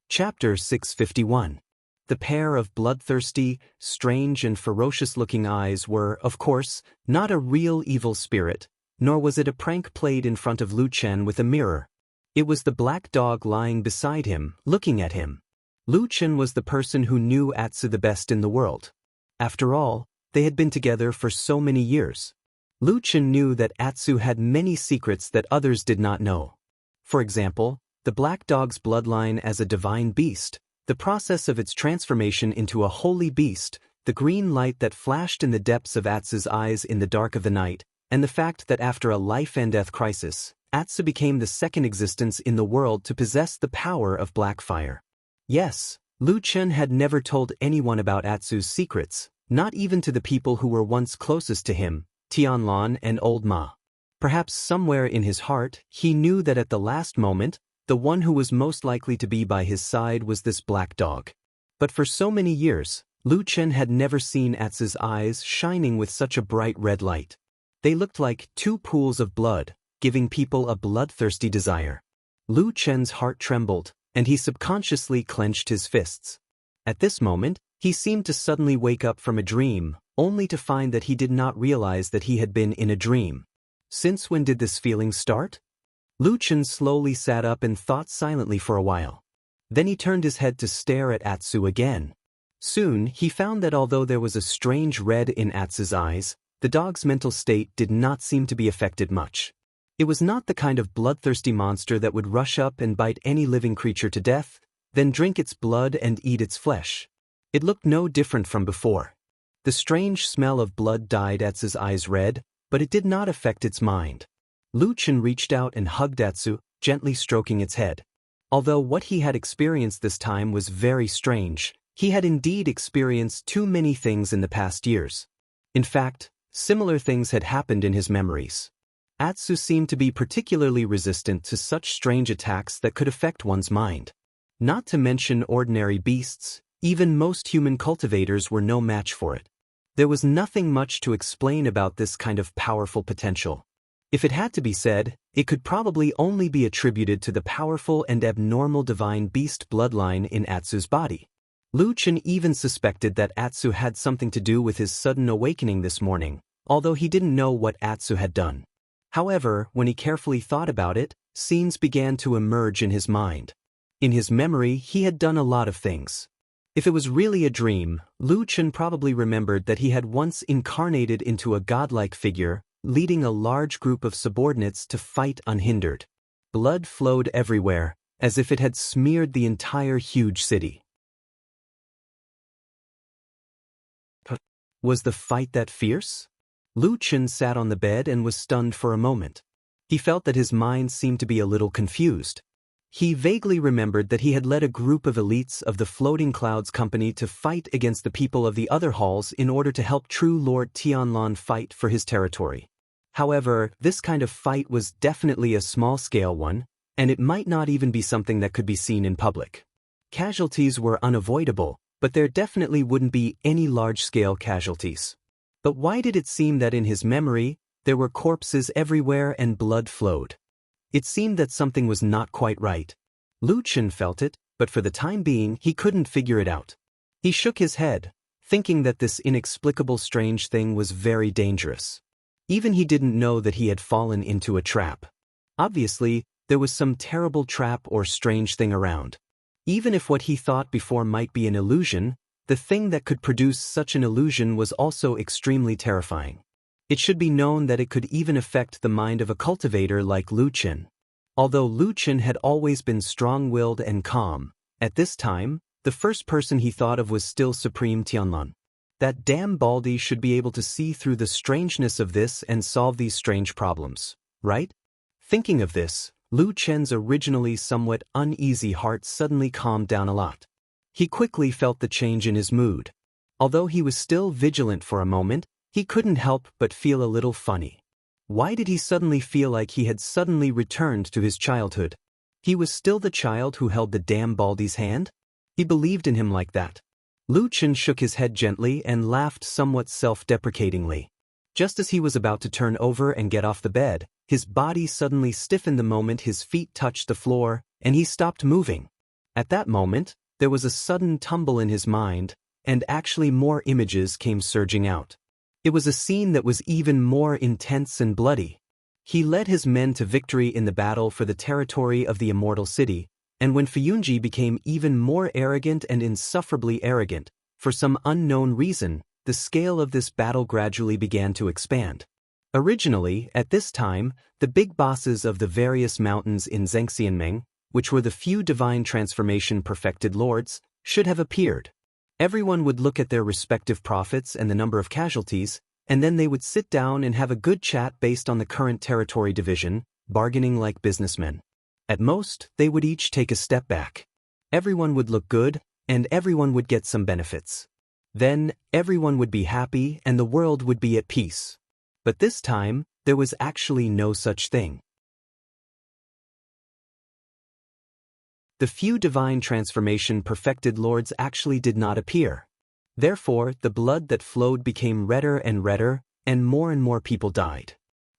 Chapter 651. The pair of bloodthirsty, strange and ferocious-looking eyes were, of course, not a real evil spirit, nor was it a prank played in front of Lu Chen with a mirror. It was the black dog lying beside him, looking at him. Lu Chen was the person who knew Atsu the best in the world. After all, they had been together for so many years. Lu Chen knew that Atsu had many secrets that others did not know. For example, the black dog's bloodline as a divine beast, the process of its transformation into a holy beast, the green light that flashed in the depths of Atsu's eyes in the dark of the night, and the fact that after a life-and-death crisis, Atsu became the second existence in the world to possess the power of black fire. Yes, Lu Chen had never told anyone about Atsu's secrets, not even to the people who were once closest to him, Tianlan and Old Ma. Perhaps somewhere in his heart, he knew that at the last moment, the one who was most likely to be by his side was this black dog. But for so many years, Lu Chen had never seen Atsu's eyes shining with such a bright red light. They looked like two pools of blood, giving people a bloodthirsty desire. Lu Chen's heart trembled, and he subconsciously clenched his fists. At this moment, he seemed to suddenly wake up from a dream, only to find that he did not realize that he had been in a dream. Since when did this feeling start? Lu Chen slowly sat up and thought silently for a while. Then he turned his head to stare at Atsu again. Soon, he found that although there was a strange red in Atsu's eyes, the dog's mental state did not seem to be affected much. It was not the kind of bloodthirsty monster that would rush up and bite any living creature to death, then drink its blood and eat its flesh. It looked no different from before. The strange smell of blood dyed Atsu's eyes red, but it did not affect its mind. Lu Chen reached out and hugged Atsu, gently stroking its head. Although what he had experienced this time was very strange, he had indeed experienced too many things in the past years. In fact, similar things had happened in his memories. Atsu seemed to be particularly resistant to such strange attacks that could affect one's mind. Not to mention ordinary beasts, even most human cultivators were no match for it. There was nothing much to explain about this kind of powerful potential. If it had to be said, it could probably only be attributed to the powerful and abnormal divine beast bloodline in Atsu's body. Lu Chen even suspected that Atsu had something to do with his sudden awakening this morning, although he didn't know what Atsu had done. However, when he carefully thought about it, scenes began to emerge in his mind. In his memory, he had done a lot of things. If it was really a dream, Lu Chen probably remembered that he had once incarnated into a godlike figure, leading a large group of subordinates to fight unhindered. Blood flowed everywhere, as if it had smeared the entire huge city. Was the fight that fierce? Lu Chen sat on the bed and was stunned for a moment. He felt that his mind seemed to be a little confused. He vaguely remembered that he had led a group of elites of the Floating Clouds Company to fight against the people of the other halls in order to help true Lord Tianlan fight for his territory. However, this kind of fight was definitely a small-scale one, and it might not even be something that could be seen in public. Casualties were unavoidable, but there definitely wouldn't be any large-scale casualties. But why did it seem that in his memory, there were corpses everywhere and blood flowed? It seemed that something was not quite right. Lu Chen felt it, but for the time being, he couldn't figure it out. He shook his head, thinking that this inexplicable strange thing was very dangerous. Even he didn't know that he had fallen into a trap. Obviously, there was some terrible trap or strange thing around. Even if what he thought before might be an illusion, the thing that could produce such an illusion was also extremely terrifying. It should be known that it could even affect the mind of a cultivator like Lu Chen. Although Lu Chen had always been strong-willed and calm, at this time, the first person he thought of was still Supreme Tianlan. That damn Baldy should be able to see through the strangeness of this and solve these strange problems, right? Thinking of this, Lu Chen's originally somewhat uneasy heart suddenly calmed down a lot. He quickly felt the change in his mood. Although he was still vigilant for a moment, he couldn't help but feel a little funny. Why did he suddenly feel like he had suddenly returned to his childhood? He was still the child who held the damn Baldy's hand? He believed in him like that. Lu Chen shook his head gently and laughed somewhat self-deprecatingly. Just as he was about to turn over and get off the bed, his body suddenly stiffened the moment his feet touched the floor, and he stopped moving. At that moment, there was a sudden tumble in his mind, and actually more images came surging out. It was a scene that was even more intense and bloody. He led his men to victory in the battle for the territory of the Immortal City, and when Fuyunji became even more arrogant and insufferably arrogant, for some unknown reason, the scale of this battle gradually began to expand. Originally, at this time, the big bosses of the various mountains in Zhengxianmeng, which were the few divine transformation perfected lords, should have appeared. Everyone would look at their respective profits and the number of casualties, and then they would sit down and have a good chat based on the current territory division, bargaining like businessmen. At most, they would each take a step back. Everyone would look good, and everyone would get some benefits. Then, everyone would be happy and the world would be at peace. But this time, there was actually no such thing. The few divine transformation perfected lords actually did not appear. Therefore, the blood that flowed became redder, and more people died.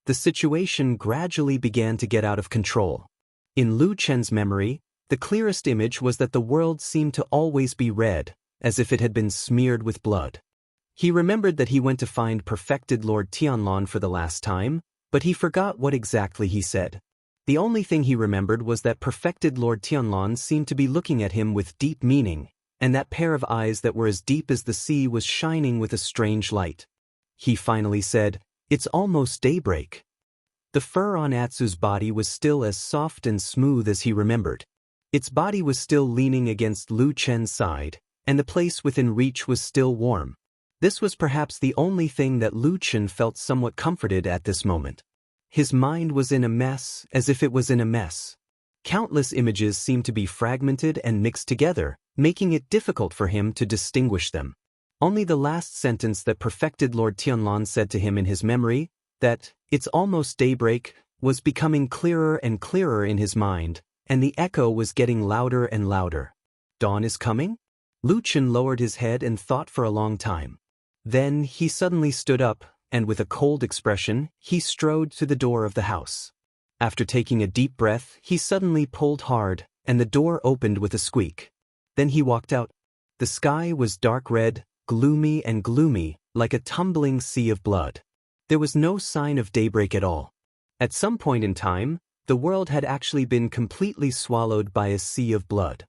The situation gradually began to get out of control. In Lu Chen's memory, the clearest image was that the world seemed to always be red, as if it had been smeared with blood. He remembered that he went to find perfected Lord Tianlong for the last time, but he forgot what exactly he said. The only thing he remembered was that perfected Lord Tianlong seemed to be looking at him with deep meaning, and that pair of eyes that were as deep as the sea was shining with a strange light. He finally said, "It's almost daybreak." The fur on Atsu's body was still as soft and smooth as he remembered. Its body was still leaning against Lu Chen's side, and the place within reach was still warm. This was perhaps the only thing that Lu Chen felt somewhat comforted at this moment. His mind was in a mess, as if it was in a mess. Countless images seemed to be fragmented and mixed together, making it difficult for him to distinguish them. Only the last sentence that perfected Lord Tianlong said to him in his memory, that "it's almost daybreak," was becoming clearer and clearer in his mind, and the echo was getting louder and louder. Dawn is coming? Lu Chen lowered his head and thought for a long time. Then he suddenly stood up, and with a cold expression, he strode to the door of the house. After taking a deep breath, he suddenly pulled hard, and the door opened with a squeak. Then he walked out. The sky was dark red, gloomy, like a tumbling sea of blood. There was no sign of daybreak at all. At some point in time, the world had actually been completely swallowed by a sea of blood.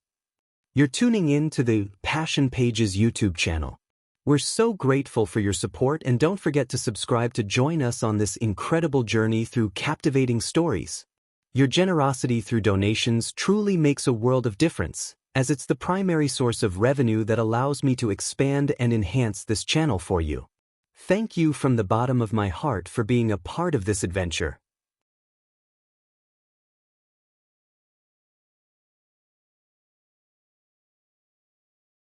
You're tuning in to the Passion Pages YouTube channel. We're so grateful for your support, and don't forget to subscribe to join us on this incredible journey through captivating stories. Your generosity through donations truly makes a world of difference, as it's the primary source of revenue that allows me to expand and enhance this channel for you. Thank you from the bottom of my heart for being a part of this adventure.